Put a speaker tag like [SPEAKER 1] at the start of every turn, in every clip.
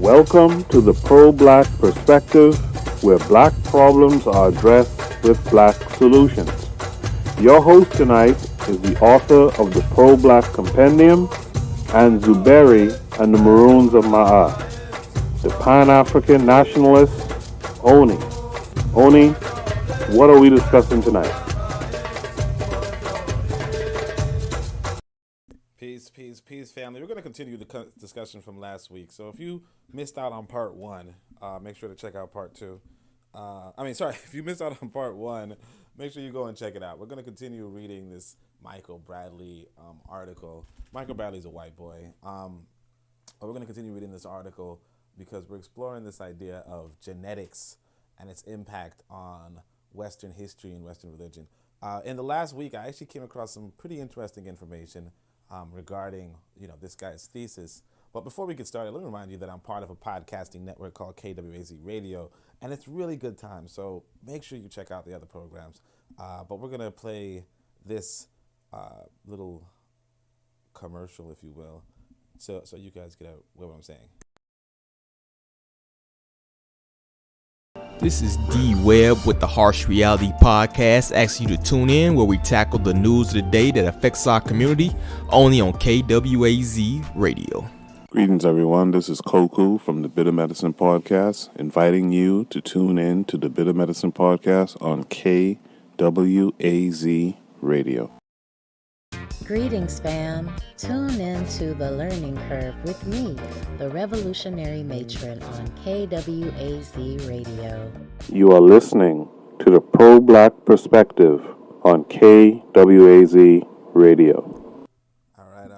[SPEAKER 1] Welcome to the Pro-Black Perspective, where black problems are addressed with black solutions. Your host tonight is the author of the Pro-Black Compendium and Zuberi and the Maroons of Ma'at, the Pan-African Nationalist Oni. Oni, what are we discussing tonight?
[SPEAKER 2] Peace, family. We're going to continue the discussion from last week. So if you missed out on part one, make sure to check out part two. If you missed out on part one, make sure you go and check it out. We're going to continue reading this Michael Bradley article. Michael Bradley's a white boy. But we're going to continue reading this article because we're exploring this idea of genetics and its impact on Western history and Western religion. In the last week, I actually came across some pretty interesting information regarding, this guy's thesis. But before we get started, let me remind you that I'm part of a podcasting network called KWAZ Radio, and it's really good time. So make sure you check out the other programs. But we're going to play this little commercial, if you will, so you guys get what I'm saying.
[SPEAKER 3] This is D Webb with the Harsh Reality Podcast, asking you to tune in where we tackle the news of the day that affects our community, only on KWAZ Radio.
[SPEAKER 1] Greetings, everyone. This is Koku from the Bitter Medicine Podcast, inviting you to tune in to the Bitter Medicine Podcast on KWAZ Radio.
[SPEAKER 4] Greetings, fam. Tune in to The Learning Curve with me, the revolutionary matron on KWAZ Radio.
[SPEAKER 1] You are listening to the Pro-Black Perspective on KWAZ Radio.
[SPEAKER 2] All right.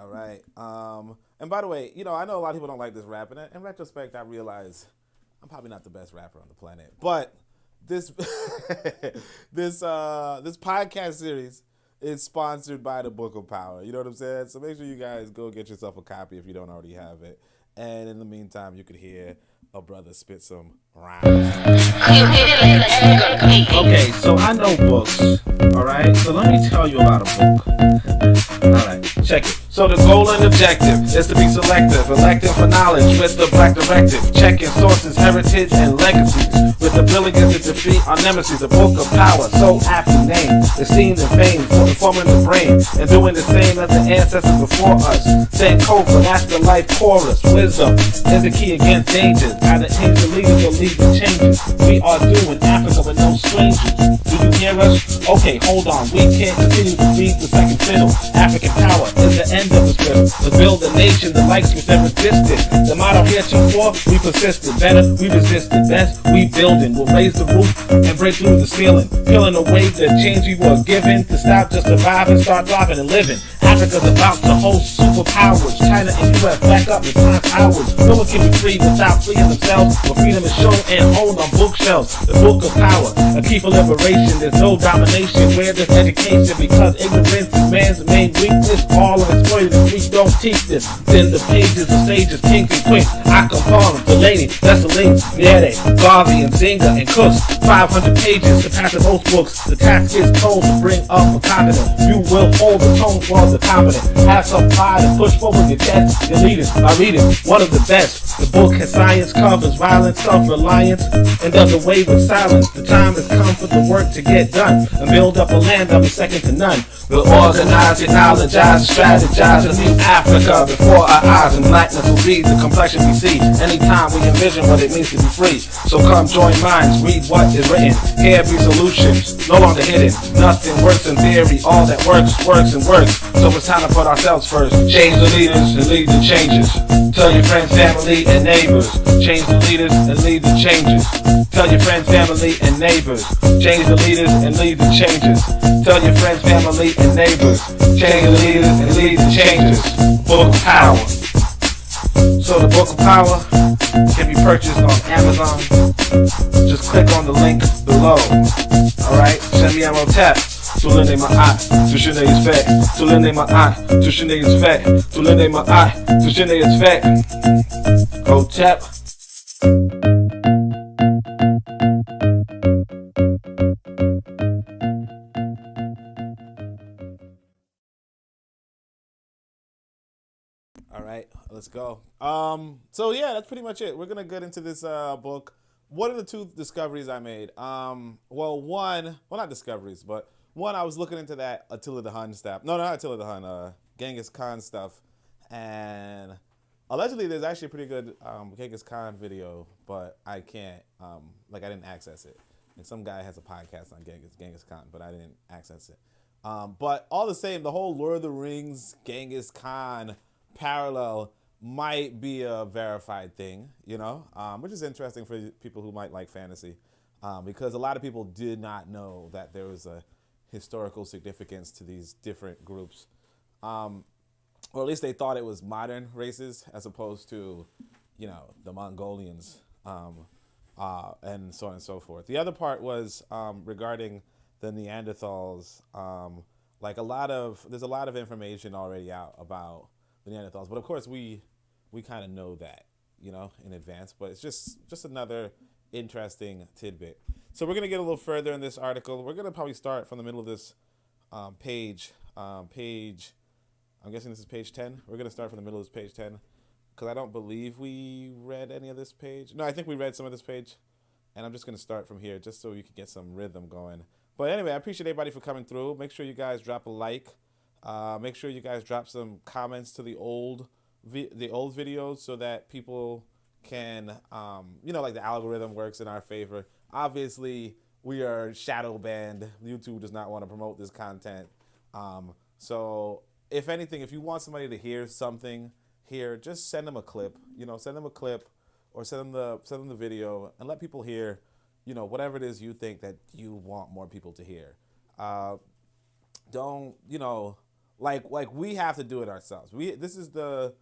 [SPEAKER 2] And by the way, I know a lot of people don't like this rap, and in retrospect, I realize I'm probably not the best rapper on the planet. But this this podcast series is sponsored by the Book of Power. You know what I'm saying? So make sure you guys go get yourself a copy if you don't already have it. And in the meantime, you could hear a brother spit some rhymes.
[SPEAKER 5] Okay, so I know books, all right? So let me tell you about a book. All right, check it. So the goal and objective is to be selective, elective for knowledge with the black directive, checking sources, heritage, and legacies, with the ability to defeat our nemesis. The Book of Power, so aptly named, esteemed and famed for informing the brain, and doing the same as the ancestors before us. Sankofa, that's the life chorus. Wisdom is the key against dangers. How the ancient leaders will lead the changes. We are doing Africa with no strangers. Do you hear us? Okay, hold on. We can't continue to beat the second fiddle. African power is the end of the riddle. Let's build a nation the likes we've never existed. The motto heretofore, we persisted. Better, we resisted. Best, we building. We'll raise the roof and break through the ceiling. Peeling away the change we were given to stop just surviving, start thriving and living. Africa's about to host superpowers. China and US back up in 5 hours. No one can be free without freeing themselves. But freedom is shown and hold on bookshelves. The Book of Power, a key for liberation. There's no domination where there's education, because ignorance is man's main weakness. All are exploited if we don't teach this. Then the pages of sages, kings and queens, Akapong, Delaney, Dessalines, Nyere, Garvey, and Zinga, and Kush. 500 pages surpassing most books. The task is told to bring up a continent. You will hold the tone for the confident. Have some pride and push forward your chest. Your leaders are reading one of the best. The book has science, covers violence, self-reliance, and does away with silence. The time has come for the work to get done and build up a land that is second to none. We'll organize, acknowledge, strategize a new Africa before our eyes, and blackness will be the complexion we see anytime we envision what it means to be free. So come join minds, read what is written. Here be solutions, no longer hidden. Nothing works in theory, all that works and works. So it's time to put ourselves first. Change the leaders and lead the changes. Tell your friends, family, and neighbors. Change the leaders and lead the changes. Tell your friends, family, and neighbors. Change the leaders and lead the changes. Tell your friends, family, and neighbors. Change the leaders and lead the changes. Book of Power. So the Book of Power can be purchased on Amazon. Just click on the link below. Alright, send me a tap. Tulende ma'at, tushinde is fat. Tulende ma'at, tushinde is fat. Tulende ma'at, tushinde is fat. Go tap.
[SPEAKER 2] All right, let's go. So yeah, that's pretty much it. We're gonna get into this book. What are the two discoveries I made? Not discoveries, but one, I was looking into that Attila the Hun stuff. No, not Attila the Hun. Genghis Khan stuff, and allegedly there's actually a pretty good Genghis Khan video, but I can't. I didn't access it. And some guy has a podcast on Genghis Khan, but I didn't access it. But all the same, the whole Lord of the Rings Genghis Khan parallel might be a verified thing, which is interesting for people who might like fantasy, because a lot of people did not know that there was a historical significance to these different groups, or at least they thought it was modern races as opposed to, the Mongolians, and so on and so forth. The other part was regarding the Neanderthals. There's a lot of information already out about the Neanderthals, but of course we kind of know that, in advance, but it's just another interesting tidbit. So we're going to get a little further in this article. We're going to probably start from the middle of this page, I'm guessing this is page 10. We're going to start from the middle of this page 10, because I don't believe we read any of this page. No, I think we read some of this page, and I'm just going to start from here just so you can get some rhythm going. But anyway, I appreciate everybody for coming through. Make sure you guys drop a like. Make sure you guys drop some comments to the old videos so that people can, the algorithm works in our favor. Obviously, we are shadow banned. YouTube does not want to promote this content. So if anything, if you want somebody to hear something here, just send them a clip. Send them a clip or send them the video and let people hear, whatever it is you think that you want more people to hear. Don't, like we have to do it ourselves. This is the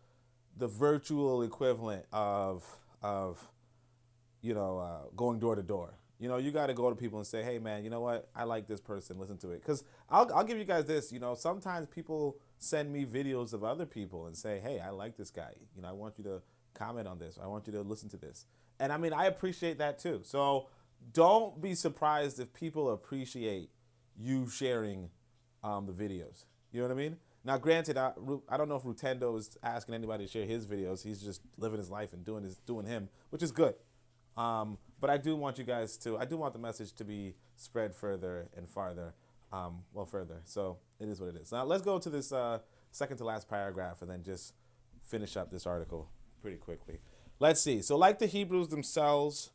[SPEAKER 2] virtual equivalent of going door to door. You got to go to people and say, hey man, you know what? I like this person. Listen to it. Cause I'll give you guys this, sometimes people send me videos of other people and say, hey, I like this guy. I want you to comment on this. I want you to listen to this. And I appreciate that too. So don't be surprised if people appreciate you sharing the videos. You know what I mean? Now, granted, I don't know if Rutendo is asking anybody to share his videos. He's just living his life and doing him, which is good. But I do want the message to be spread further and farther, further. So it is what it is. Now, let's go to this second to last paragraph and then just finish up this article pretty quickly. Let's see. So like the Hebrews themselves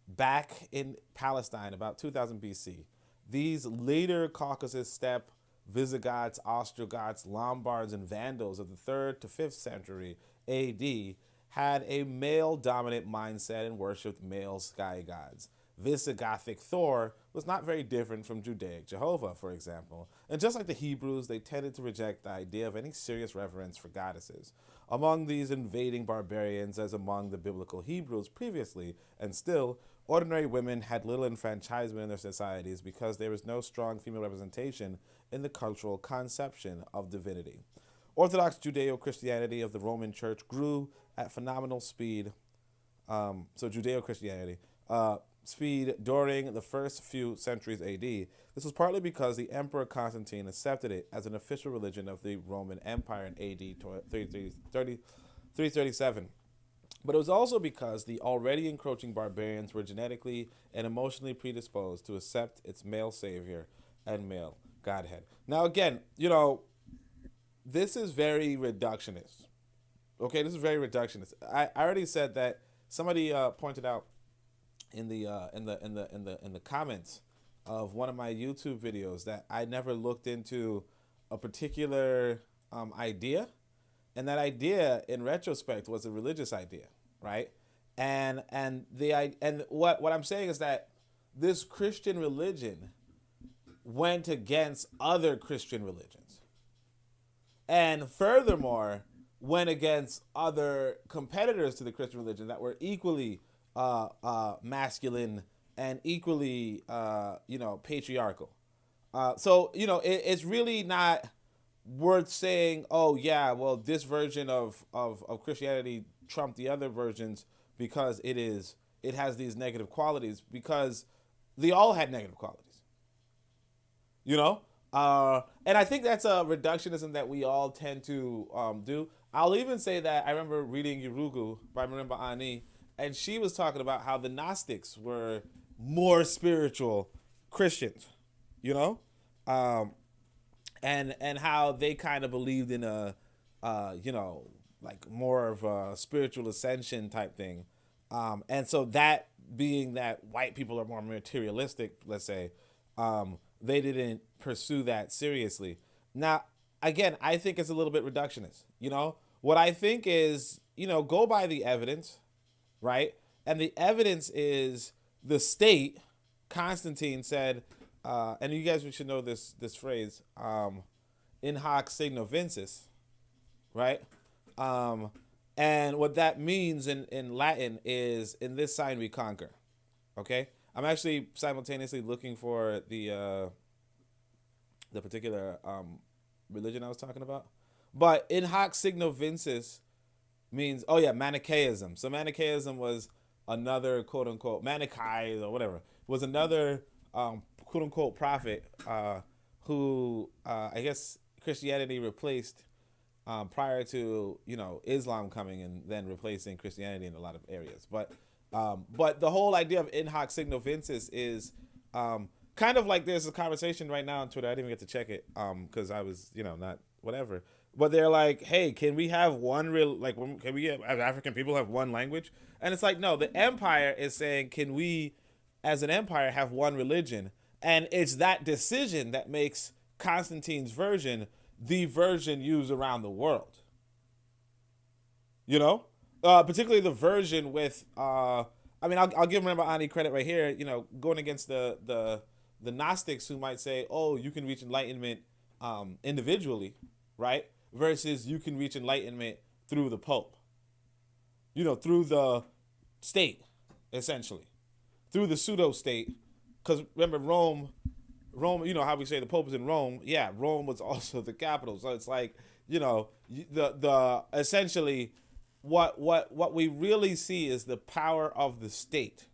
[SPEAKER 2] back in Palestine about 2000 BC, these later Caucasus steppe Visigoths, Ostrogoths, Lombards, and Vandals of the 3rd to 5th century AD had a male-dominant mindset and worshipped male sky gods. Visigothic Thor was not very different from Judaic Jehovah, for example. And just like the Hebrews, they tended to reject the idea of any serious reverence for goddesses. Among these invading barbarians, as among the biblical Hebrews previously, and still, ordinary women had little enfranchisement in their societies because there was no strong female representation in the cultural conception of divinity. Orthodox Judeo-Christianity of the Roman Church grew at phenomenal speed. Judeo-Christianity speed during the first few centuries AD. This was partly because the Emperor Constantine accepted it as an official religion of the Roman Empire in AD 337. But it was also because the already encroaching barbarians were genetically and emotionally predisposed to accept its male savior and male godhead. Now, again, this is very reductionist. Okay, this is very reductionist. I already said that. Somebody pointed out in the comments of one of my YouTube videos that I never looked into a particular idea, and that idea in retrospect was a religious idea, right? And what I'm saying is that this Christian religion went against other Christian religions, and furthermore went against other competitors to the Christian religion that were equally masculine and equally patriarchal. So it's really not worth saying, oh yeah, well, this version of Christianity trumped the other versions because it has these negative qualities, because they all had negative qualities. And I think that's a reductionism that we all tend to do. I'll even say that I remember reading Yurugu by Marimba Ani, and she was talking about how the Gnostics were more spiritual Christians, you know, and how they kind of believed in a, you know, like more of a spiritual ascension type thing. And so that being that white people are more materialistic, let's say, they didn't pursue that seriously. Now, again, I think it's a little bit reductionist. You know, what I think is, you know, go by the evidence, right? And the evidence is the state. Constantine said, and you guys should know this phrase, in hoc signo vinces, right? And what that means in Latin is, in this sign we conquer. Okay, I'm actually simultaneously looking for the particular religion I was talking about, but in hoc signo vinces means, oh yeah, Manichaeism. So Manichaeism was another quote unquote Manichae or whatever, was another quote unquote prophet who I guess Christianity replaced prior to, you know, Islam coming and then replacing Christianity in a lot of areas. But the whole idea of in hoc signo vinces is kind of like, there's a conversation right now on Twitter. I didn't even get to check it because I was, you know, not whatever. But they're like, hey, can we have one real, like, can we have African people have one language? And it's like, no, the empire is saying, can we, as an empire, have one religion? And it's that decision that makes Constantine's version the version used around the world. You know? Particularly the version with, I mean, I'll give Remember Ani credit right here, you know, going against the Gnostics who might say, oh, you can reach enlightenment individually, right? Versus you can reach enlightenment through the Pope. You know, through the state, essentially. Through the pseudo-state. Because remember, Rome, you know how we say the Pope is in Rome. Yeah, Rome was also the capital. So it's like, you know, the essentially what we really see is the power of the state.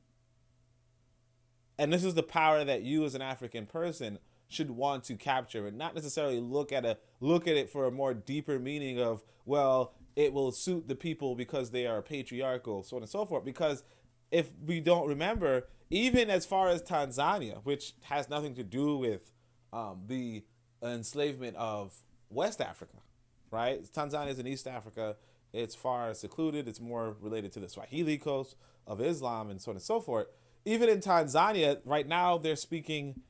[SPEAKER 2] And this is the power that you as an African person should want to capture, and not necessarily look at it for a more deeper meaning of, well, it will suit the people because they are patriarchal, so on and so forth. Because if we don't remember, even as far as Tanzania, which has nothing to do with the enslavement of West Africa, right? Tanzania is in East Africa. It's far secluded. It's more related to the Swahili coast of Islam and so on and so forth. Even in Tanzania, right now, they're speaking,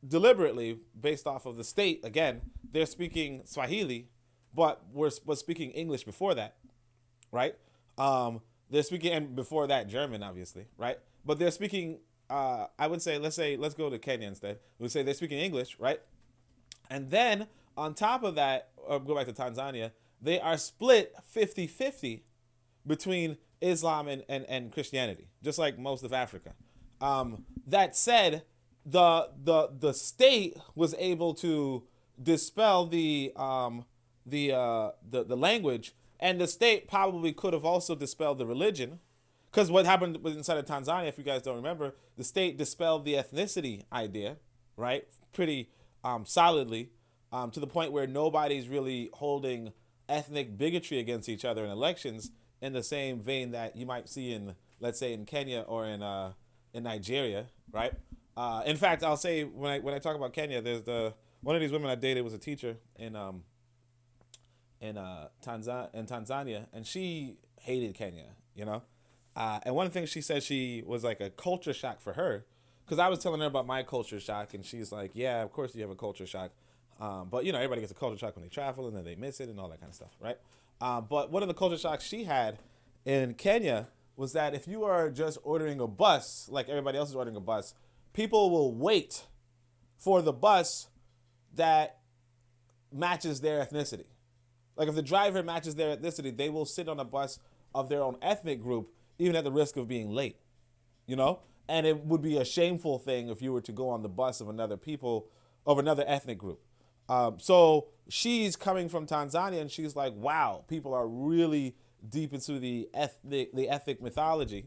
[SPEAKER 2] deliberately, based off of the state, again, they're speaking Swahili, but was speaking English before that, right? They're speaking, and before that, German, obviously, right? But they're speaking, I would say, let's go to Kenya instead. We'll say they're speaking English, right? And then, on top of that, go back to Tanzania, they are split 50-50 between Islam and Christianity, just like most of Africa. That said, the state was able to dispel the language, and the state probably could have also dispelled the religion, because what happened inside of Tanzania, if you guys don't remember, the state dispelled the ethnicity idea, right, pretty solidly, to the point where nobody's really holding ethnic bigotry against each other in elections in the same vein that you might see in, let's say, in Kenya or in Nigeria, right? In fact, I'll say when I talk about Kenya, there's one of these women I dated was a teacher in Tanzania, and she hated Kenya, you know. And one of the things she said, she was like a culture shock for her, because I was telling her about my culture shock, and she's like, yeah, of course you have a culture shock, but you know, everybody gets a culture shock when they travel and then they miss it and all that kind of stuff, right? But one of the culture shocks she had in Kenya was that if you are just ordering a bus, like everybody else is ordering a bus, people will wait for the bus that matches their ethnicity. Like if the driver matches their ethnicity, they will sit on a bus of their own ethnic group, even at the risk of being late, you know? And it would be a shameful thing if you were to go on the bus of another ethnic group. So she's coming from Tanzania, and she's like, wow, people are really deep into the ethnic mythology,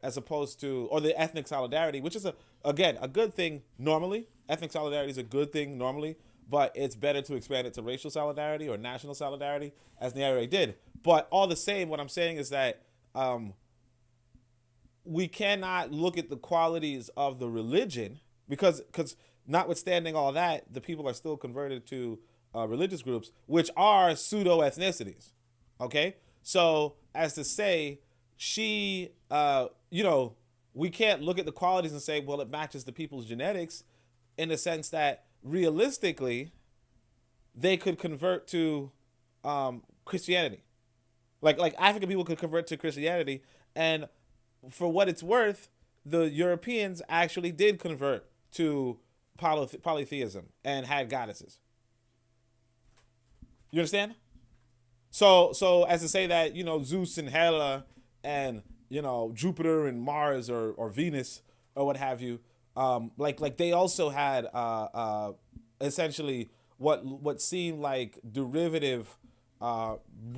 [SPEAKER 2] as opposed to, or the ethnic solidarity, which is again a good thing normally. Ethnic solidarity is a good thing normally, but it's better to expand it to racial solidarity or national solidarity, as Nyerere did. But all the same, what I'm saying is that we cannot look at the qualities of the religion because notwithstanding all that, the people are still converted to religious groups, which are pseudo ethnicities. Okay, so as to say, she, we can't look at the qualities and say, well, it matches the people's genetics, in the sense that realistically, they could convert to Christianity. Like African people could convert to Christianity, and for what it's worth, the Europeans actually did convert to polytheism and had goddesses. You understand? So as to say that, Zeus and Hela and, Jupiter and Mars or Venus or what have you, like they also had essentially what seemed like derivative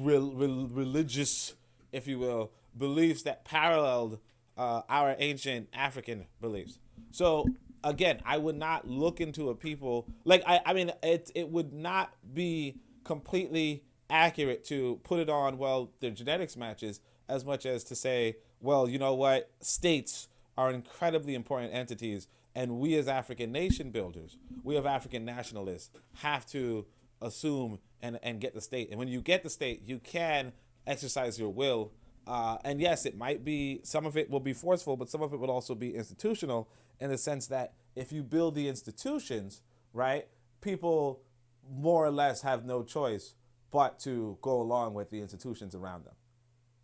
[SPEAKER 2] religious, if you will, beliefs that paralleled our ancient African beliefs. So again, I would not look into a people like I mean it would not be completely accurate to put it on, well, their genetics matches, as much as to say, well, you know what, states are incredibly important entities, and we as African nation builders, we as African nationalists have to assume and get the state. And when you get the state, you can exercise your will. And yes, it might be, some of it will be forceful, but some of it will also be institutional, in the sense that if you build the institutions, right, people more or less have no choice but to go along with the institutions around them,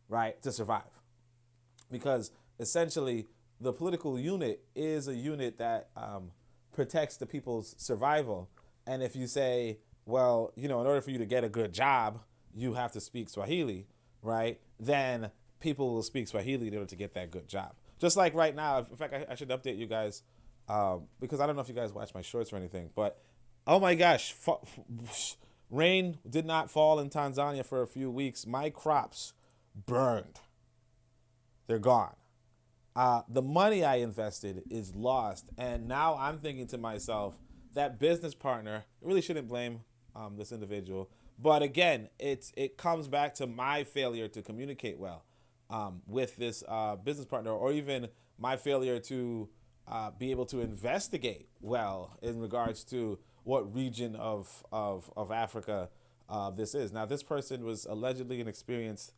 [SPEAKER 2] right, to survive. Because essentially, the political unit is a unit that protects the people's survival. And if you say, well, in order for you to get a good job, you have to speak Swahili, right? Then people will speak Swahili in order to get that good job. Just like right now, in fact, I should update you guys because I don't know if you guys watch my shorts or anything, but oh my gosh, rain did not fall in Tanzania for a few weeks. My crops burned. They're gone. The money I invested is lost. And now I'm thinking to myself, that business partner, I really shouldn't blame this individual. But again, it comes back to my failure to communicate well with this business partner, or even my failure to be able to investigate well in regards to what region of Africa this is. Now, this person was allegedly an experienced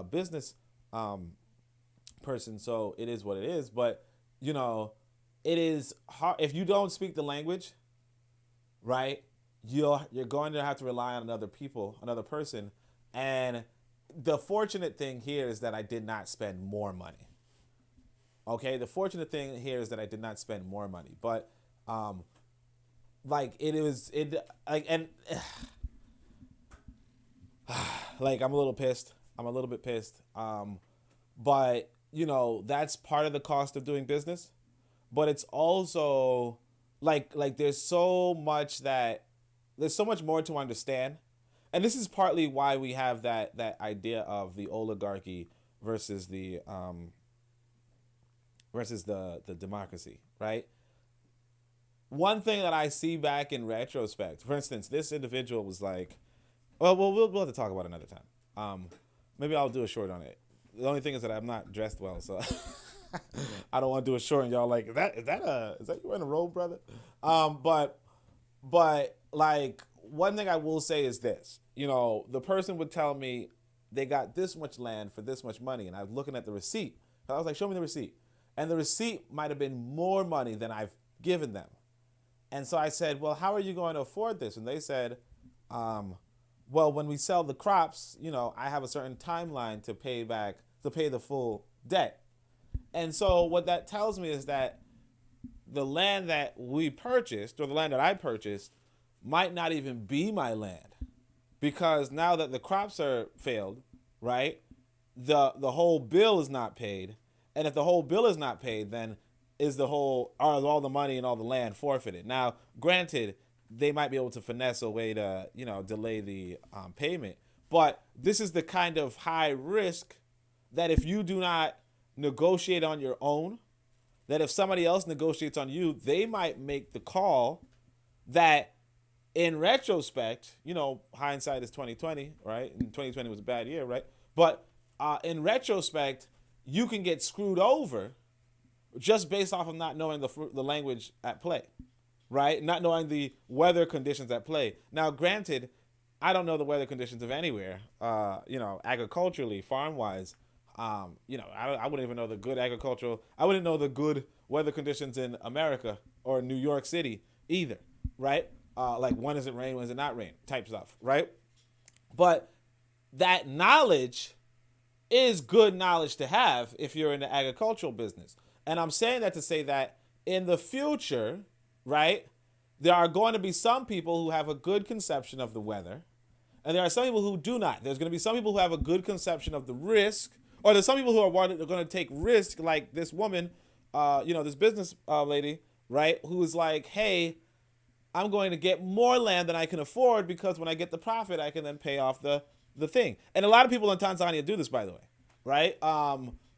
[SPEAKER 2] business person, so it is what it is. But it is hard if you don't speak the language, right? You're going to have to rely on another person. And the fortunate thing here is that I did not spend more money. Okay, the fortunate thing here is that I did not spend more money, but like I'm a little pissed. I'm a little bit pissed. But that's part of the cost of doing business. But it's also like there's so much more to understand. And this is partly why we have that idea of the oligarchy versus the democracy, right? One thing that I see back in retrospect, for instance, this individual was like, well, we'll have to talk about it another time. Maybe I'll do a short on it. The only thing is that I'm not dressed well, so I don't want to do a short and y'all like, is that you wearing a robe, brother? But like, one thing I will say is this, the person would tell me they got this much land for this much money, and I was looking at the receipt. I was like, show me the receipt. And the receipt might have been more money than I've given them. And so I said, well, how are you going to afford this? And they said, well, when we sell the crops, I have a certain timeline to pay the full debt. And so what that tells me is that the land that we purchased, or the land that I purchased, might not even be my land, because now that the crops are failed, right, the whole bill is not paid. And if the whole bill is not paid, then are all the money and all the land forfeited? Now, granted, they might be able to finesse a way to, delay the payment. But this is the kind of high risk that if you do not negotiate on your own, that if somebody else negotiates on you, they might make the call that in retrospect, hindsight is 2020, right? And 2020 was a bad year, right? But in retrospect, you can get screwed over just based off of not knowing the language at play, right? Not knowing the weather conditions at play. Now, granted, I don't know the weather conditions of anywhere, agriculturally, farm-wise. I wouldn't even know the good agricultural. I wouldn't know the good weather conditions in America or New York City either, right? Like when is it rain, when is it not rain type stuff, right? But that knowledge is good knowledge to have if you're in the agricultural business. And I'm saying that to say that in the future, right, there are going to be some people who have a good conception of the weather, and there are some people who do not. There's going to be some people who have a good conception of the risk, or there's some people who are going to take risk, like this woman, this business lady, right, who's like, hey, I'm going to get more land than I can afford because when I get the profit, I can then pay off the thing. And a lot of people in Tanzania do this, by the way, right?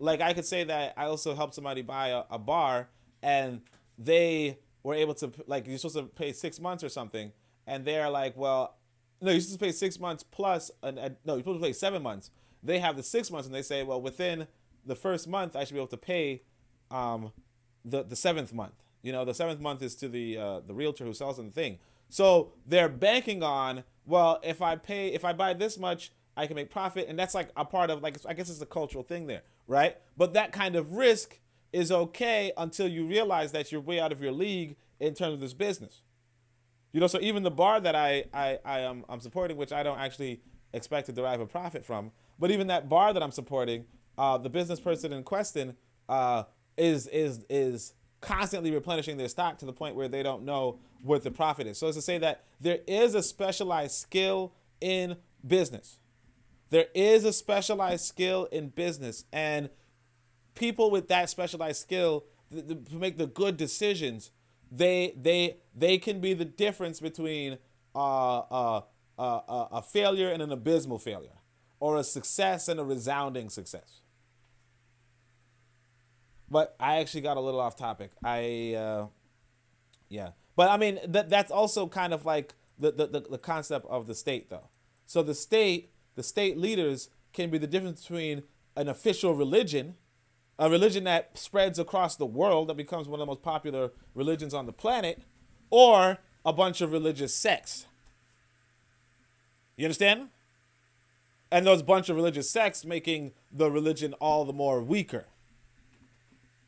[SPEAKER 2] Like I could say that I also helped somebody buy a bar, and they were able to, like, you're supposed to pay 6 months or something, and they're like, well, no, you're supposed to pay 6 months plus, no, you're supposed to pay 7 months. They have the 6 months, and they say, well, within the first month, I should be able to pay the seventh month. The seventh month is to the realtor who sells them the thing. So they're banking on, well, if I buy this much, I can make profit, and that's like a part of, like, I guess it's a cultural thing there, right? But that kind of risk is okay until you realize that you're way out of your league in terms of this business. So even the bar that I'm supporting, which I don't actually expect to derive a profit from, but even that bar that I'm supporting, the business person in question is constantly replenishing their stock to the point where they don't know what the profit is. So it's to say that there is a specialized skill in business. There is a specialized skill in business, and people with that specialized skill to make the good decisions, they can be the difference between a failure and an abysmal failure, or a success and a resounding success. But I actually got a little off topic. But I mean that's also kind of like the concept of the state, though. So the state leaders can be the difference between an official religion, a religion that spreads across the world, that becomes one of the most popular religions on the planet, or a bunch of religious sects. You understand? And those bunch of religious sects making the religion all the more weaker.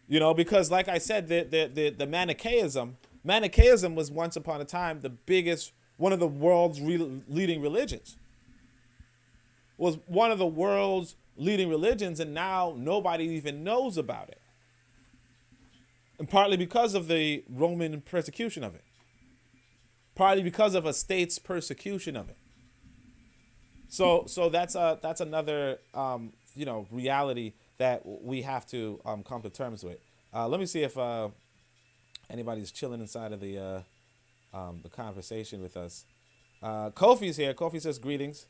[SPEAKER 2] Because like I said, the Manichaeism was once upon a time one of the world's leading religions. Was one of the world's leading religions, and now nobody even knows about it. And partly because of the Roman persecution of it. Partly because of a state's persecution of it. So that's another reality that we have to come to terms with. Let me see if anybody's chilling inside of the conversation with us. Kofi's here. Kofi says greetings.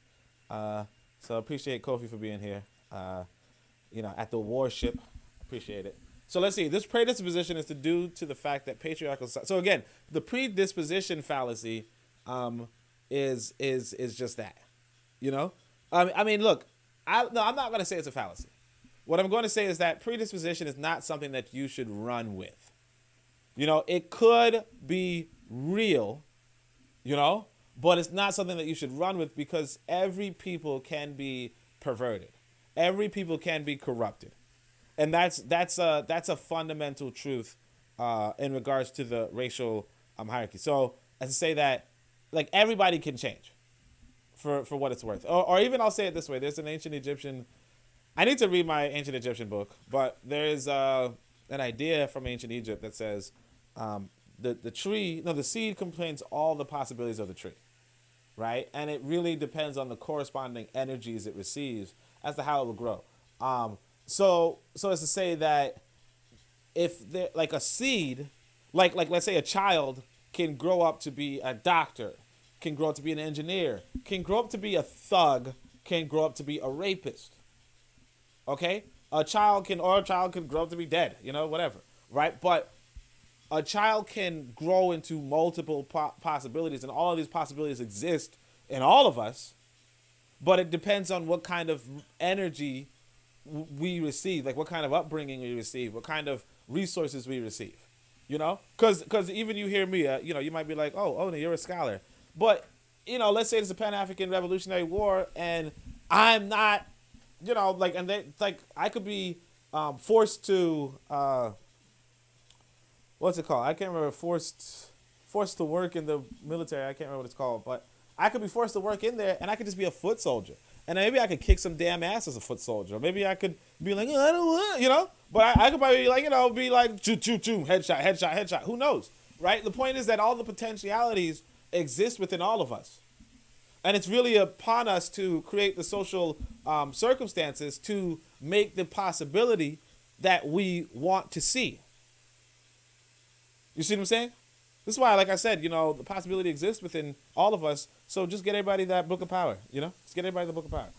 [SPEAKER 2] So appreciate Kofi for being here. At the warship, appreciate it. So let's see. This predisposition is due to the fact that patriarchal. So again, the predisposition fallacy is just that. I mean, look. I'm not going to say it's a fallacy. What I'm going to say is that predisposition is not something that you should run with. It could be real, but it's not something that you should run with, because every people can be perverted. Every people can be corrupted. And that's a fundamental truth in regards to the racial hierarchy. So as to say that, like, everybody can change for what it's worth. Or even I'll say it this way. There's an ancient Egyptian, I need to read my ancient Egyptian book, but there's an idea from ancient Egypt that says the seed contains all the possibilities of the tree, right? And it really depends on the corresponding energies it receives as to how it will grow. So as to say that if there, like a seed, like let's say a child can grow up to be a doctor, can grow up to be an engineer, can grow up to be a thug, can grow up to be a rapist. Okay? A child can grow up to be dead, whatever, right? But a child can grow into multiple possibilities, and all of these possibilities exist in all of us, but it depends on what kind of energy we receive, like what kind of upbringing we receive, what kind of resources we receive, because even you hear me, you might be like, oh, Ona, you're a scholar, but let's say it's a Pan-African Revolutionary War, and I'm not, I could be forced to what's it called? I can't remember. Forced to work in the military. I can't remember what it's called, but I could be forced to work in there, and I could just be a foot soldier. And maybe I could kick some damn ass as a foot soldier. Or maybe I could be like, I don't want, But I could probably be like, choo, choo, choo, headshot. Who knows, right? The point is that all the potentialities exist within all of us. And it's really upon us to create the social circumstances to make the possibility that we want to see. You see what I'm saying? This is why, like I said, the possibility exists within all of us. So just get everybody that book of power, Just get everybody the book of power.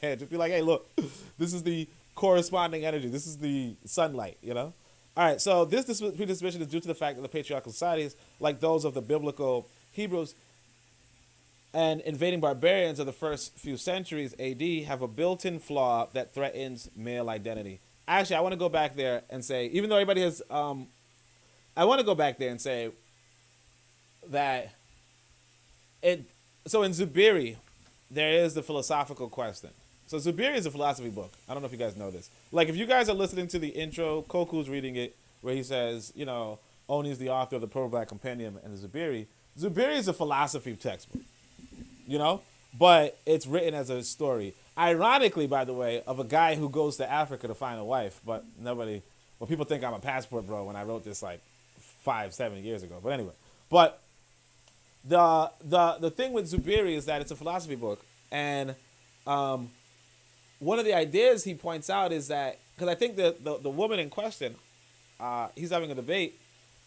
[SPEAKER 2] Just be like, hey, look, this is the corresponding energy. This is the sunlight, All right, so this predisposition is due to the fact that the patriarchal societies, like those of the biblical Hebrews and invading barbarians of the first few centuries AD, have a built-in flaw that threatens male identity. Actually, I want to go back there and say, even though everybody has... I want to go back there and say that so in Zubiri, there is the philosophical question. So Zubiri is a philosophy book. I don't know if you guys know this. Like, if you guys are listening to the intro, Koku's reading it, where he says, Oni is the author of the Pro-Black Compendium and the Zubiri. Zubiri is a philosophy textbook, but it's written as a story. Ironically, by the way, of a guy who goes to Africa to find a wife, but people think I'm a passport bro when I wrote this like 5-7 years ago. But anyway, the thing with Zubiri is that it's a philosophy book, and one of the ideas he points out is that, because I think the woman in question, he's having a debate,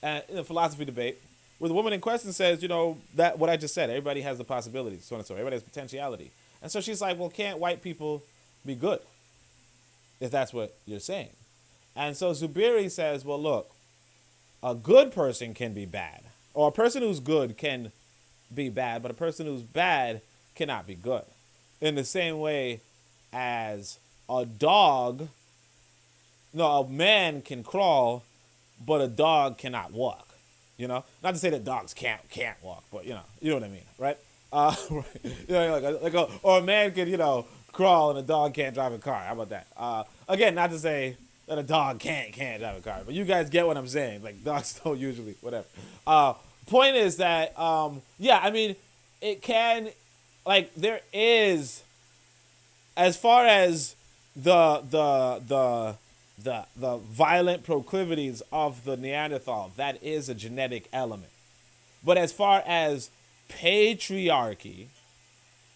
[SPEAKER 2] a philosophy debate, where the woman in question says, that what I just said, everybody has the possibility, so on and so, everybody has potentiality, and so she's like, well, can't white people be good, if that's what you're saying? And so Zubiri says, well, look, a good person can be bad, or a person who's good can be bad, but a person who's bad cannot be good. In the same way as a man can crawl, but a dog cannot walk. Not to say that dogs can't walk, but you know what I mean, right? Or a man can crawl and a dog can't drive a car. How about that? Again, not to say that a dog can't drive a car, but you guys get what I'm saying. Like, dogs don't usually, whatever. Point is that, it can, like, there is, as far as the violent proclivities of the Neanderthal, that is a genetic element. But as far as patriarchy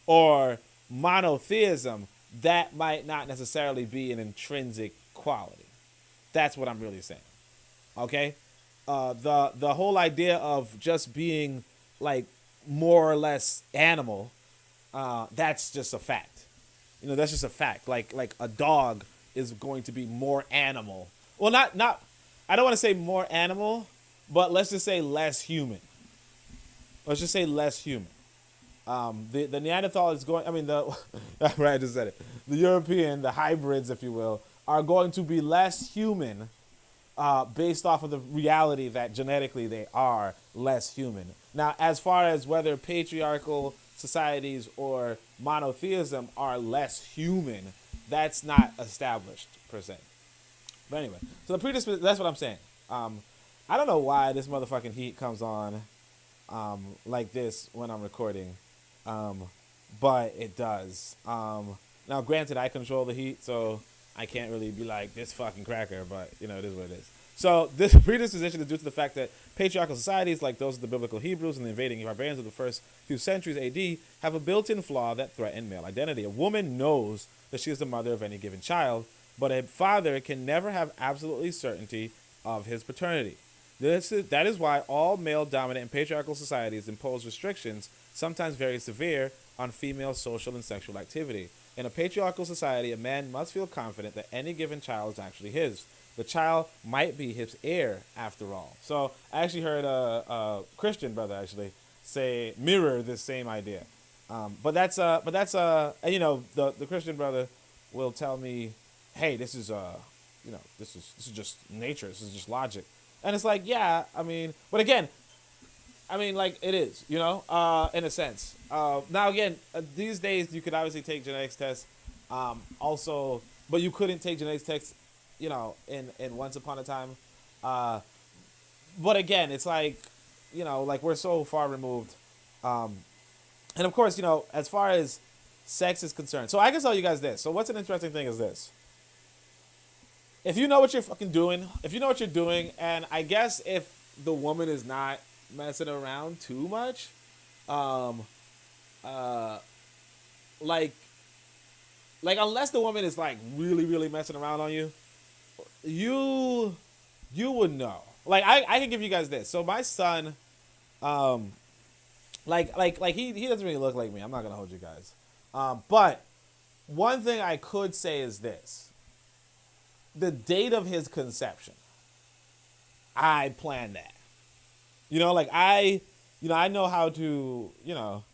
[SPEAKER 2] or monotheism, that might not necessarily be an intrinsic quality. That's what I'm really saying. Okay? The whole idea of just being like more or less animal, that's just a fact. That's just a fact. Like a dog is going to be more animal. Well, not I don't want to say more animal, but let's just say less human. Let's just say less human. The Neanderthal is going, right, I just said it. The European, the hybrids, if you will, are going to be less human based off of the reality that genetically they are less human. Now, as far as whether patriarchal societies or monotheism are less human, that's not established per se. But anyway, so the predisposition, that's what I'm saying. I don't know why this motherfucking heat comes on like this when I'm recording, but it does. Now, granted, I control the heat, so I can't really be like this fucking cracker, but it is what it is. So this predisposition is due to the fact that patriarchal societies, like those of the biblical Hebrews and the invading barbarians of the first few centuries AD, have a built-in flaw that threaten male identity. A woman knows that she is the mother of any given child, but a father can never have absolutely certainty of his paternity. That is why all male-dominant and patriarchal societies impose restrictions, sometimes very severe, on female social and sexual activity. In a patriarchal society, a man must feel confident that any given child is actually his. The child might be his heir after all. So I actually heard a Christian brother actually mirror this same idea. But that's and, you know, the Christian brother will tell me, hey, this is this is just nature. This is just logic. And it's like, yeah, I mean, but again, I mean, like, it is, you know, in a sense. Now, again, these days you could obviously take genetics tests, also, but you couldn't take genetics tests, you know, in once upon a time. But again, it's like, you know, like, we're so far removed. And of course, you know, as far as sex is concerned, so I can tell you guys this. So what's an interesting thing is this. If you know what you're fucking doing, if you know what you're doing, and I guess if the woman is not messing around too much, like unless the woman is like really messing around on you, you would know. Like I can give you guys this. So my son, like he doesn't really look like me. I'm not gonna hold you guys. But one thing I could say is this. The date of his conception, I planned that. You know, like I know how to, you know,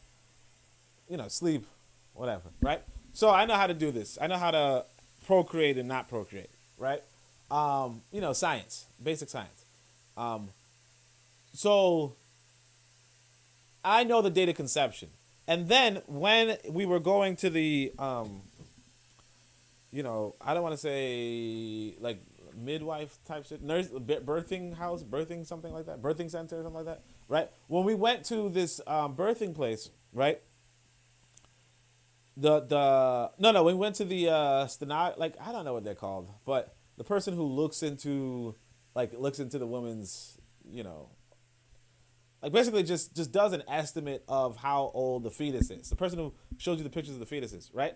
[SPEAKER 2] sleep, whatever, right? So I know how to do this. I know how to procreate and not procreate, right? You know, science, basic science. So I know the date of conception. And then when we were going to the, you know, I don't want to say like midwife type shit, nurse, birthing house, birthing something like that, birthing center or something like that, right? When we went to this birthing place, right? We went to the like, I don't know what they're called, but the person who looks into the woman's, you know, like basically just does an estimate of how old the fetus is. The person who shows you the pictures of the fetuses, right?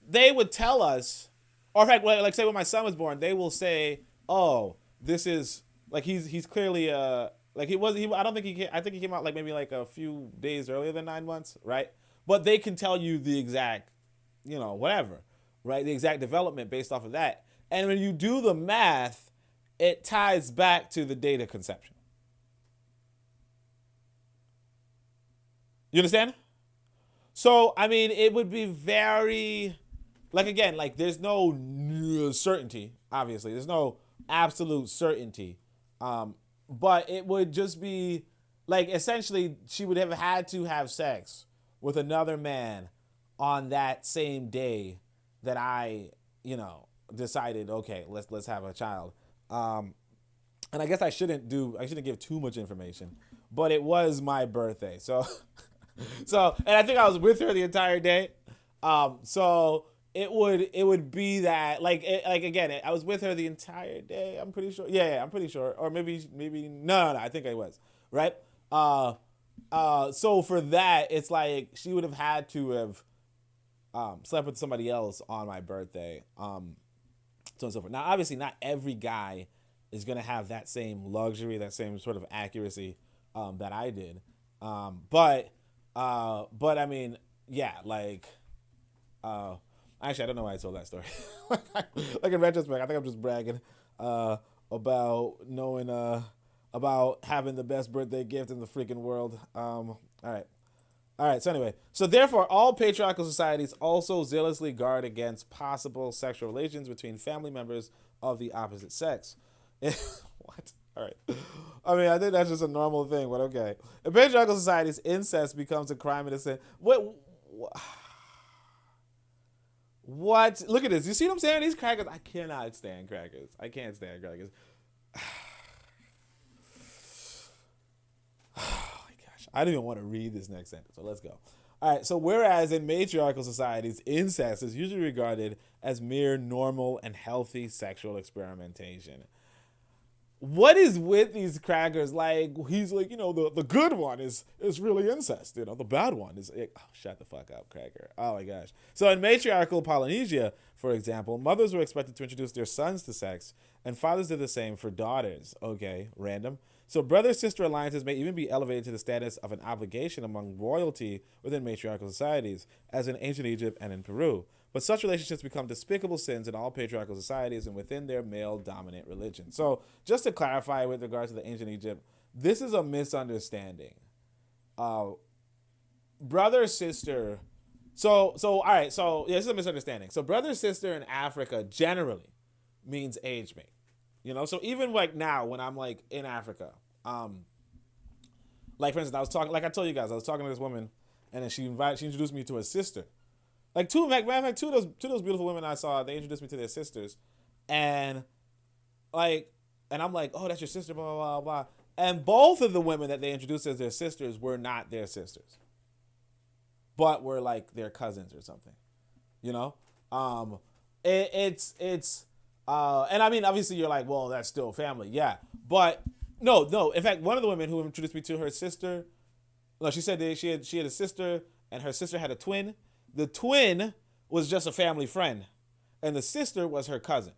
[SPEAKER 2] They would tell us, or in fact, like say when my son was born, they will say, "Oh, this is like he's clearly like I think he came out like maybe like a few days earlier than 9 months, right?" But they can tell you the exact, you know, whatever, right? The exact development based off of that. And when you do the math, it ties back to the date of conception. You understand? So I mean, it would be very. Like, again, like, there's no certainty, obviously. There's no absolute certainty. But it would just be, like, essentially, she would have had to have sex with another man on that same day that I, you know, decided, okay, let's have a child. And I guess I shouldn't give too much information. But it was my birthday. So, and I think I was with her the entire day. So... It would be that like again I was with her the entire day. I'm pretty sure. Yeah, I'm pretty sure. Or maybe no. I think I was right. So for that, it's like she would have had to have slept with somebody else on my birthday. So on and so forth. Now, obviously, not every guy is gonna have that same luxury, that same sort of accuracy that I did. But I mean, yeah, like. Actually, I don't know why I told that story. Like in retrospect, I think I'm just bragging about knowing about having the best birthday gift in the freaking world. All right. So anyway, so therefore, all patriarchal societies also zealously guard against possible sexual relations between family members of the opposite sex. What? All right. I mean, I think that's just a normal thing, but okay. In patriarchal societies, incest becomes a crime and a sin. What? Look at this. You see what I'm saying? These crackers. I cannot stand crackers. I can't stand crackers. Oh my gosh. I don't even want to read this next sentence. So let's go. All right. So whereas in matriarchal societies, incest is usually regarded as mere normal and healthy sexual experimentation. What is with these crackers? Like, he's like, you know, the good one is really incest. You know, the bad one is, oh, shut the fuck up, cracker. Oh my gosh. So in matriarchal Polynesia, for example, mothers were expected to introduce their sons to sex, and fathers did the same for daughters. Okay, random. So brother-sister alliances may even be elevated to the status of an obligation among royalty within matriarchal societies, as in ancient Egypt and in Peru. But such relationships become despicable sins in all patriarchal societies and within their male-dominant religion. So just to clarify with regards to the ancient Egypt, this is a misunderstanding. Brother, sister. So all right. So yeah, this is a misunderstanding. So brother, sister in Africa generally means age mate. You know, so even like now when I'm like in Africa, like for instance, I was talking, like I told you guys, I was talking to this woman, and then she introduced me to her sister. Like two of those beautiful women I saw, they introduced me to their sisters, and I'm like, oh, that's your sister, blah blah blah blah. And both of the women that they introduced as their sisters were not their sisters, but were like their cousins or something, you know. And I mean, obviously, you're like, well, that's still family, yeah. But no. In fact, one of the women who introduced me to her sister, no, she said that she had a sister, and her sister had a twin. The twin was just a family friend, and the sister was her cousin.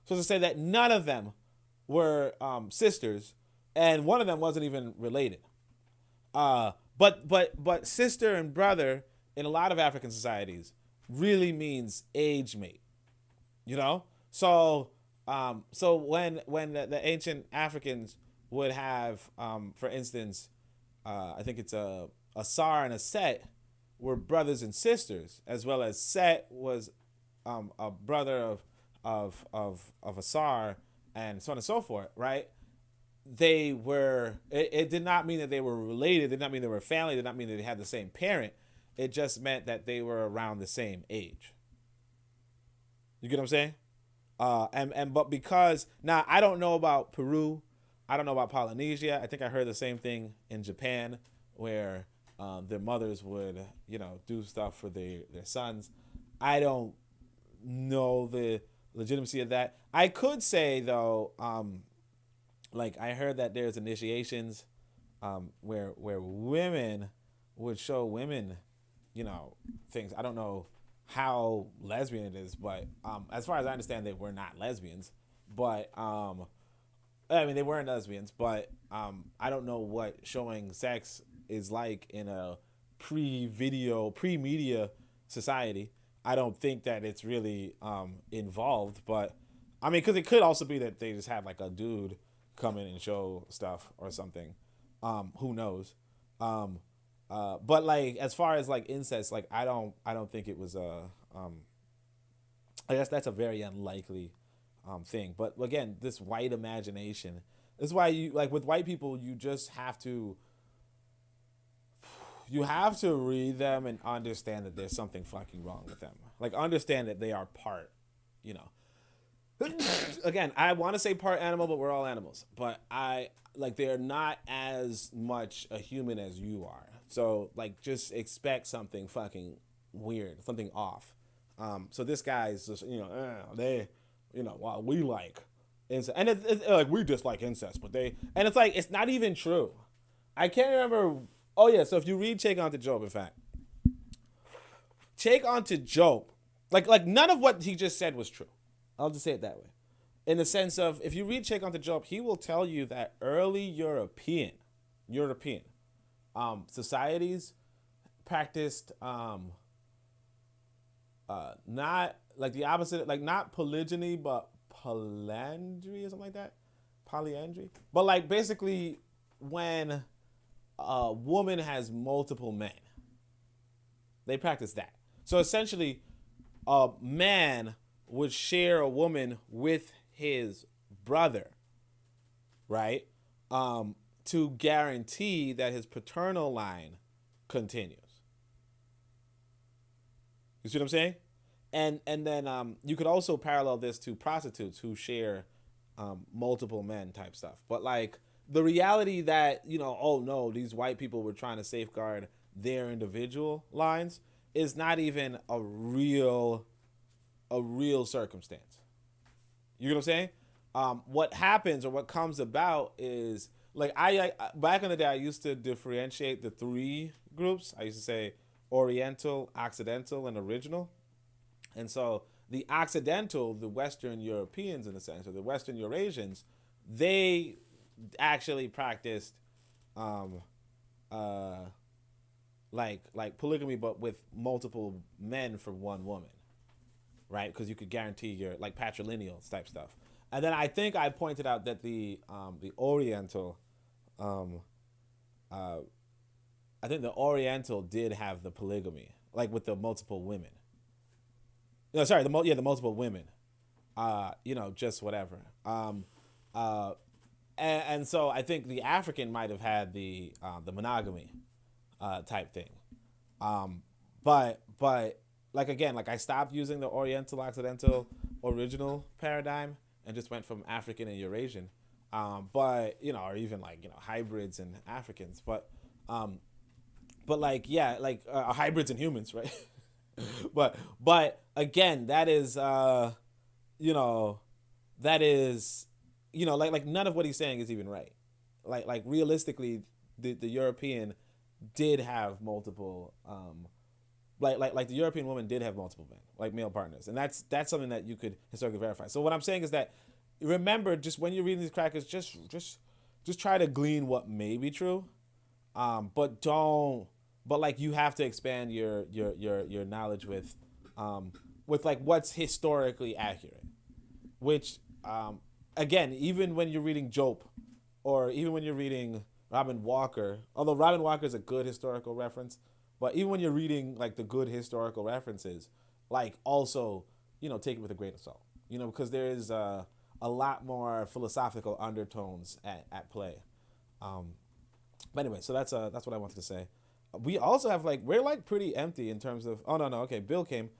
[SPEAKER 2] So to say that none of them were sisters, and one of them wasn't even related. But sister and brother in a lot of African societies really means age mate. You know? So when the ancient Africans would have, for instance, I think it's a Sar and a Set were brothers and sisters, as well as Set was a brother of a Sar, and so on and so forth, right? They were, it did not mean that they were related, it did not mean they were family, it did not mean that they had the same parent. It just meant that they were around the same age. You get what I'm saying? But because now I don't know about Peru, I don't know about Polynesia. I think I heard the same thing in Japan, where their mothers would, you know, do stuff for their sons. I don't know the legitimacy of that. I could say though, like I heard that there's initiations, where women would show women, you know, things. I don't know how lesbian it is, but as far as I understand, they were not lesbians. But I mean, they weren't lesbians, but I don't know what showing sex is like in a pre-media society. I don't think that it's really involved, but I mean, because it could also be that they just have like a dude come in and show stuff or something. Who knows? But like as far as like incest, like I don't think it was I guess that's a very unlikely thing. But again, this white imagination. This is why you like with white people, you just have to read them and understand that there's something fucking wrong with them. Like understand that they are part, you know. Again, I want to say part animal, but we're all animals. But they're not as much a human as you are. So like just expect something fucking weird, something off. So this guy's just, you know, they, you know, well, we like incest, and it's like we dislike incest, but and it's like it's not even true. I can't remember. Oh yeah, so if you read Cheik Anta Diop, in fact, Cheik Anta Diop, like none of what he just said was true. I'll just say it that way. In the sense of, if you read Cheik Anta Diop, he will tell you that early European societies practiced not like the opposite, like not polygyny, but polyandry or something like that. Polyandry. But like basically when a woman has multiple men, they practice that. So essentially a man would share a woman with his brother, right? To guarantee that his paternal line continues. You see what I'm saying? And then you could also parallel this to prostitutes who share multiple men type stuff. But like the reality that, you know, oh no, these white people were trying to safeguard their individual lines is not even a real circumstance. You know what I'm saying? What happens or what comes about is like I back in the day I used to differentiate the three groups. I used to say Oriental, Occidental, and Original. And so the Occidental, the Western Europeans in a sense, or the Western Eurasians, they actually practiced like polygamy, but with multiple men for one woman, right? Because you could guarantee your like patrilineal type stuff. And then I think I pointed out that the Oriental, I think the Oriental did have the polygamy, like with the multiple women. No, sorry, the multiple women. Just whatever. And so I think the African might have had the monogamy type thing. But like again, like I stopped using the Oriental, Occidental, original paradigm and just went from African and Eurasian. But or even like hybrids and Africans. But like hybrids and humans, right? but again, that is like none of what he's saying is even right. Like realistically, the European did have multiple like the European woman did have multiple men, like male partners, and that's something that you could historically verify. So what I'm saying is that remember, just when you're reading these crackers, just try to glean what may be true, but like you have to expand your knowledge with like what's historically accurate, which again, even when you're reading Jope, or even when you're reading Robin Walker, although Robin Walker is a good historical reference, but even when you're reading like the good historical references, like also, take it with a grain of salt, because there is a lot more philosophical undertones at play. But anyway, so that's what I wanted to say. We also have we're pretty empty in terms of, oh no, okay, Bill came.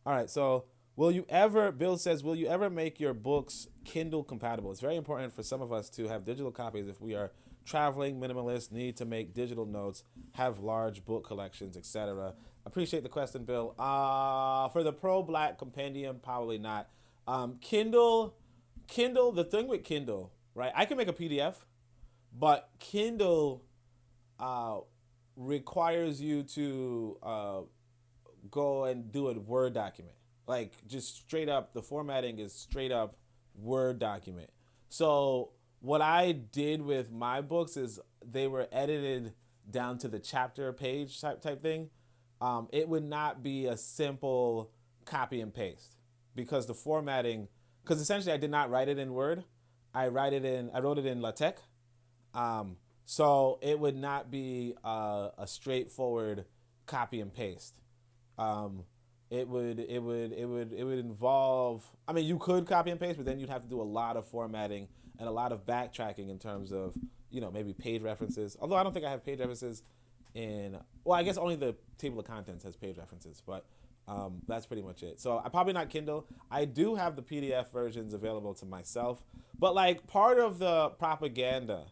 [SPEAKER 2] All right, so Bill says, will you ever make your books Kindle compatible? It's very important for some of us to have digital copies if we are traveling, minimalists, need to make digital notes, have large book collections, etc. Appreciate the question, Bill. For the pro-black compendium, probably not. Kindle, the thing with Kindle, right? I can make a PDF, but Kindle requires you to go and do a Word document. Like just straight up, the formatting is straight up Word document. So what I did with my books is they were edited down to the chapter page type thing. It would not be a simple copy and paste because the formatting, because essentially I did not write it in Word. I wrote it in LaTeX. So it would not be a straightforward copy and paste. It would involve, I mean, you could copy and paste, but then you'd have to do a lot of formatting and a lot of backtracking in terms of, maybe page references. Although I don't think I have page references I guess only the table of contents has page references, but that's pretty much it. So I probably not Kindle. I do have the PDF versions available to myself, but like part of the propaganda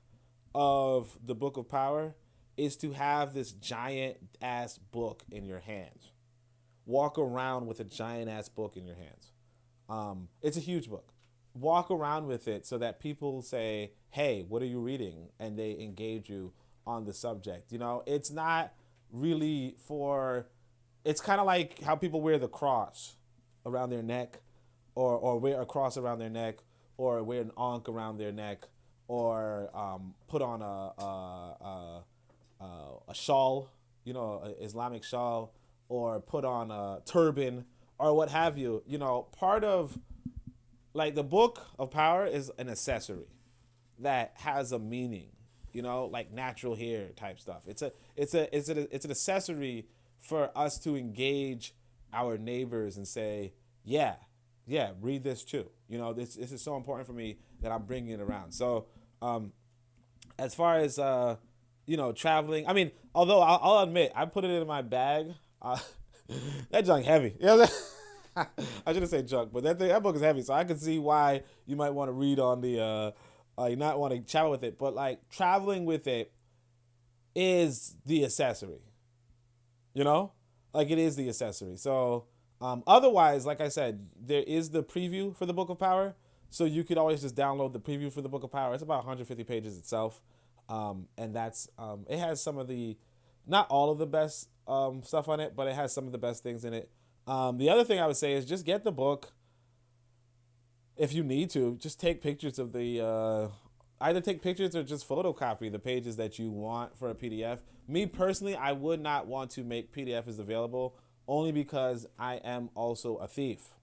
[SPEAKER 2] of the Book of Power is to have this giant ass book in your hands. Walk around with a giant ass book in your hands. It's a huge book. Walk around with it so that people say, hey, what are you reading? And they engage you on the subject. It's not really it's kind of like how people wear the cross around their neck or wear a cross around their neck or wear an ankh around their neck or put on a shawl, an Islamic shawl, or put on a turban or what have you. Part of like the Book of Power is an accessory that has a meaning, like natural hair type stuff. It's an accessory for us to engage our neighbors and say, yeah, read this too. This is so important for me that I'm bringing it around. So, as far as traveling, I mean, although I'll admit I put it in my bag. That junk heavy. I shouldn't say junk, but that book is heavy, so I can see why you might want to read on the you not want to travel with it, but like traveling with it is the accessory. Like it is the accessory. So otherwise, like I said, there is the preview for the Book of Power, so you could always just download the preview for the Book of Power. It's about 150 pages itself, and that's it has some of the, not all of the best stuff on it, but it has some of the best things in it. The other thing I would say is just get the book if you need to. Just take pictures of the either take pictures or just photocopy the pages that you want for a PDF. Me personally, I would not want to make PDFs available only because I am also a thief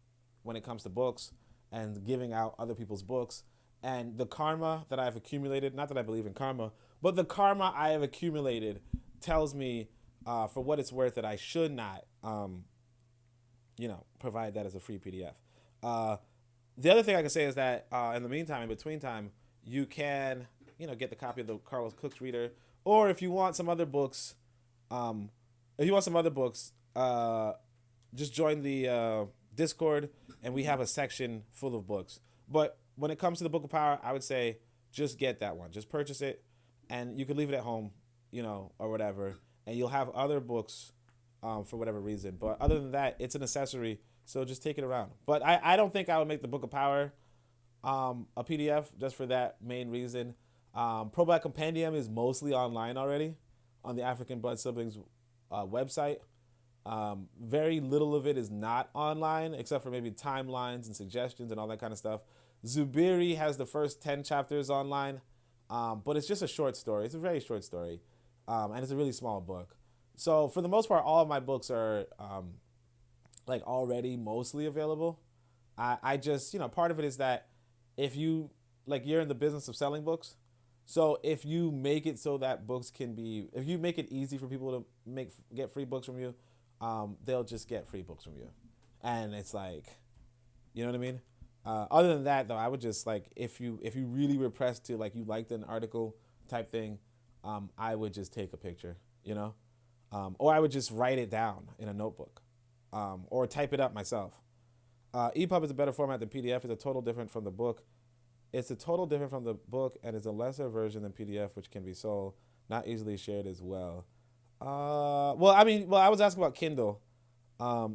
[SPEAKER 2] when it comes to books and giving out other people's books. And the karma that I've accumulated, not that I believe in karma, but the karma I have accumulated tells me for what it's worth that I should not, provide that as a free PDF. The other thing I can say is that in the meantime, in between time, you can, get the copy of the Carlos Cook's Reader, or if you want some other books, just join the Discord, and we have a section full of books. But when it comes to the Book of Power, I would say just get that one. Just purchase it, and you can leave it at home, or whatever, and you'll have other books for whatever reason. But other than that, it's an accessory, so just take it around. But I don't think I would make the Book of Power a PDF just for that main reason. Pro Black Compendium is mostly online already on the African Blood Siblings website. Very little of it is not online, except for maybe timelines and suggestions and all that kind of stuff. Zubiri has the first 10 chapters online, but it's just a short story. It's a very short story, and it's a really small book. So for the most part, all of my books are already mostly available. I just, part of it is that if you, you're in the business of selling books, so if you make it so that books can be, if you make it easy for people to get free books from you, they'll just get free books from you. And it's you know what I mean? Other than that, though, I would just if you really were pressed to you liked an article type thing, I would just take a picture, or I would just write it down in a notebook, or type it up myself. EPUB is a better format than PDF. It's a total different from the book. It's a total different from the book, and it's a lesser version than PDF, which can be sold, not easily shared as well. I was asking about Kindle.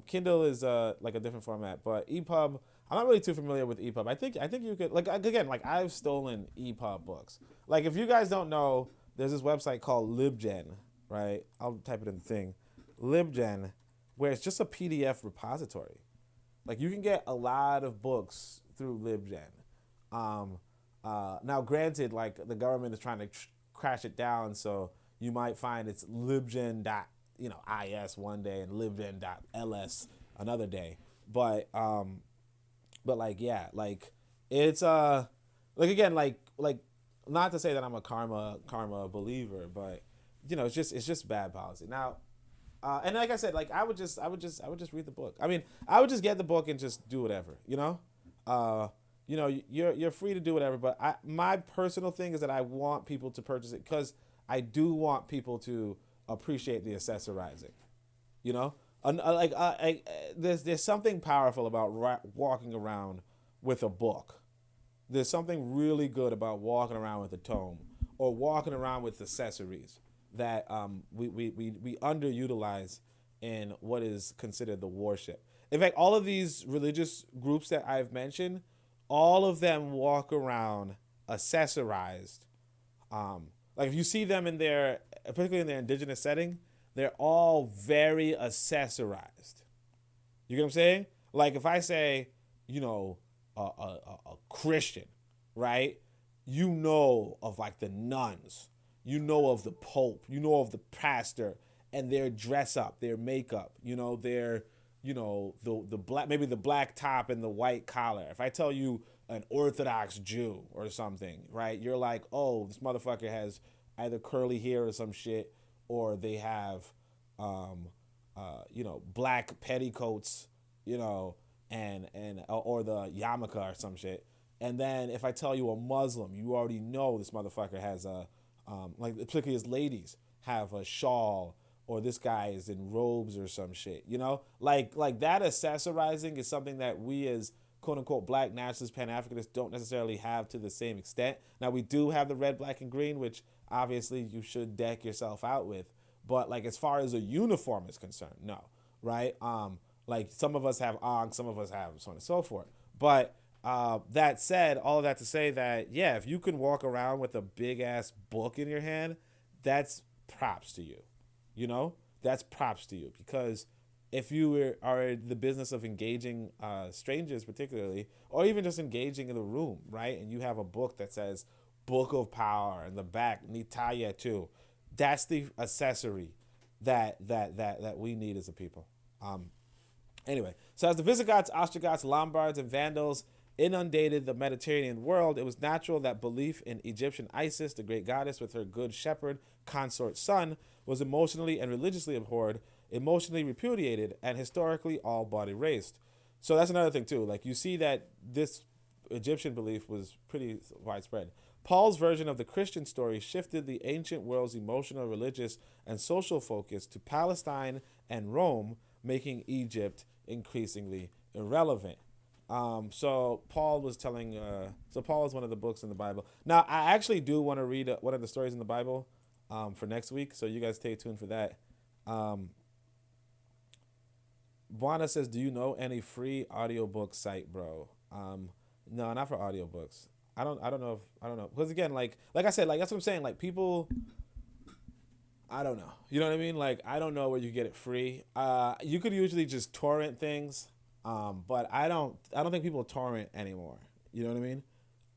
[SPEAKER 2] Kindle is a different format, but EPUB, I'm not really too familiar with EPUB. I think you could I've stolen EPUB books. If you guys don't know, there's this website called LibGen, right? I'll type it in the thing, LibGen, where it's just a PDF repository. You can get a lot of books through LibGen. Now, granted, the government is trying to crash it down, so you might find it's libgen.is one day and libgen.ls another day. But it's again, not to say that I'm a karma believer, but it's just bad policy. Now, and like I said, I would just read the book. I mean, I would just get the book and just do whatever, you're free to do whatever, but my personal thing is that I want people to purchase it because I do want people to appreciate the accessorizing, there's something powerful about walking around with a book. There's something really good about walking around with a tome or walking around with accessories that we underutilize in what is considered the worship. In fact, all of these religious groups that I've mentioned, all of them walk around accessorized. If you see them particularly in their indigenous setting, they're all very accessorized. You get what I'm saying? If I say, a Christian, right? Of the nuns, of the Pope, of the pastor, and their dress up, their makeup, their the black, maybe the black top and the white collar. If I tell you an Orthodox Jew or something, right, you're like, oh, this motherfucker has either curly hair or some shit, or they have, black petticoats, and or the yarmulke or some shit. And then if I tell you a Muslim, you already know this motherfucker has a, particularly as ladies have a shawl, or this guy is in robes or some shit, like that accessorizing is something that we as quote unquote black nationalists, Pan-Africanists don't necessarily have to the same extent. Now we do have the red, black, and green, which obviously you should deck yourself out with. But as far as a uniform is concerned, no, right? Some of us have Ankh, some of us have so on and so forth. But that said, all of that to say that, yeah, if you can walk around with a big ass book in your hand, that's props to you. That's props to you, because if you are in the business of engaging strangers particularly, or even just engaging in the room, right, and you have a book that says book of power in the back, Nitaya too. That's the accessory that we need as a people. Anyway, so as the Visigoths, Ostrogoths, Lombards, and Vandals inundated the Mediterranean world, it was natural that belief in Egyptian Isis, the great goddess with her good shepherd consort son, was emotionally and religiously abhorred, emotionally repudiated, and historically all but erased. So that's another thing too. Like, you see that this Egyptian belief was pretty widespread. Paul's version of the Christian story shifted the ancient world's emotional, religious, and social focus to Palestine and Rome, making Egypt increasingly irrelevant. So Paul was telling, Paul is one of the books in the Bible. Now, I actually do want to read one of the stories in the Bible for next week, so you guys stay tuned for that. Buana says, do you know any free audiobook site, bro? No, not for audiobooks. I don't know. Because again, like I said, like, that's what I'm saying. Like, people, I don't know. You know what I mean? Like, I don't know where you get it free. You could usually just torrent things. But I don't think people torrent anymore. You know what I mean?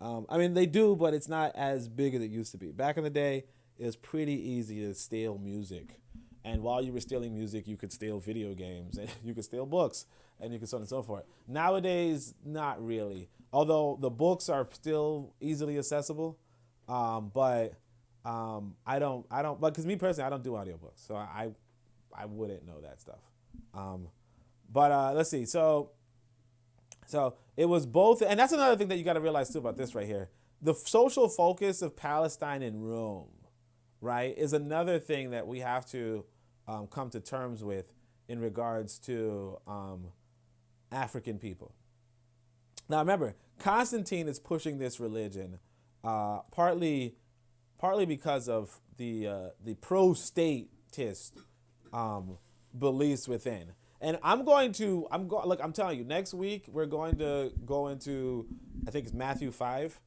[SPEAKER 2] I mean, they do, but it's not as big as it used to be. Back in the day, it was pretty easy to steal music. And while you were stealing music, you could steal video games, and you could steal books, and you could so on and so forth. Nowadays, not really. Although the books are still easily accessible, but I don't. But because me personally, I don't do audiobooks, so I wouldn't know that stuff. But let's see. So it was both, and that's another thing that you got to realize too about this right here. The social focus of Palestine and Rome, right, is another thing that we have to come to terms with in regards to African people. Now remember, Constantine is pushing this religion partly because of the pro-statist beliefs within. And I'm telling you, next week we're going to go into, I think it's Matthew 5.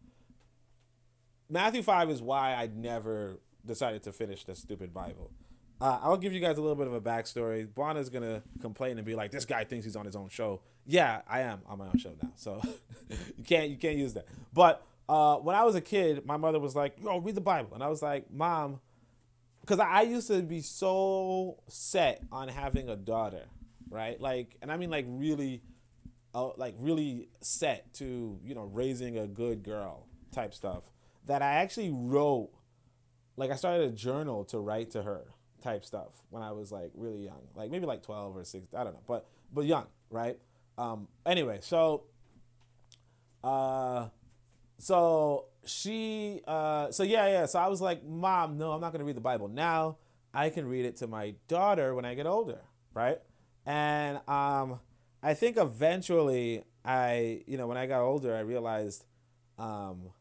[SPEAKER 2] Matthew 5 is why I never decided to finish the stupid Bible. I'll give you guys a little bit of a backstory. Buana's going to complain and be like, this guy thinks he's on his own show. Yeah, I am on my own show now. So you can't use that. But when I was a kid, my mother was like, yo, read the Bible. And I was like, Mom, because I used to be so set on having a daughter, right? Like, and I mean, like, really set to, raising a good girl type stuff, that I actually wrote, like, I started a journal to write to her type stuff when I was, like, really young, like maybe like 12 or 6, I don't know, but young, right? Anyway, so she, so I was like, Mom, no, I'm not going to read the Bible now. I can read it to my daughter when I get older, right? And I think eventually when I got older, I realized actually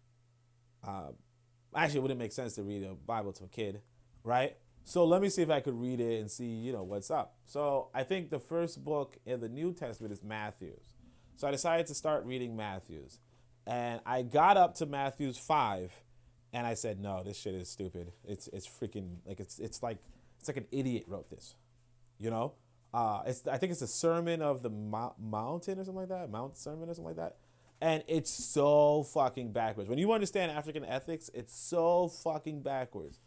[SPEAKER 2] it wouldn't make sense to read a Bible to a kid, right? So let me see if I could read it and see, what's up. So I think the first book in the New Testament is Matthew's. So I decided to start reading Matthew's. And I got up to Matthew's 5, and I said, no, this shit is stupid. It's freaking, like, it's like an idiot wrote this, I think it's a sermon of the mountain or something like that, Mount Sermon or something like that. And it's so fucking backwards. When you understand African ethics, it's so fucking backwards.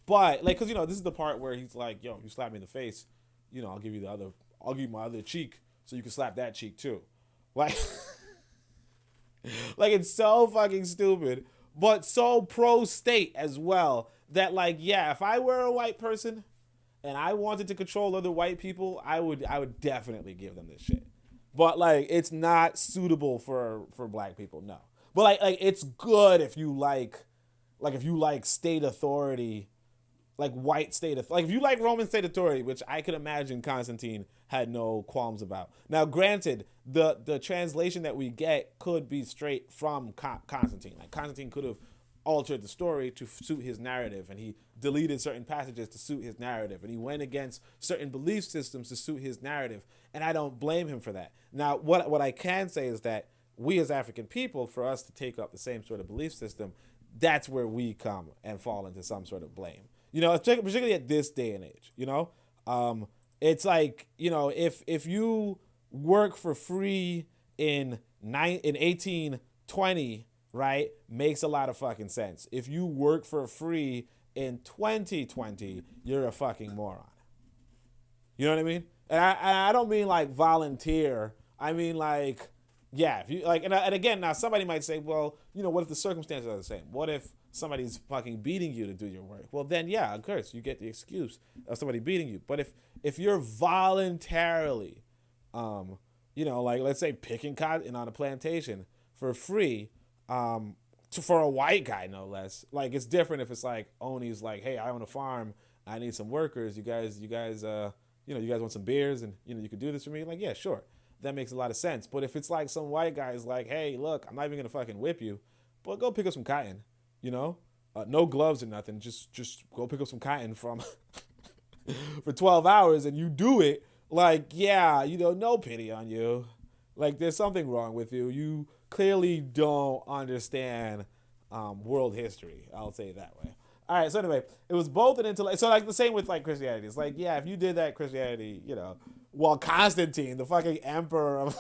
[SPEAKER 2] But, like, because, this is the part where he's like, yo, you slap me in the face, I'll give you my other cheek so you can slap that cheek too. Like, like, it's so fucking stupid, but so pro-state as well that, like, yeah, if I were a white person and I wanted to control other white people, I would definitely give them this shit. But, like, it's not suitable for black people, no. But, like it's good if you like state authority, like white state authority. Like, if you like Roman state authority, which I could imagine Constantine had no qualms about. Now, granted, the translation that we get could be straight from Constantine. Like, Constantine could have altered the story to suit his narrative, and he deleted certain passages to suit his narrative, and he went against certain belief systems to suit his narrative, and I don't blame him for that. Now, what I can say is that we as African people, for us to take up the same sort of belief system, that's where we come and fall into some sort of blame. Particularly at this day and age, it's like, if you work for free in 1820, right, makes a lot of fucking sense. If you work for free in 2020, you're a fucking moron. You know what I mean? And I don't mean like volunteer. I mean like, yeah, if you like, and again, now somebody might say, well, you know, what if the circumstances are the same? What if somebody's fucking beating you to do your work? Well, then yeah, of course, you get the excuse of somebody beating you. But if you're voluntarily, you know, like let's say picking cotton on a plantation for free, for a white guy no less. Like it's different if it's like Oni's like, hey, I own a farm, I need some workers. You guys, you guys want some beers, and you know you could do this for me. Like yeah, sure, that makes a lot of sense. But if it's like some white guy is like, hey, look, I'm not even gonna fucking whip you, but go pick up some cotton, you know, no gloves or nothing, just go pick up some cotton from for 12 hours, and you do it. Like yeah, you know, no pity on you. Like there's something wrong with you. You clearly don't understand world history. I'll say it that way. All right. So anyway, it was both an intellect. So like the same with like Christianity. It's like yeah, if you did that Christianity, you know, well Constantine, the fucking emperor of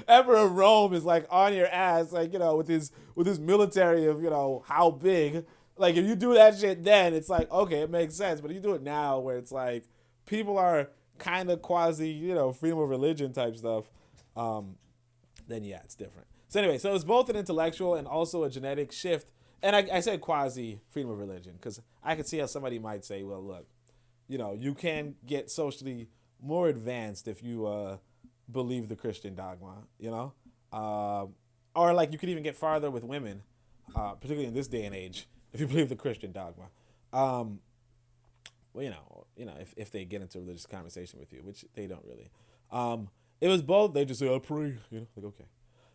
[SPEAKER 2] emperor of Rome, is like on your ass, like you know, with his military of you know how big. Like if you do that shit, then it's like okay, it makes sense. But if you do it now, where it's like people are kind of quasi, you know, freedom of religion type stuff. Then yeah, it's different. So anyway, so it's both an intellectual and also a genetic shift. And I said quasi freedom of religion because I could see how somebody might say, well, look, you know, you can get socially more advanced if you believe the Christian dogma, you know? Or like you could even get farther with women, particularly in this day and age, if you believe the Christian dogma. Well, you know, if they get into a religious conversation with you, which they don't really. It was both. They just say, "I pray," you know, like okay.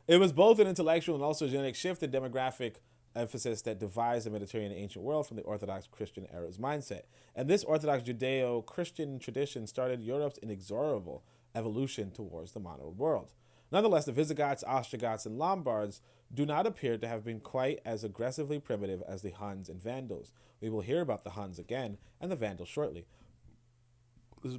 [SPEAKER 2] It was both an intellectual and also a genetic shift in demographic emphasis that divides the Mediterranean ancient world from the Orthodox Christian era's mindset. And this Orthodox Judeo-Christian tradition started Europe's inexorable evolution towards the modern world. Nonetheless, the Visigoths, Ostrogoths, and Lombards do not appear to have been quite as aggressively primitive as the Huns and Vandals. We will hear about the Huns again and the Vandals shortly. This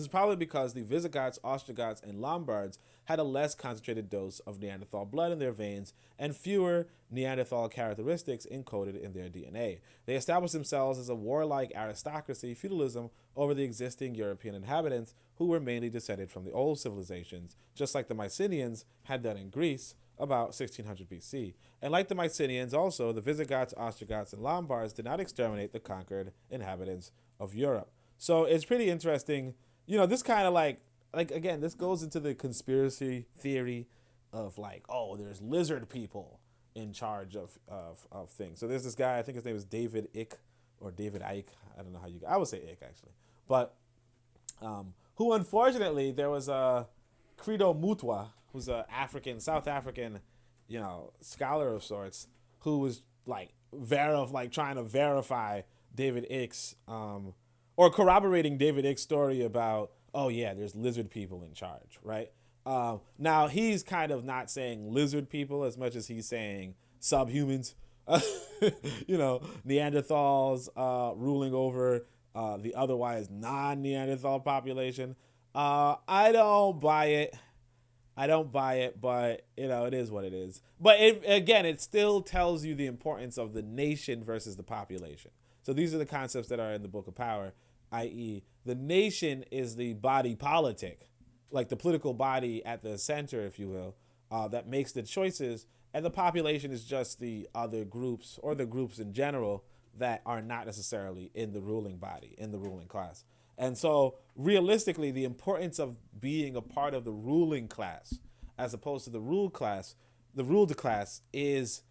[SPEAKER 2] is probably because the Visigoths, Ostrogoths, and Lombards had a less concentrated dose of Neanderthal blood in their veins and fewer Neanderthal characteristics encoded in their DNA. They established themselves as a warlike aristocracy, feudalism over the existing European inhabitants who were mainly descended from the old civilizations, just like the Mycenaeans had done in Greece about 1600 BC. And like the Mycenaeans also, the Visigoths, Ostrogoths, and Lombards did not exterminate the conquered inhabitants of Europe. So it's pretty interesting. You know, this kind of like again, this goes into the conspiracy theory of like, oh, there's lizard people in charge of things. So there's this guy, I think his name is David Icke or David Icke. I don't know how you, I would say Icke actually. But who unfortunately, there was a Credo Mutwa, who's a South African, you know, scholar of sorts, who was like trying to verify David Icke's or corroborating David Icke's story about, oh yeah, there's lizard people in charge, right? Now he's kind of not saying lizard people as much as he's saying subhumans, you know, Neanderthals ruling over the otherwise non-Neanderthal population. I don't buy it, but you know, it is what it is. But it still tells you the importance of the nation versus the population. So these are the concepts that are in the Book of Power, i.e. the nation is the body politic, like the political body at the center, if you will, that makes the choices, and the population is just the other groups or the groups in general that are not necessarily in the ruling body, in the ruling class. And so realistically, the importance of being a part of the ruling class as opposed to the ruled class is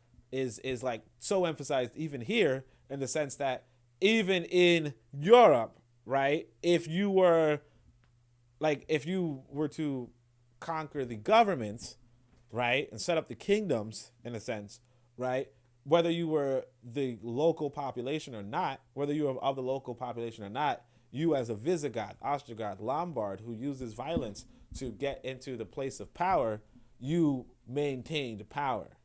[SPEAKER 2] like so emphasized even here, in the sense that even in Europe, right, if you were to conquer the governments, right, and set up the kingdoms in a sense, right, whether you were the local population or not, whether you were of the local population or not, you as a Visigoth, Ostrogoth, Lombard who uses violence to get into the place of power, you maintained power.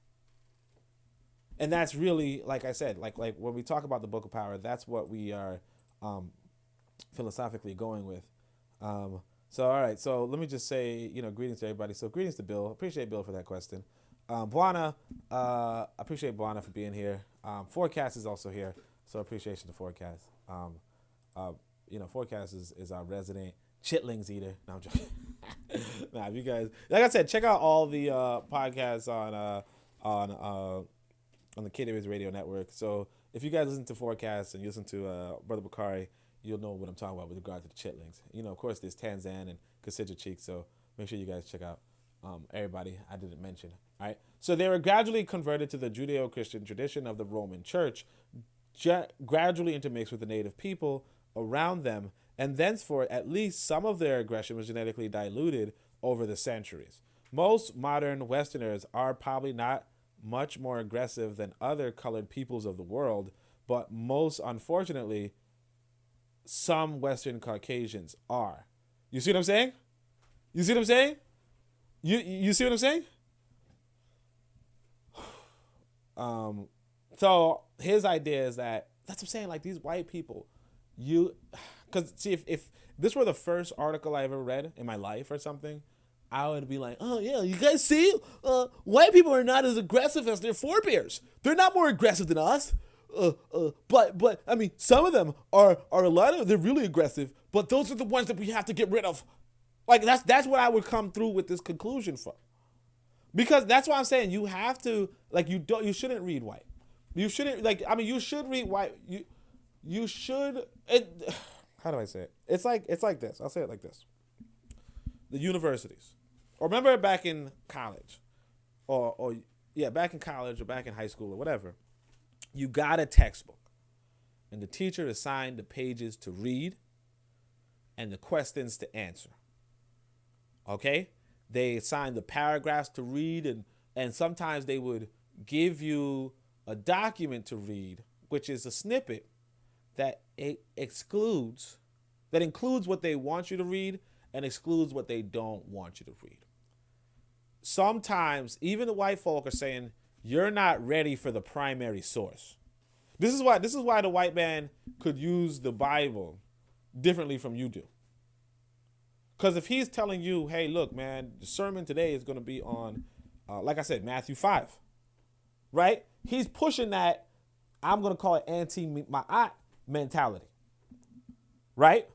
[SPEAKER 2] And that's really, like I said, like when we talk about the Book of Power, that's what we are philosophically going with. So, all right. So let me just say, you know, greetings to everybody. So greetings to Bill. Appreciate Bill for that question. Buana, appreciate Buana for being here. Forecast is also here, so appreciation to Forecast. Forecast is our resident chitlings eater. No, I'm joking. If you guys, like I said, check out all the podcasts on the KWS Radio Network. So if you guys listen to Forecast and you listen to Brother Bakari, you'll know what I'm talking about with regard to the chitlings. Of course, there's Tanzan and Consider Cheek, so make sure you guys check out everybody I didn't mention. All right. So they were gradually converted to the Judeo-Christian tradition of the Roman Church, gradually intermixed with the native people around them, and thenceforth at least some of their aggression was genetically diluted over the centuries. Most modern Westerners are probably not much more aggressive than other colored peoples of the world, but most unfortunately, some Western Caucasians are. You see what I'm saying? You see what I'm saying? You see what I'm saying? So his idea is that's what I'm saying, like these white people, because see, if this were the first article I ever read in my life or something, I would be like, oh yeah, you guys see, white people are not as aggressive as their forebears. They're not more aggressive than us. But I mean, some of them are a lot of, they're really aggressive, but those are the ones that we have to get rid of. Like that's what I would come through with this conclusion for. Because that's why I'm saying you have to, like, you shouldn't read white. You shouldn't, like, I mean, you should read white. You should, how do I say it? It's like this. I'll say it like this. The universities. Or remember back in college, back in college or back in high school or whatever, you got a textbook. And the teacher assigned the pages to read and the questions to answer. Okay? They assigned the paragraphs to read, and sometimes they would give you a document to read, which is a snippet that includes what they want you to read and excludes what they don't want you to read. Sometimes even the white folk are saying you're not ready for the primary source. This is why the white man could use the Bible differently from you do. Because if he's telling you, hey, look, man, the sermon today is going to be on, like I said, Matthew 5, right? He's pushing that, I'm going to call it anti-ma'at mentality, right?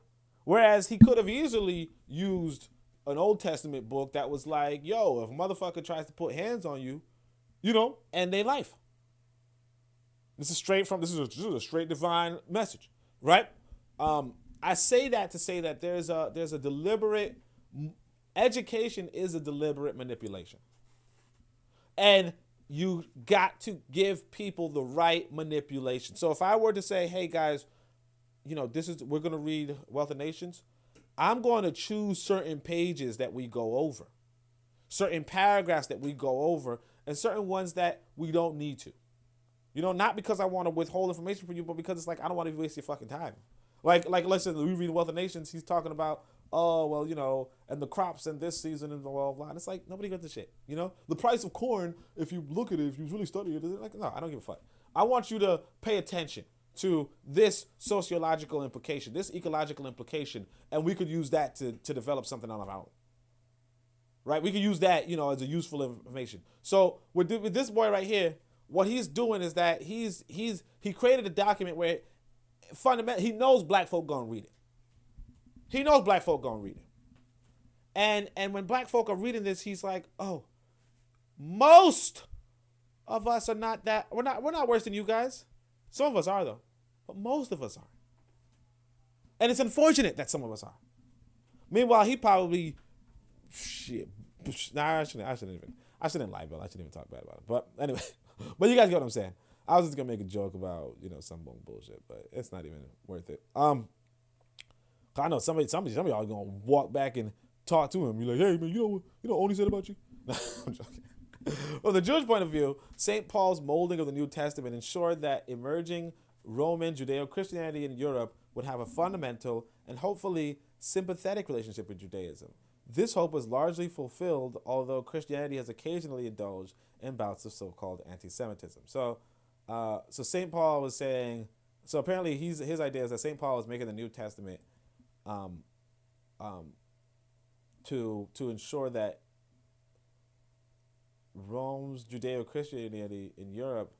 [SPEAKER 2] Whereas he could have easily used an Old Testament book that was like, yo, if a motherfucker tries to put hands on you, end their life. This is a straight divine message, right? I say that to say that there's a deliberate, education is a deliberate manipulation. And you got to give people the right manipulation. So if I were to say, hey guys, we're going to read Wealth of Nations, I'm going to choose certain pages that we go over, certain paragraphs that we go over, and certain ones that we don't need to. Not because I want to withhold information from you, but because it's like, I don't want to waste your fucking time. Like, listen, we read Wealth of Nations, he's talking about, and the crops in this season and blah, blah, blah. And it's like, nobody gives a shit, The price of corn, if you look at it, if you really study it, like, no, I don't give a fuck. I want you to pay attention to this sociological implication, this ecological implication, and we could use that to develop something on our own. Right? We could use that, as a useful information. So with this boy right here, what he's doing is that he created a document where fundamentally he knows black folk gonna read it. He knows black folk gonna read it. And when black folk are reading this, he's like, oh, most of us are not that, we're not worse than you guys. Some of us are though, but most of us are. And it's unfortunate that some of us are. Meanwhile, he probably, I shouldn't lie about it. I shouldn't even talk bad about it. But anyway, but you guys get what I'm saying. I was just gonna make a joke about, some bullshit, but it's not even worth it. I know some of y'all are gonna walk back and talk to him. You're like, hey man, you know what Oni said about you? No, I'm joking. From the Jewish point of view, St. Paul's molding of the New Testament ensured that emerging Roman Judeo-Christianity in Europe would have a fundamental and hopefully sympathetic relationship with Judaism. This hope was largely fulfilled, although Christianity has occasionally indulged in bouts of so-called anti-Semitism. So St. Paul was saying, so apparently his idea is that St. Paul is making the New Testament to ensure that Rome's Judeo-Christianity in Europe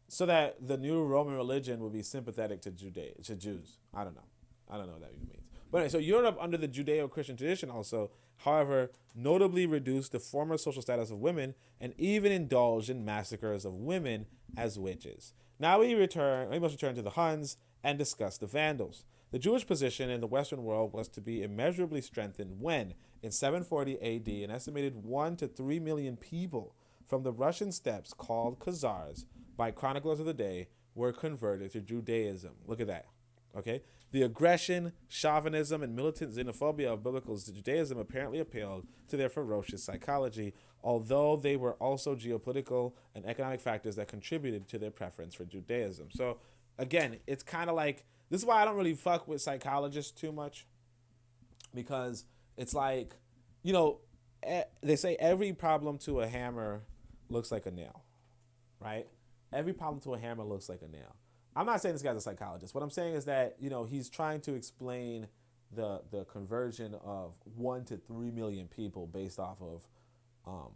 [SPEAKER 2] so that the new Roman religion would be sympathetic to Jews. I don't know what that even means. But anyway, so Europe under the Judeo-Christian tradition also, however, notably reduced the former social status of women and even indulged in massacres of women as witches. Now we must return to the Huns and discuss the Vandals. The Jewish position in the Western world was to be immeasurably strengthened when, in 740 AD, an estimated 1 to 3 million people from the Russian steppes called Khazars by chroniclers of the day were converted to Judaism. Look at that. Okay? The aggression, chauvinism, and militant xenophobia of biblical Judaism apparently appealed to their ferocious psychology, although they were also geopolitical and economic factors that contributed to their preference for Judaism. So, again, it's kind of like, this is why I don't really fuck with psychologists too much, because it's like, you know, they say every problem to a hammer looks like a nail, right? Every problem to a hammer looks like a nail. I'm not saying this guy's a psychologist. What I'm saying is that, you know, he's trying to explain the conversion of 1 to 3 million people based off of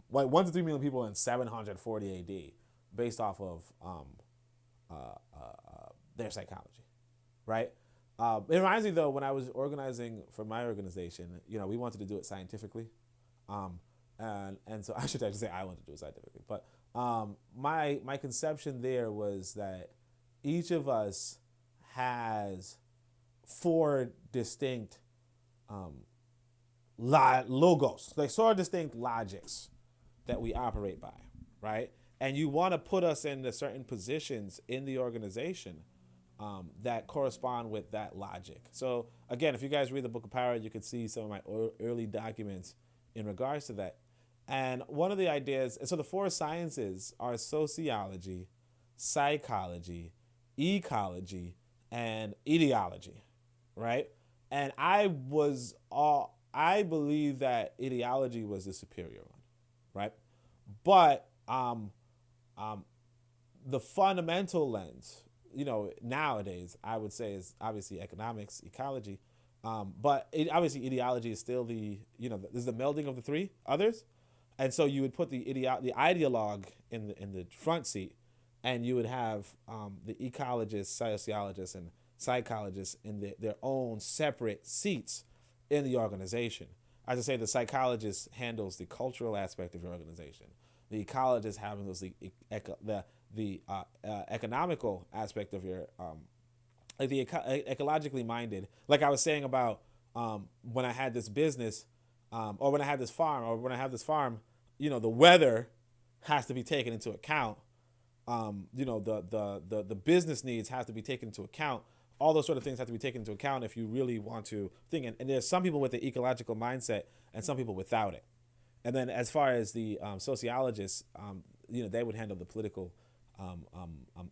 [SPEAKER 2] 1 to 3 million people in 740 AD based off of their psychology, right? It reminds me, though, when I was organizing for my organization, you know, we wanted to do it scientifically. And so I should actually say I wanted to do it scientifically. But my conception there was that each of us has 4 distinct logos, like 4 distinct logics that we operate by, right? And you want to put us into certain positions in the organization that correspond with that logic. So again, if you guys read the Book of Power, you can see some of my early documents in regards to that. And one of the ideas, so the 4 sciences are sociology, psychology, ecology, and ideology, right? And I believe that ideology was the superior one, right? But the fundamental lens, you know, nowadays I would say is obviously economics, ecology, but obviously ideology is still the, you know, this is the melding of the 3 others, and so you would put the ideologue in the front seat, and you would have the ecologists, sociologists, and psychologists in their own separate seats in the organization. As I say, the psychologist handles the cultural aspect of your organization. The ecologist handles the economical aspect of your, like the ecologically minded. Like I was saying about when I had this business, or when I had this farm, you know, the weather has to be taken into account. You know, the business needs have to be taken into account. All those sort of things have to be taken into account if you really want to think. And there's some people with the ecological mindset and some people without it. And then as far as the sociologists, you know, they would handle the political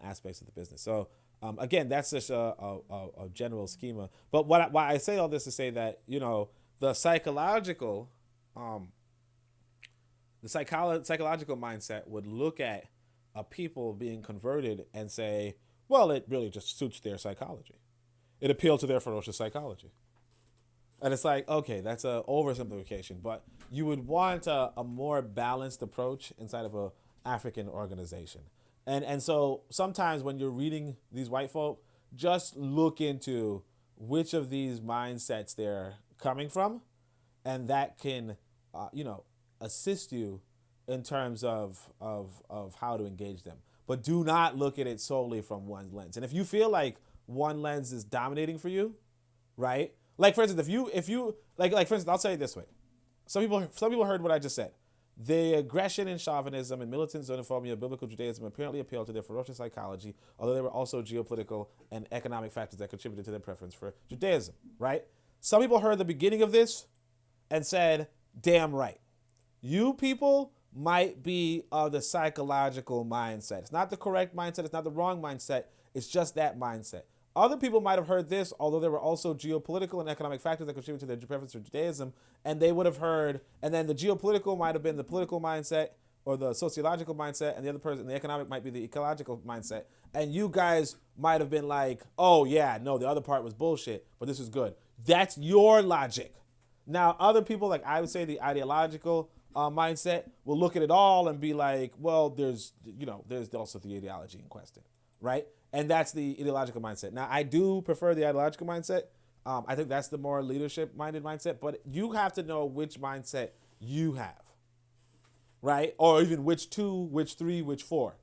[SPEAKER 2] aspects of the business. So again, that's just a general schema. But why I say all this to say that, you know, the psychological mindset would look at a people being converted and say, well, it really just suits their psychology. It appealed to their ferocious psychology. And it's like, okay, that's an oversimplification, but you would want a more balanced approach inside of a African organization. And so sometimes when you're reading these white folk, just look into which of these mindsets they're coming from, and that can, you know, assist you in terms of how to engage them. But do not look at it solely from one lens. And if you feel like one lens is dominating for you, right? Like for instance, if you like for instance, I'll say it this way. Some people heard what I just said. The aggression and chauvinism and militant xenophobia of biblical Judaism apparently appealed to their ferocious psychology, although there were also geopolitical and economic factors that contributed to their preference for Judaism, right? Some people heard the beginning of this and said, damn right. You people might be of the psychological mindset. It's not the correct mindset. It's not the wrong mindset. It's just that mindset. Other people might have heard this, although there were also geopolitical and economic factors that contribute to their preference for Judaism, and they would have heard, and then the geopolitical might have been the political mindset or the sociological mindset, and the other person, the economic, might be the ecological mindset. And you guys might have been like, oh yeah, no, the other part was bullshit, but this is good. That's your logic. Now, other people, like I would say the ideological mindset will look at it all and be like, well, there's also the ideology in question, right? And that's the ideological mindset. Now, I do prefer the ideological mindset. I think that's the more leadership-minded mindset, but you have to know which mindset you have, right? Or even which two, which three, which four,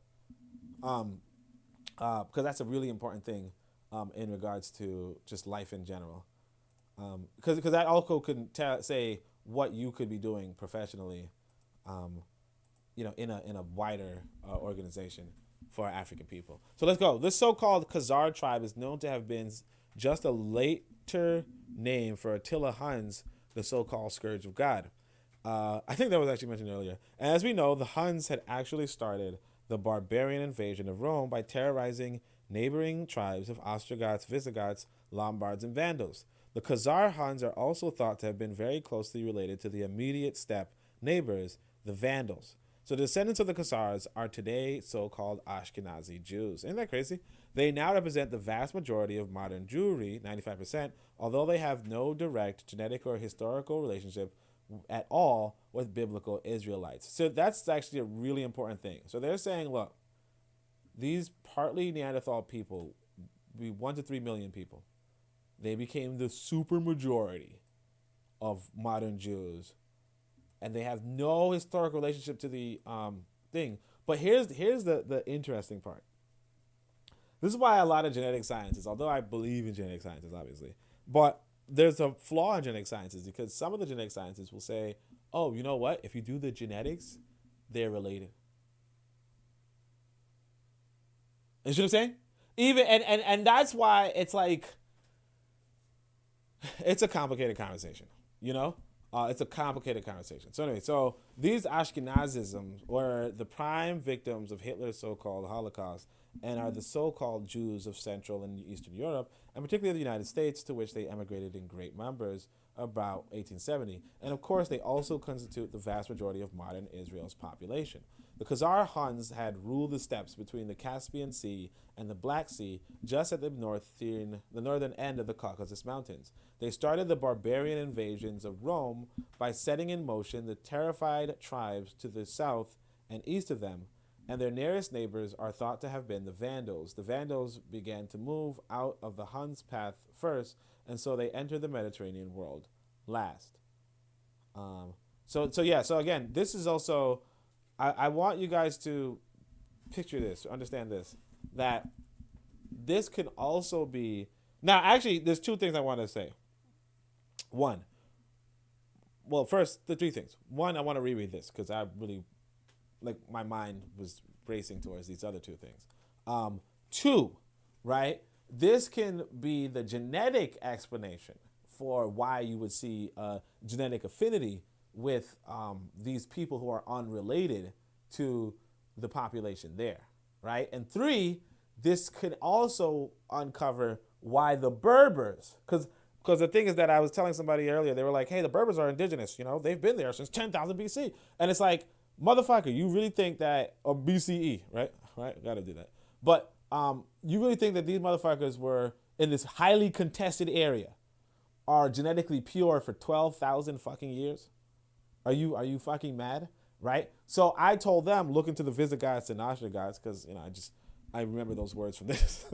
[SPEAKER 2] because that's a really important thing in regards to just life in general. Because that also can say what you could be doing professionally, in a wider organization for African people. So let's go. This so-called Khazar tribe is known to have been just a later name for Attila Huns, the so-called Scourge of God. I think that was actually mentioned earlier. And as we know, the Huns had actually started the barbarian invasion of Rome by terrorizing neighboring tribes of Ostrogoths, Visigoths, Lombards, and Vandals. The Khazar Huns are also thought to have been very closely related to the immediate steppe neighbors, the Vandals. So the descendants of the Khazars are today so-called Ashkenazi Jews. Isn't that crazy? They now represent the vast majority of modern Jewry, 95%, although they have no direct genetic or historical relationship at all with biblical Israelites. So that's actually a really important thing. So they're saying, look, these partly Neanderthal people, 1 to 3 million people, they became the super majority of modern Jews, and they have no historical relationship to the thing. But here's the interesting part. This is why a lot of genetic scientists, although I believe in genetic scientists, obviously, but there's a flaw in genetic sciences because some of the genetic scientists will say, oh, you know what? If you do the genetics, they're related. You see what I'm saying? Even and that's why it's like, it's a complicated conversation, it's a complicated conversation. So anyway, so these Ashkenazisms were the prime victims of Hitler's so-called Holocaust and are the so-called Jews of Central and Eastern Europe, and particularly the United States, to which they emigrated in great numbers about 1870. And of course, they also constitute the vast majority of modern Israel's population. The Khazar Huns had ruled the steppes between the Caspian Sea and the Black Sea, just at the northern end of the Caucasus Mountains. They started the barbarian invasions of Rome by setting in motion the terrified tribes to the south and east of them, and their nearest neighbors are thought to have been the Vandals. The Vandals began to move out of the Huns' path first, and so they entered the Mediterranean world last. So again, this is also, I want you guys to picture this, understand this, that this can also be, now actually there's two things I want to say. First, the three things. One, I want to reread this because I really, my mind was racing towards these other two things. Two, right? This can be the genetic explanation for why you would see a genetic affinity with these people who are unrelated to the population there, right? And three, this could also uncover why the Berbers, because the thing is that I was telling somebody earlier, they were like, hey, the Berbers are indigenous, they've been there since 10,000 BC. And it's like, motherfucker, you really think that, or BCE, right? Gotta do that. But you really think that these motherfuckers were in this highly contested area, are genetically pure for 12,000 fucking years? Are you fucking mad? Right? So I told them, look into the Visigoths and Ostrogoths, because I remember those words from this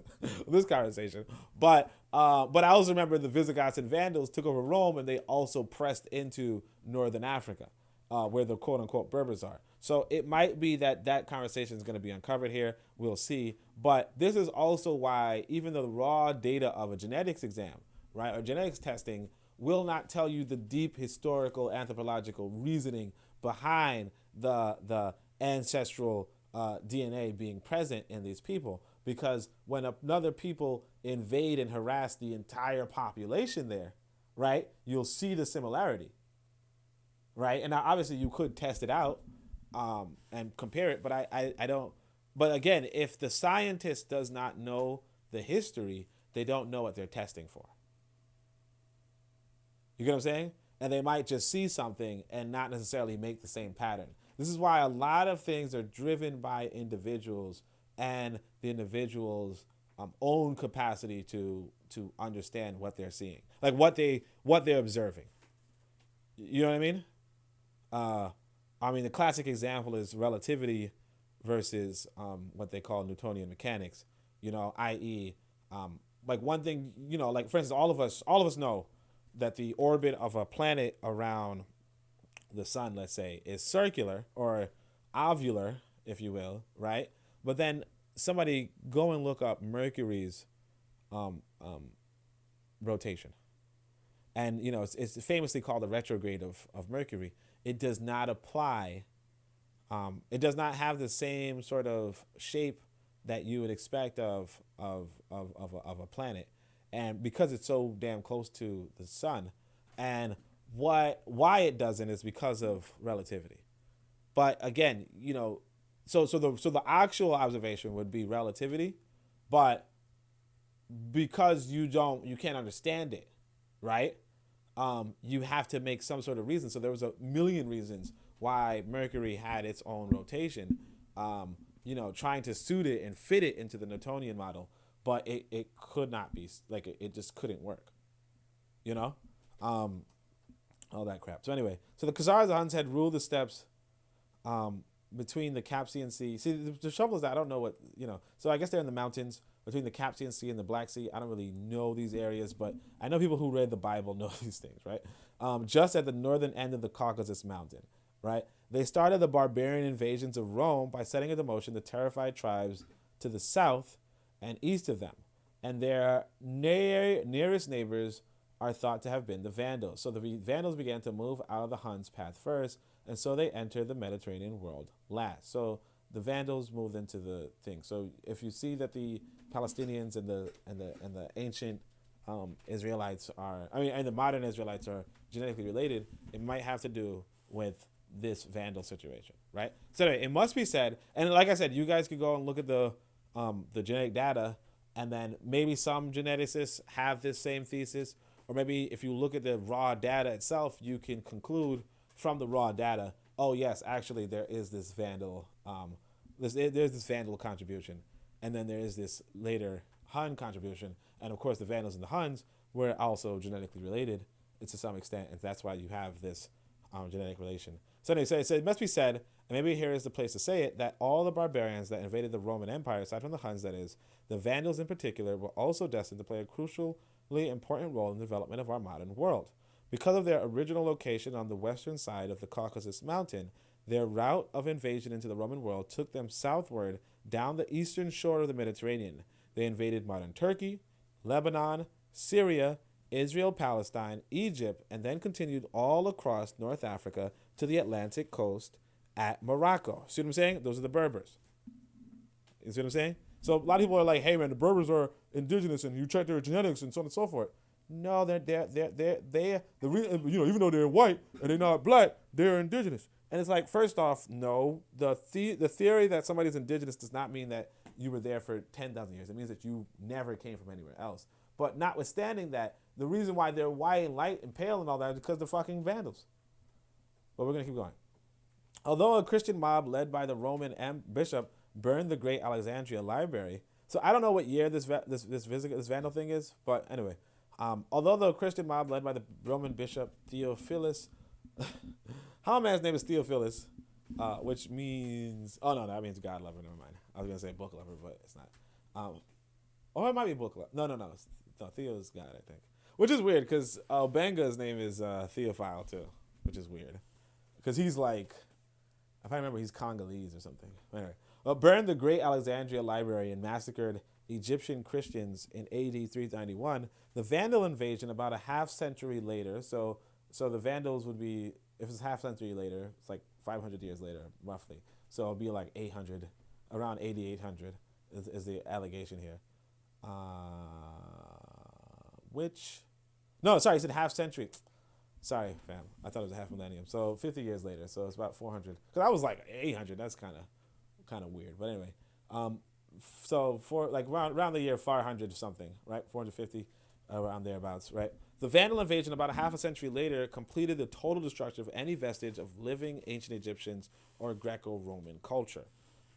[SPEAKER 2] this conversation. But I also remember the Visigoths and Vandals took over Rome, and they also pressed into northern Africa, where the quote unquote Berbers are. So it might be that conversation is going to be uncovered here. We'll see. But this is also why even the raw data of a genetics exam, right, or genetics testing, will not tell you the deep historical anthropological reasoning behind the ancestral DNA being present in these people. Because when another people invade and harass the entire population there, right, you'll see the similarity, right? And now obviously you could test it out and compare it, but I don't. But again, if the scientist does not know the history, they don't know what they're testing for. You get what I'm saying? And they might just see something and not necessarily make the same pattern. This is why a lot of things are driven by individuals and the individual's own capacity to understand what they're seeing, like what they're observing. You know what I mean? I mean, the classic example is relativity versus what they call Newtonian mechanics. I.e., like one thing, like for instance, all of us know that the orbit of a planet around the sun, let's say, is circular or ovular, if you will, right? But then somebody go and look up Mercury's rotation. And, it's famously called the retrograde of Mercury. It does not apply. It does not have the same sort of shape that you would expect of a planet. And because it's so damn close to the sun, and why it doesn't is because of relativity. But again, so the actual observation would be relativity, but because you can't understand it, right? You have to make some sort of reason. So there was a million reasons why Mercury had its own rotation, trying to suit it and fit it into the Newtonian model, but it could not be, like, it just couldn't work, all that crap. So anyway, so the Khazars, the Huns, had ruled the steppes between the Caspian Sea. See, the trouble is that I don't know what, so I guess they're in the mountains between the Caspian Sea and the Black Sea. I don't really know these areas, but I know people who read the Bible know these things, right? Just at the northern end of the Caucasus Mountain, right? They started the barbarian invasions of Rome by setting into motion the terrified tribes to the south and east of them. And their nearest neighbors are thought to have been the Vandals. So the Vandals began to move out of the Huns' path first, and so they entered the Mediterranean world last. So the Vandals moved into the thing. So if you see that the Palestinians and the ancient Israelites and the modern Israelites are genetically related, it might have to do with this Vandal situation, right? So anyway, it must be said, and like I said, you guys could go and look at the genetic data, and then maybe some geneticists have this same thesis, or maybe if you look at the raw data itself, you can conclude from the raw data, oh yes, actually there is this Vandal, there's this Vandal contribution, and then there is this later Hun contribution, and of course the Vandals and the Huns were also genetically related to some extent, and that's why you have this genetic relation. So anyway, so it must be said, and maybe here is the place to say it, that all the barbarians that invaded the Roman Empire, aside from the Huns, that is, the Vandals in particular, were also destined to play a crucially important role in the development of our modern world. Because of their original location on the western side of the Caucasus Mountain, their route of invasion into the Roman world took them southward down the eastern shore of the Mediterranean. They invaded modern Turkey, Lebanon, Syria, Israel, Palestine, Egypt, and then continued all across North Africa to the Atlantic coast at Morocco. See what I'm saying? Those are the Berbers. You see what I'm saying? So a lot of people are like, hey man, the Berbers are indigenous and you check their genetics and so on and so forth. No, even though they're white and they're not black, they're indigenous. And it's like, first off, no, the theory that somebody's indigenous does not mean that you were there for 10,000 years. It means that you never came from anywhere else. But notwithstanding that, the reason why they're white and light and pale and all that is because they're fucking Vandals. But we're going to keep going. Although a Christian mob led by the Roman bishop burned the Great Alexandria Library, so I don't know what year this Vandal thing is, but anyway, although the Christian mob led by the Roman bishop Theophilus, how man's name is Theophilus, which means, that means God lover. Never mind. I was gonna say book lover, but it's not. Or it might be book lover. No, Theo's God, I think. Which is weird because Benga's name is Theophile too, which is weird because he's like, if I remember, he's Congolese or something. Anyway, burned the Great Alexandria Library and massacred Egyptian Christians in AD 391. The Vandal invasion about a half century later. So the Vandals would be, if it's half century later, it's like 500 years later, roughly. So it'll be like 800, around 8800 is the allegation here. No, sorry, I said half century. Sorry, fam. I thought it was a half millennium. So 50 years later. So it's about 400. Because I was like 800. That's kind of weird. But anyway, so for like around the year 500 or something, right? 450, around thereabouts, right? The Vandal invasion about a half a century later completed the total destruction of any vestige of living ancient Egyptians or Greco-Roman culture.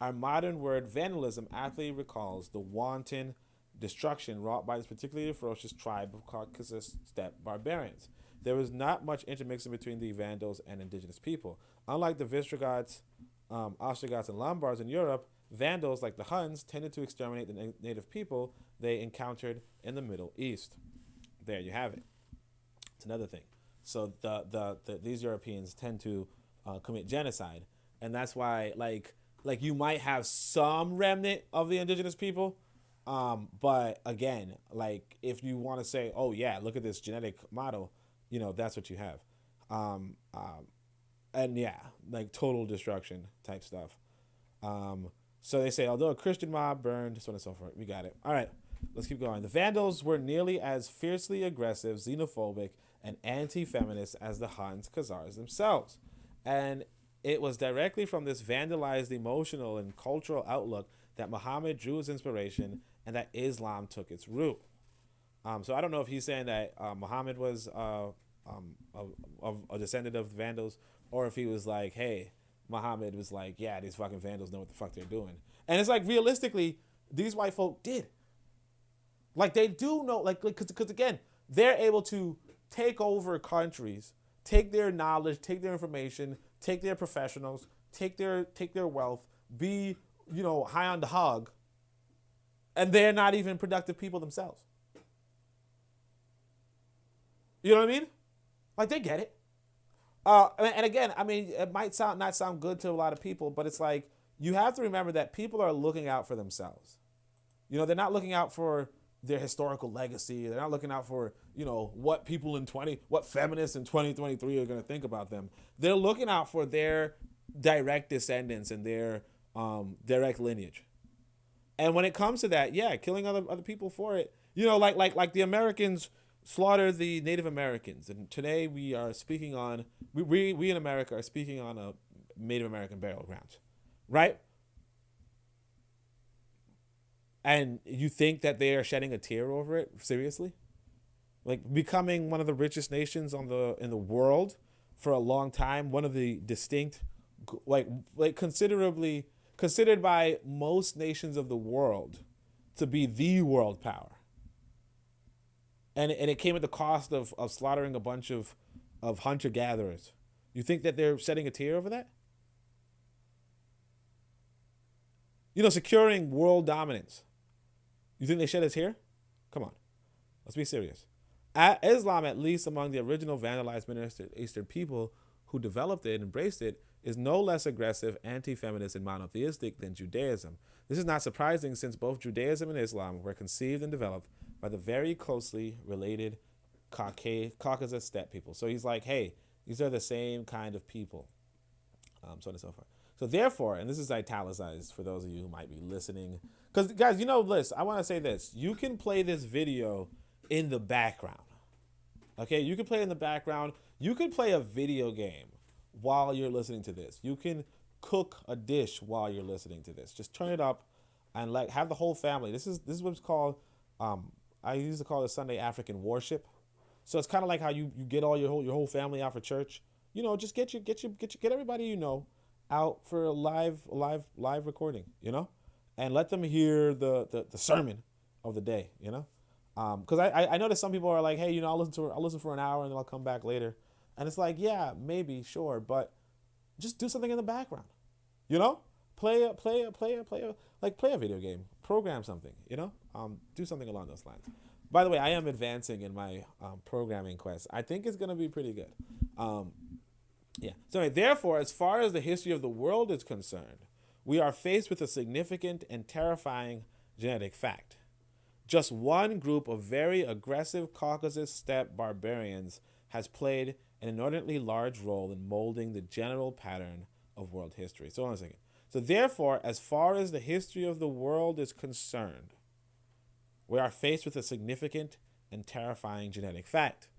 [SPEAKER 2] Our modern word vandalism aptly recalls the wanton destruction wrought by this particularly ferocious tribe of Caucasus steppe barbarians. there was not much intermixing between the Vandals and indigenous people. Unlike the Visigoths, Ostrogoths, and Lombards in Europe, Vandals, like the Huns, tended to exterminate the native people they encountered in the Middle East. There you have it. It's another thing. So these Europeans tend to commit genocide, and that's why like you might have some remnant of the indigenous people, but again, like if you want to say, oh yeah, look at this genetic model, that's what you have, and yeah, like total destruction type stuff. So they say, although a Christian mob burned, so on and so forth. We got it. All right, let's keep going. The Vandals were nearly as fiercely aggressive, xenophobic, and anti-feminist as the Huns Khazars themselves. And it was directly from this vandalized emotional and cultural outlook that Muhammad drew his inspiration and that Islam took its root. So I don't know if he's saying that Muhammad was a descendant of the Vandals, or if he was like, hey, Muhammad was like, yeah, these fucking Vandals know what the fuck they're doing. And it's like, realistically, these white folk did. Like, they do know, like, because again, they're able to take over countries, take their knowledge, take their information, take their professionals, take their wealth, be, high on the hog, and they're not even productive people themselves. You know what I mean? Like, they get it. And again, I mean, it might not sound good to a lot of people, but it's like, you have to remember that people are looking out for themselves. They're not looking out for their historical legacy. They're not looking out for, what feminists in 2023 are going to think about them. They're looking out for their direct descendants and their direct lineage. And when it comes to that, yeah, killing other people for it, like the Americans slaughtered the Native Americans. And today we are speaking on, we in America are speaking on a Native American burial grounds, right? And you think that they are shedding a tear over it? Seriously? Like, becoming one of the richest nations in the world for a long time, one of the distinct, like considered by most nations of the world to be the world power. And it came at the cost of slaughtering a bunch of hunter-gatherers. You think that they're shedding a tear over that? Securing world dominance. You think they shed a tear? Come on. Let's be serious. Islam, at least among the original vandalized Middle Eastern people who developed it and embraced it, is no less aggressive, anti-feminist, and monotheistic than Judaism. This is not surprising, since both Judaism and Islam were conceived and developed by the very closely related Caucasus steppe people. So he's like, hey, these are the same kind of people, so on and so forth. So therefore, and this is italicized for those of you who might be listening, because guys, I want to say this. You can play this video in the background. Okay, you can play it in the background. You can play a video game while you're listening to this. You can cook a dish while you're listening to this. Just turn it up and have the whole family. This is what's called, I used to call it Sunday African worship. So it's kind of like how you get all your whole family out for church. Just get everybody out for a live recording, and let them hear the sermon of the day, because I noticed some people are like, hey, I'll listen for an hour and then I'll come back later, and it's like, yeah, maybe, sure, but just do something in the background, play a video game, program something, do something along those lines. By the way, I am advancing in my programming quest. I think it's going to be pretty good. Yeah. So anyway, therefore, as far as the history of the world is concerned, we are faced with a significant and terrifying genetic fact. Just one group of very aggressive Caucasus steppe barbarians has played an inordinately large role in molding the general pattern of world history. So hold on a second. So therefore, as far as the history of the world is concerned, we are faced with a significant and terrifying genetic fact.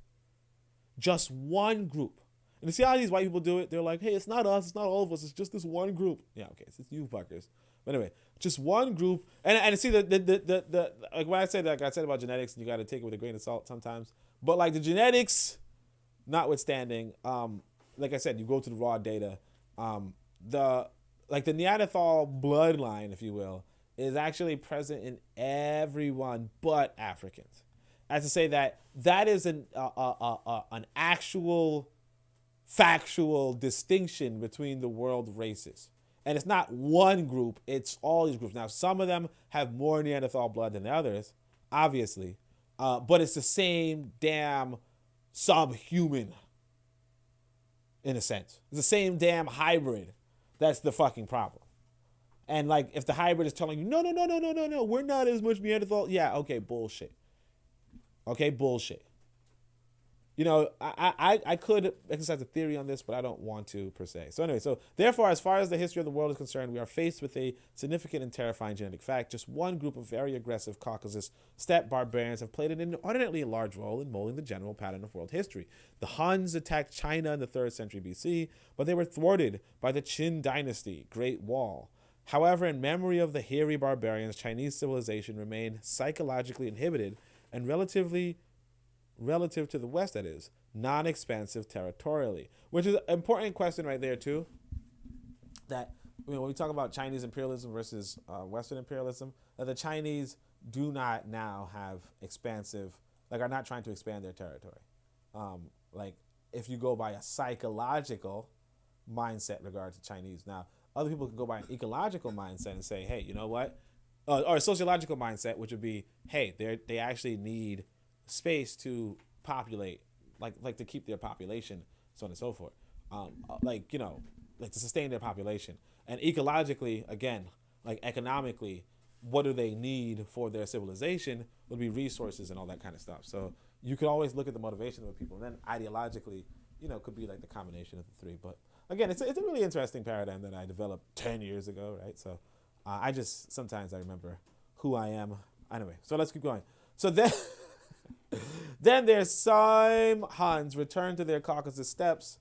[SPEAKER 2] Just one group. And you see how these white people do it? They're like, hey, it's not us, it's not all of us, it's just this one group. Yeah, okay, it's you fuckers. But anyway, just one group. And see, the like when I said about genetics, and you got to take it with a grain of salt sometimes. But like the genetics, notwithstanding, like I said, you go to the raw data. The Neanderthal bloodline, if you will, is actually present in everyone but Africans.
[SPEAKER 6] as to say that is an actual factual distinction between the world races. And it's not one group, it's all these groups. Now, some of them have more Neanderthal blood than the others, obviously, but it's the same damn subhuman, in a sense. It's the same damn hybrid. That's the fucking problem. And like, if the hybrid is telling you, no, we're not as much Neanderthal. Yeah, okay, bullshit. Okay, bullshit. You know, I could exercise a theory on this, but I don't want to per se. So anyway, so therefore, as far as the history of the world is concerned, we are faced with a significant and terrifying genetic fact. Just one group of very aggressive Caucasus steppe barbarians have played an inordinately large role in molding the general pattern of world history. The Huns attacked China in the 3rd century BC, but they were thwarted by the Qin dynasty, Great Wall. However, in memory of the hairy barbarians, Chinese civilization remained psychologically inhibited and relative to the West, that is, non-expansive territorially, which is an important question right there too. That, you know, when we talk about Chinese imperialism versus Western imperialism, that the Chinese do not now have expansive, like are not trying to expand their territory. Like if you go by a psychological mindset regard to Chinese. Now, other people can go by an ecological mindset and say, hey, you know what? Or a sociological mindset, which would be, hey, they actually need space to populate, like to keep their population, so on and so forth. Like, you know, like to sustain their population. And ecologically, again, like economically, what do they need for their civilization would be resources and all that kind of stuff. So you could always look at the motivation of the people. And then ideologically, you know, could be like the combination of the three. But again, it's a really interesting paradigm that I developed 10 years ago, right? So I just, sometimes I remember who I am. Anyway, so let's keep going. So then, then their same Huns returned to their Caucasus steppes.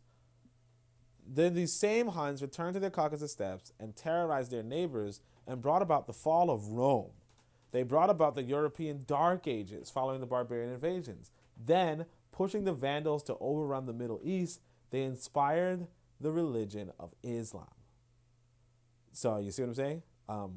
[SPEAKER 6] Then these same Huns returned to their Caucasus steppes and terrorized their neighbors and brought about the fall of Rome. They brought about the European Dark Ages following the barbarian invasions. Then, pushing the Vandals to overrun the Middle East, they inspired the religion of Islam. So you see what I'm saying?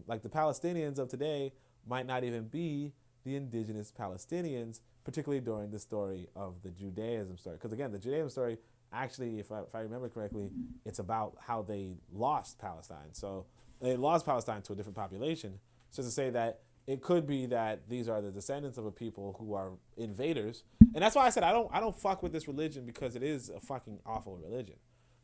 [SPEAKER 6] Like the Palestinians of today might not even be the indigenous Palestinians, particularly during the story of the Judaism story. Because again, the Judaism story, actually, if I remember correctly, it's about how they lost Palestine. So they lost Palestine to a different population. So to say that it could be that these are the descendants of a people who are invaders. And that's why I said I don't fuck with this religion, because it is a fucking awful religion.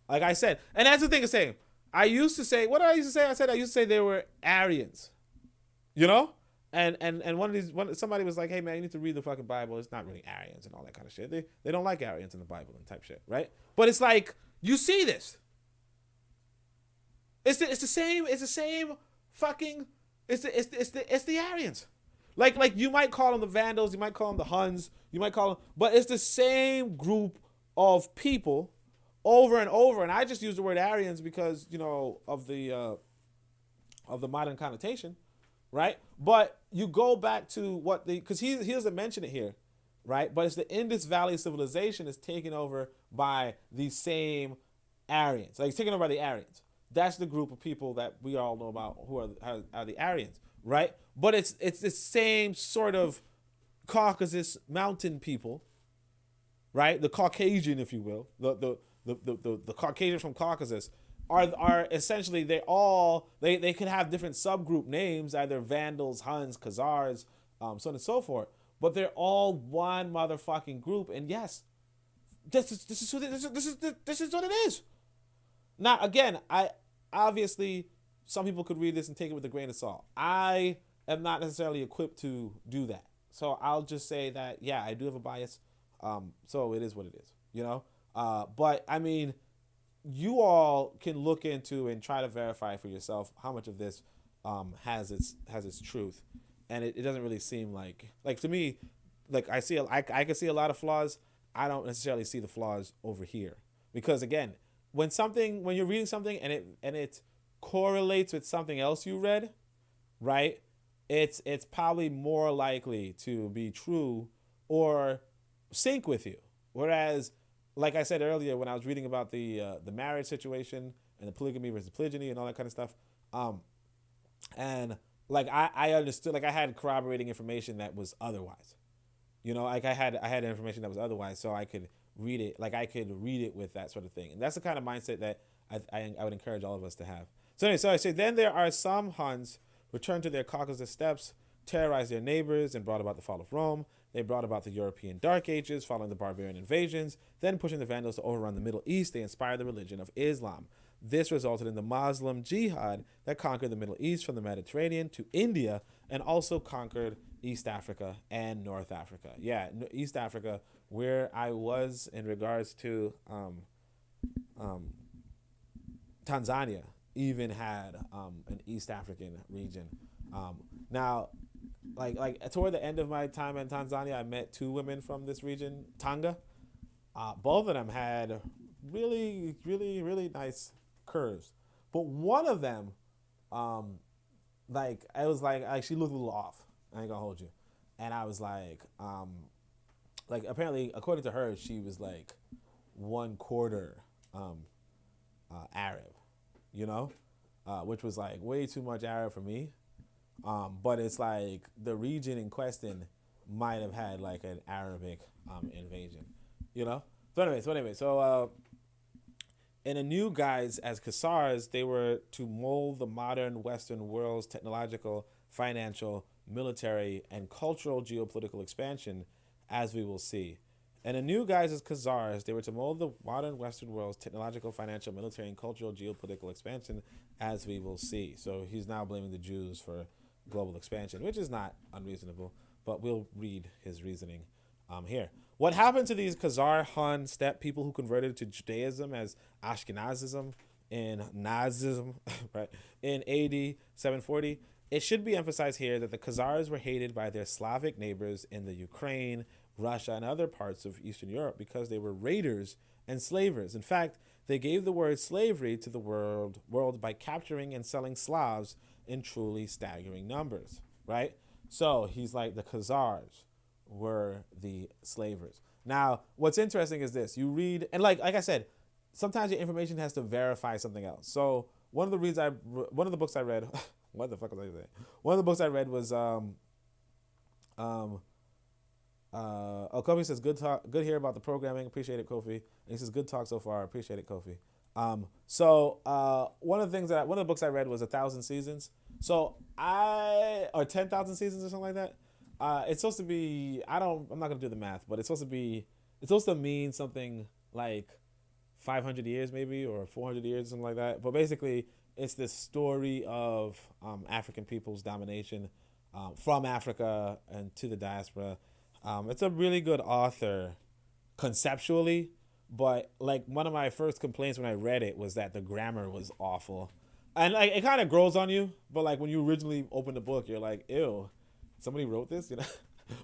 [SPEAKER 6] Like I said, and that's the thing of saying, I used to say, what did I used to say? I used to say they were Aryans, you know? And somebody was like, hey man, you need to read the fucking Bible. It's not really Aryans and all that kind of shit. They don't like Aryans in the Bible and type shit, right? But it's like, you see this. It's the same fucking, it's the Aryans. Like you might call them the Vandals, you might call them the Huns, you might call them, but it's the same group of people over and over. And I just use the word Aryans because, you know, of the modern connotation, right? But you go back to what because he doesn't mention it here, right? But it's the Indus Valley civilization is taken over by these same Aryans. Like, it's taken over by the Aryans. That's the group of people that we all know about who are the Aryans, right? But it's the same sort of Caucasus mountain people, right? The Caucasian, if you will, the Caucasians from Caucasus are essentially, they could have different subgroup names, either Vandals, Huns, Khazars, so on and so forth, but they're all one motherfucking group. And yes, this is what it is. Now, again, I obviously, some people could read this and take it with a grain of salt. I am not necessarily equipped to do that, so I'll just say that, yeah, I do have a bias. So it is what it is, you know. But I mean, you all can look into and try to verify for yourself how much of this has its truth, and it doesn't really seem like to me, like I can see a lot of flaws. I don't necessarily see the flaws over here, because again, when you're reading something and it correlates with something else you read, right? It's probably more likely to be true or sync with you. Whereas, like I said earlier, when I was reading about the marriage situation and the polygamy versus polygyny and all that kind of stuff, and like I understood, like I had corroborating information that was otherwise, You know, like I had information that was otherwise, so I could read it. Like I could read it with that sort of thing, and that's the kind of mindset that I would encourage all of us to have. So anyway, so I say then there are some Huns returned to their Caucasus steppes, terrorized their neighbors, and brought about the fall of Rome. They brought about the European Dark Ages, following the barbarian invasions. Then, pushing the Vandals to overrun the Middle East, they inspired the religion of Islam. This resulted in the Muslim Jihad that conquered the Middle East from the Mediterranean to India, and also conquered East Africa and North Africa. Yeah, East Africa, where I was in regards to Tanzania, even had an East African region. Now, like toward the end of my time in Tanzania, I met two women from this region, Tanga. Both of them had really, really, really nice curves, but one of them, I was like she looked a little off. I ain't gonna hold you, and I was like apparently according to her, she was like 1/4 Arab, you know, which was like way too much Arab for me. But it's like the region in question might have had like an Arabic invasion, you know. So anyway, in a new guise as Khazars, they were to mold the modern Western world's technological, financial, military, and cultural geopolitical expansion, as we will see. In a new guise as Khazars, they were to mold the modern Western world's technological, financial, military, and cultural geopolitical expansion, as we will see. So he's now blaming the Jews for global expansion, which is not unreasonable, but we'll read his reasoning here. What happened to these Khazar Hun steppe people who converted to Judaism as Ashkenazism in Nazism, right, in AD 740? It should be emphasized here that the Khazars were hated by their Slavic neighbors in the Ukraine, Russia, and other parts of Eastern Europe because they were raiders and slavers. In fact, they gave the word slavery to the world by capturing and selling Slavs in truly staggering numbers, right? So he's like, the Khazars were the slavers. Now, what's interesting is this. You read, and like I said, sometimes your information has to verify something else. So one of the books I read, what the fuck was I saying? One of the books I read was, Kofi says, good talk, good hear about the programming. Appreciate it, Kofi. And he says, good talk so far. Appreciate it, Kofi. One of the books I read was 1,000 Seasons. Or 10,000 Seasons or something like that. It's supposed to be, I'm not going to do the math, but it's supposed to mean something like 500 years maybe, or 400 years, something like that. But basically, it's this story of African people's domination from Africa and to the diaspora. It's a really good author conceptually, but like one of my first complaints when I read it was that the grammar was awful. And like it kind of grows on you, but like when you originally open the book, you're like, ew, somebody wrote this, you know?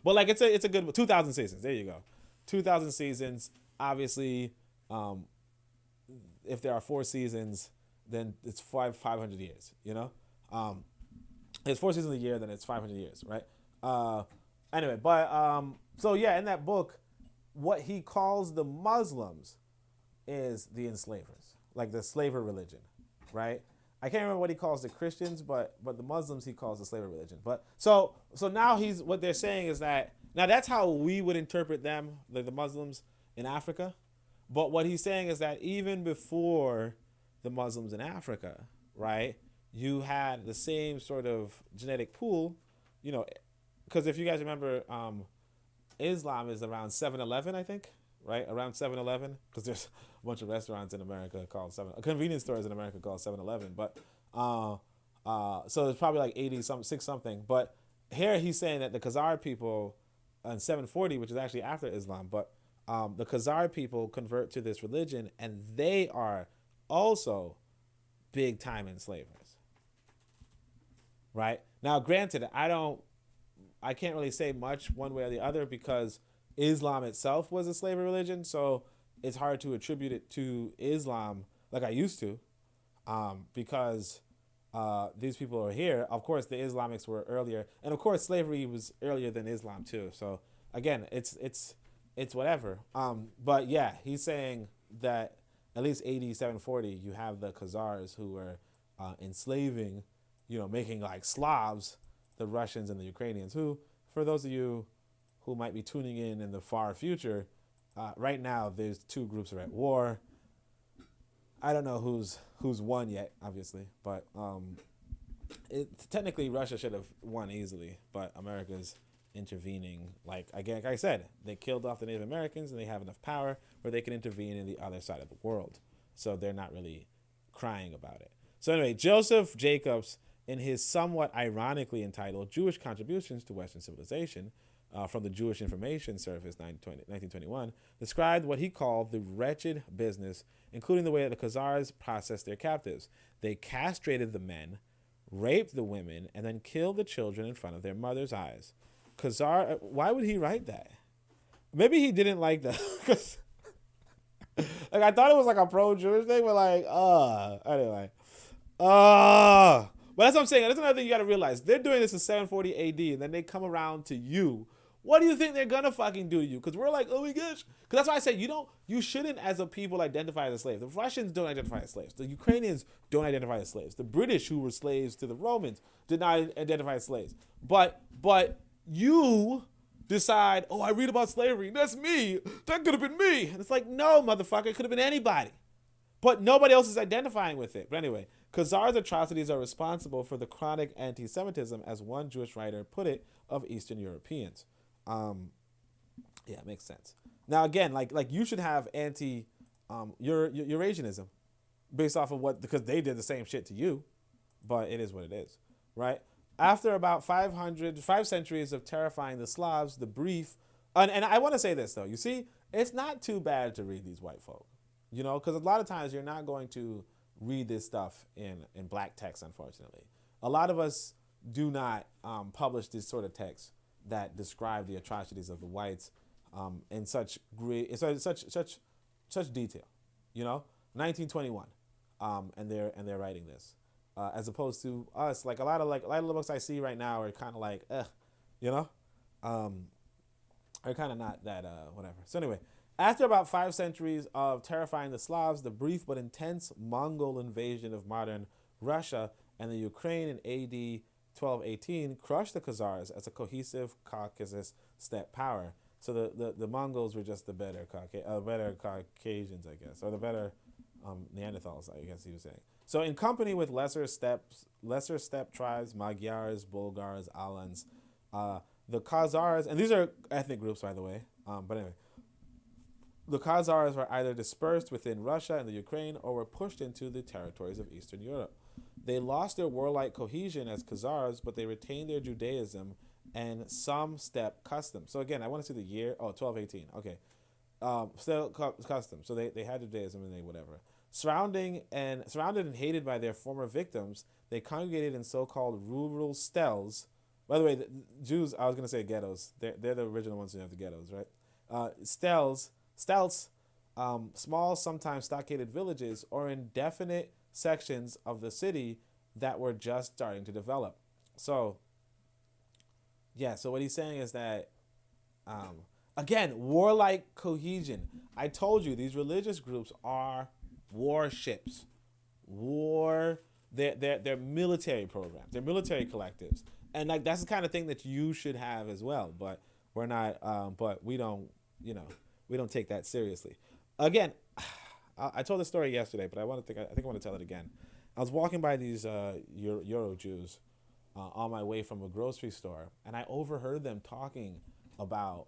[SPEAKER 6] But like it's a good book. 2,000 Seasons. There you go. 2,000 Seasons. Obviously, if there are 4 seasons, then it's 500 years, you know? It's 4 seasons a year, then it's 500 years, right? Anyway, but so yeah, in that book, what he calls the Muslims is the enslavers, like the slaver religion, right? I can't remember what he calls the Christians, but the Muslims he calls the slaver religion. But so now what they're saying is that now that's how we would interpret them, like the Muslims in Africa. But what he's saying is that even before the Muslims in Africa, right, you had the same sort of genetic pool, you know, because if you guys remember, Islam is around 7-Eleven, I think, right? Around 7-Eleven, because there's a bunch of restaurants in America called convenience stores in America called 7-Eleven. But so it's probably like 6 something. But here he's saying that the Khazar people in 740, which is actually after Islam, but the Khazar people convert to this religion, and they are also big time enslavers, right? Now, granted, I can't really say much one way or the other because Islam itself was a slave religion, so it's hard to attribute it to Islam like I used to, because these people are here. Of course, the Islamics were earlier, and of course, slavery was earlier than Islam too. So again, it's whatever. But yeah, he's saying that at least AD 740, you have the Khazars who were enslaving, you know, making like Slavs, the Russians and the Ukrainians, who, for those of you who might be tuning in the far future, right now there's two groups that are at war. I don't know who's won yet, obviously, but technically Russia should have won easily, but America's intervening. Like I said, they killed off the Native Americans, and they have enough power where they can intervene in the other side of the world. So they're not really crying about it. So anyway, Joseph Jacobs, in his somewhat ironically entitled Jewish Contributions to Western Civilization, from the Jewish Information Service, 1921, described what he called the wretched business, including the way that the Khazars processed their captives. They castrated the men, raped the women, and then killed the children in front of their mother's eyes. Khazar, why would he write that? Maybe he didn't like that. Like, I thought it was like a pro-Jewish thing, but like, anyway. But that's what I'm saying. That's another thing you got to realize. They're doing this in 740 AD, and then they come around to you. What do you think they're gonna fucking do to you? Because we're like, oh my gosh. Because that's why I say you shouldn't, as a people, identify as slaves. The Russians don't identify as slaves. The Ukrainians don't identify as slaves. The British, who were slaves to the Romans, did not identify as slaves. But you decide, oh, I read about slavery. That's me. That could have been me. And it's like, no, motherfucker, it could have been anybody. But nobody else is identifying with it. But anyway, Khazars' atrocities are responsible for the chronic anti-Semitism, as one Jewish writer put it, of Eastern Europeans. Yeah, it makes sense. Now again, like you should have Eurasianism based off of because they did the same shit to you, but it is what it is, right? After about 5 centuries of terrifying the Slavs, the brief, and I want to say this though, you see, it's not too bad to read these white folk, because a lot of times you're not going to read this stuff in black text, unfortunately. A lot of us do not publish this sort of text that describe the atrocities of the whites in such detail, 1921, and they're writing this, as opposed to us. Like a lot of the books I see right now are kind of like, are kind of not that whatever. So anyway, after about 5 centuries of terrifying the Slavs, the brief but intense Mongol invasion of modern Russia and the Ukraine in AD 1218 crushed the Khazars as a cohesive Caucasus steppe power. So the Mongols were just the better Caucasians, I guess, or the better Neanderthals, I guess he was saying. So in company with lesser steppe tribes, Magyars, Bulgars, Alans, the Khazars, and these are ethnic groups, by the way, but anyway, the Khazars were either dispersed within Russia and the Ukraine or were pushed into the territories of Eastern Europe. They lost their warlike cohesion as Khazars, but they retained their Judaism and some steppe customs. So again, I want to see the year. 1218. Okay. Still customs. So they had Judaism and they whatever. Surrounded and hated by their former victims, they congregated in so-called rural stels. By the way, the Jews, I was going to say ghettos. They're the original ones who have the ghettos, right? Stels, small, sometimes stockaded villages, or indefinite sections of the city that were just starting to develop. So what he's saying is that, again, warlike cohesion. I told you these religious groups are warships. They're military programs. They're military collectives. And like that's the kind of thing that you should have as well. But we're not. But we don't. We don't take that seriously. Again, I told the story yesterday, but I think I want to tell it again. I was walking by these Euro Jews on my way from a grocery store, and I overheard them talking about,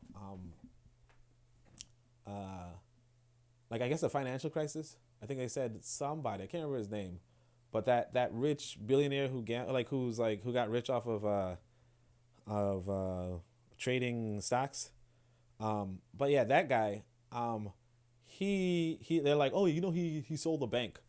[SPEAKER 6] I guess the financial crisis. I think they said somebody, I can't remember his name, but that rich billionaire who got rich off of trading stocks. But yeah, that guy. They're like, oh, he sold the bank,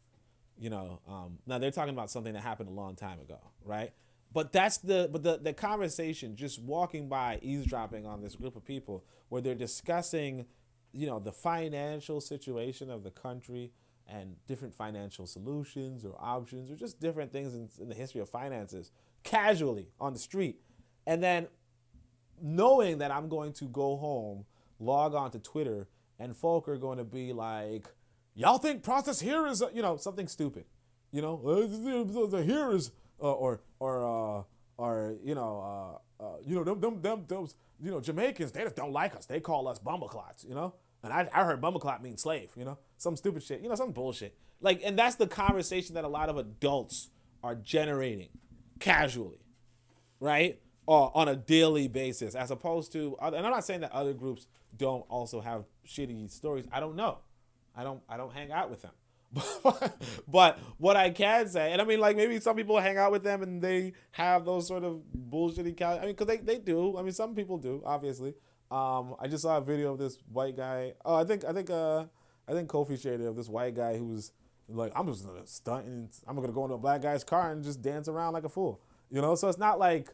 [SPEAKER 6] now they're talking about something that happened a long time ago, right? But that's the conversation, just walking by, eavesdropping on this group of people where they're discussing, the financial situation of the country and different financial solutions or options or just different things in the history of finances casually on the street. And then knowing that I'm going to go home, log on to Twitter, and folk are going to be like, y'all think process here is, something stupid, here is, those Jamaicans, they just don't like us. They call us bumbleclots, And I heard bumbleclot means slave, some stupid shit, some bullshit. Like, and that's the conversation that a lot of adults are generating casually, right? Or on a daily basis, as opposed to other, and I'm not saying that other groups don't also have shitty stories. I don't know. I don't hang out with them. But what I can say, and I mean, like, maybe some people hang out with them and they have those sort of bullshitty, I mean, because they do. I mean, some people do, obviously. I just saw a video of this white guy. Oh, I think Kofi shared it, of this white guy who was like, I'm just gonna stunt and I'm gonna go into a black guy's car and just dance around like a fool, So it's not like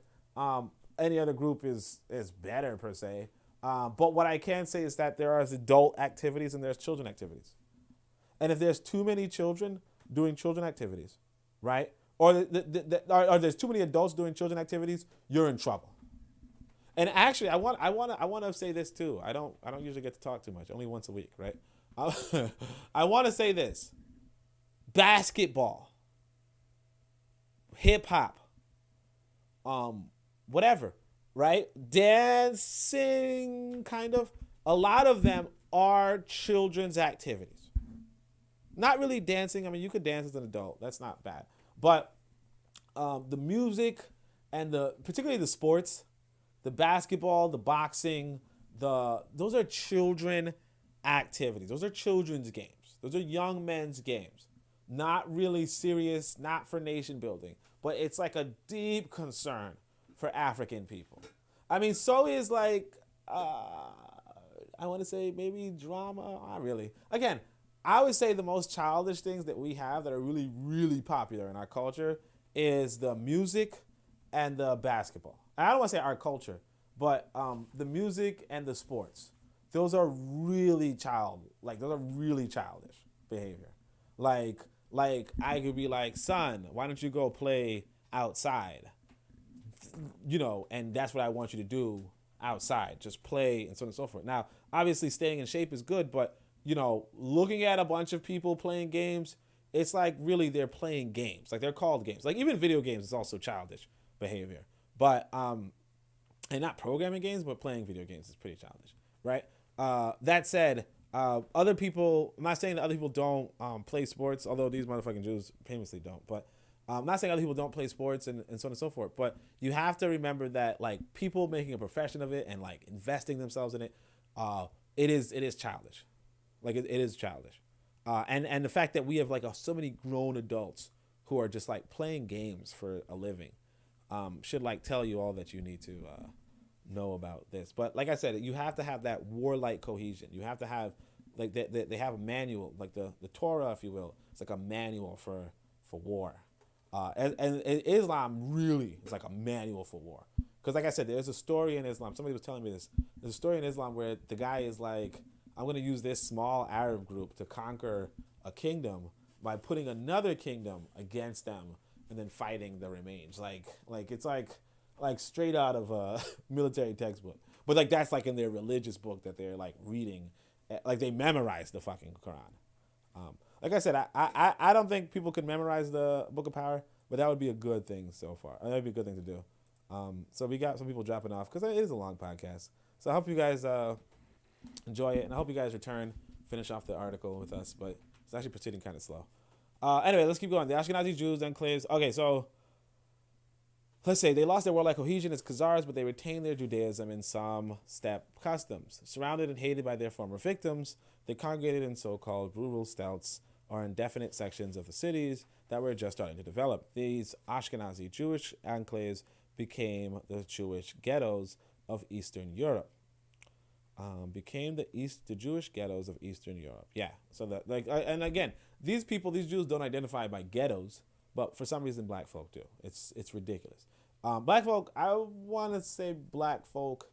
[SPEAKER 6] any other group is better per se. But what I can say is that there are adult activities and there's children activities. And if there's too many children doing children activities, right? Or there's too many adults doing children activities, you're in trouble. And actually, I want to say this too. I don't usually get to talk too much, only once a week, right? I want to say this: basketball, hip hop, whatever, right? Dancing, kind of. A lot of them are children's activities. Not really dancing. I mean, you could dance as an adult. That's not bad. But the music and particularly the sports, the basketball, the boxing, those are children activities. Those are children's games. Those are young men's games. Not really serious, not for nation building. But it's like a deep concern for African people. I mean, so is like, I want to say maybe drama. Not really. Again, I would say the most childish things that we have that are really, really popular in our culture is the music and the basketball. I don't want to say our culture, but the music and the sports. Those are really childish behavior. Like I could be like, son, why don't you go play outside? And that's what I want you to do outside. Just play and so on and so forth. Now, obviously staying in shape is good, but looking at a bunch of people playing games, it's like really they're playing games. Like they're called games. Like even video games is also childish behavior. But, and not programming games, but playing video games is pretty childish, right? That said, other people, I'm not saying that other people don't play sports, although these motherfucking Jews famously don't. But I'm not saying other people don't play sports and so on and so forth. But you have to remember that like people making a profession of it and like investing themselves in it, it is childish. Like it is childish, and the fact that we have like so many grown adults who are just like playing games for a living, should like tell you all that you need to know about this. But like I said, you have to have that warlike cohesion. You have to have like they have a manual, like the Torah, if you will. It's like a manual for war, and Islam really is like a manual for war. Because like I said, there's a story in Islam. Somebody was telling me this. There's a story in Islam where the guy is like, I'm going to use this small Arab group to conquer a kingdom by putting another kingdom against them and then fighting the remains. Like it's like straight out of a military textbook. But like that's like in their religious book that they're like reading, like they memorize the fucking Quran. Like I said, I don't think people could memorize the Book of Power, but that would be a good thing so far. That would be a good thing to do. So we got some people dropping off because it is a long podcast. So I hope you guys enjoy it, and I hope you guys finish off the article with us, but it's actually proceeding kind of slow. Anyway, let's keep going. The Ashkenazi Jews, enclaves. Okay, so let's say they lost their warlike cohesion as Khazars, but they retained their Judaism and some steppe customs. Surrounded and hated by their former victims, they congregated in so-called rural stelts, or indefinite sections of the cities that were just starting to develop. These Ashkenazi Jewish enclaves became the Jewish ghettos of Eastern Europe. The Jewish ghettos of Eastern Europe. Yeah. So and again, these Jews don't identify by ghettos, but for some reason black folk do. It's ridiculous. Black folk, I almost want to say black folk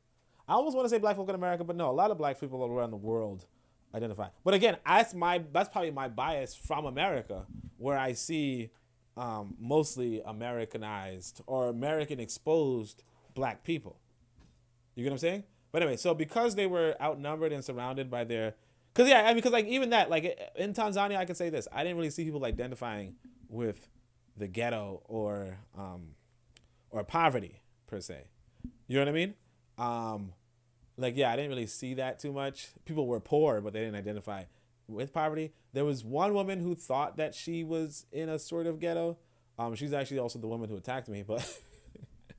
[SPEAKER 6] in America, but no, a lot of black people around the world identify. But again, that's probably my bias from America, where I see mostly Americanized or American exposed black people. You get what I'm saying? But anyway, so because they were outnumbered and surrounded by because like even that, like in Tanzania, I can say this: I didn't really see people identifying with the ghetto or poverty per se. You know what I mean? Like, yeah, I didn't really see that too much. People were poor, but they didn't identify with poverty. There was one woman who thought that she was in a sort of ghetto. She's actually also the woman who attacked me, but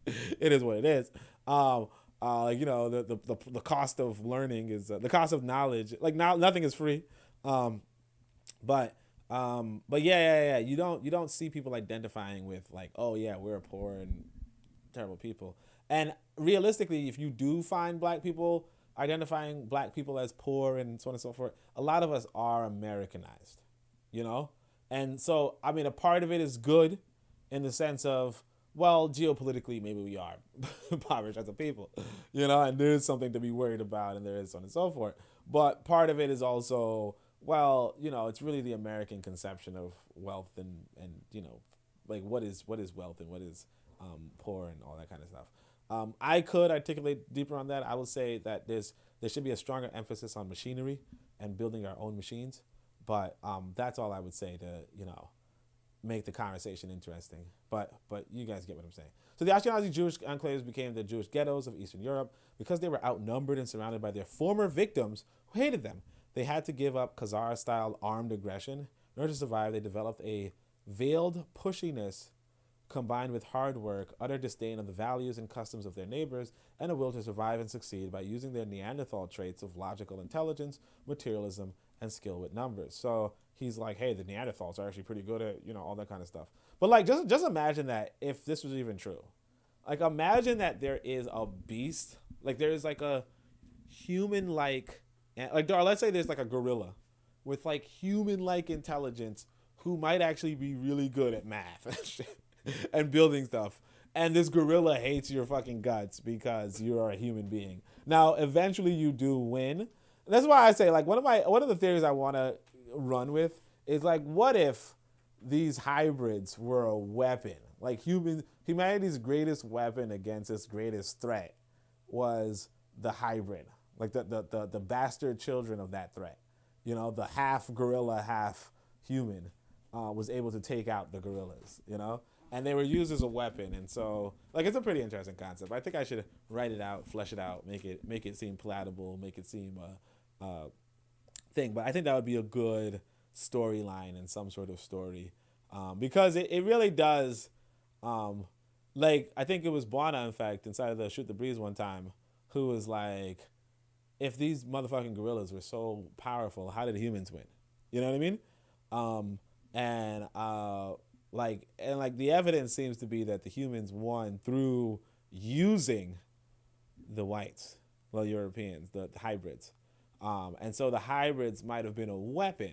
[SPEAKER 6] it is what it is. Like, you know, the cost of learning is the cost of knowledge. Like, now nothing is free. But yeah. You don't see people identifying with like, oh yeah, we're poor and terrible people. And realistically, if you do find black people identifying black people as poor and so on and so forth, a lot of us are Americanized, you know? And so, I mean, a part of it is good in the sense of, well, geopolitically, maybe we are impoverished as a people, you know, and there's something to be worried about and there is so on and so forth. But part of it is also, well, you know, it's really the American conception of wealth and you know, like what is wealth and what is poor and all that kind of stuff. I could articulate deeper on that. I would say that there should be a stronger emphasis on machinery and building our own machines. But that's all I would say to, you know, make the conversation interesting. But you guys get what I'm saying. So the Ashkenazi Jewish enclaves became the Jewish ghettos of Eastern Europe because they were outnumbered and surrounded by their former victims who hated them. They had to give up Khazar-style armed aggression. In order to survive, they developed a veiled pushiness combined with hard work, utter disdain of the values and customs of their neighbors, and a will to survive and succeed by using their Neanderthal traits of logical intelligence, materialism, and skill with numbers. So he's like, hey, the Neanderthals are actually pretty good at, you know, all that kind of stuff. But like, just imagine that if this was even true. Like, imagine that there is a beast, like there's like a human-like, like let's say there's like a gorilla with like human-like intelligence who might actually be really good at math and shit. And building stuff, and this gorilla hates your fucking guts because you're a human being. Now, eventually, you do win. And that's why I say, like, one of the theories I want to run with is like, what if these hybrids were a weapon? Like, humanity's greatest weapon against its greatest threat was the hybrid, like the bastard children of that threat. You know, the half gorilla, half human was able to take out the gorillas. You know. And they were used as a weapon, and so like it's a pretty interesting concept. I think I should write it out, flesh it out, make it seem palatable, make it seem thing. But I think that would be a good storyline and some sort of story, because it really does. Like I think it was Buana, in fact, inside of the Shoot the Breeze one time, who was like, if these motherfucking gorillas were so powerful, how did humans win? You know what I mean? Like the evidence seems to be that the humans won through using the whites, well, Europeans, the hybrids. And so the hybrids might have been a weapon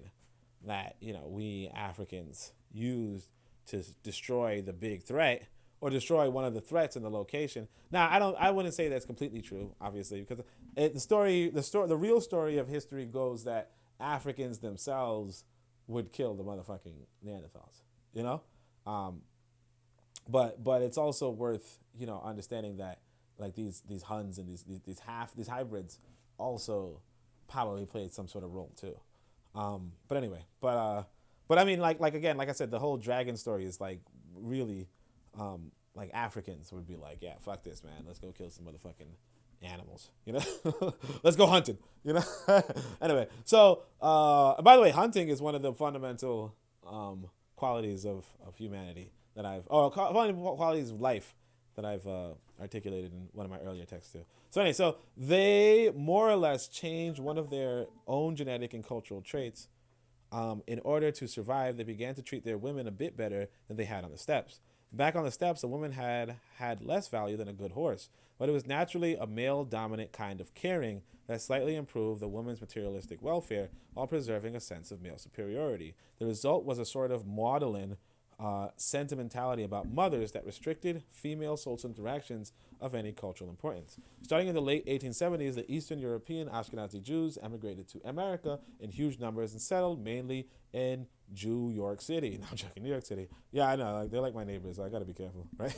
[SPEAKER 6] that, you know, we Africans used to destroy the big threat or destroy one of the threats in the location. Now, I wouldn't say that's completely true, obviously, because the real story of history goes that Africans themselves would kill the motherfucking Neanderthals. You know, but it's also worth, you know, understanding that like these Huns and these hybrids also probably played some sort of role too. But anyway, but I mean like again, like I said, the whole dragon story is like really like Africans would be like, yeah, fuck this, man, let's go kill some motherfucking animals, you know. Let's go hunting, you know. Anyway, so by the way, hunting is one of the fundamental qualities of humanity that qualities of life that I've articulated in one of my earlier texts too. So anyway, so they more or less changed one of their own genetic and cultural traits. In order to survive, they began to treat their women a bit better than they had on the steppes. Back on the steppes, a woman had less value than a good horse, but it was naturally a male-dominant kind of caring that slightly improved the woman's materialistic welfare while preserving a sense of male superiority. The result was a sort of maudlin sentimentality about mothers that restricted female social interactions of any cultural importance. Starting in the late 1870s, the Eastern European Ashkenazi Jews emigrated to America in huge numbers and settled mainly in New York City. No, I'm joking, New York City. Yeah, I know, like, they're like my neighbors, so I gotta be careful, right?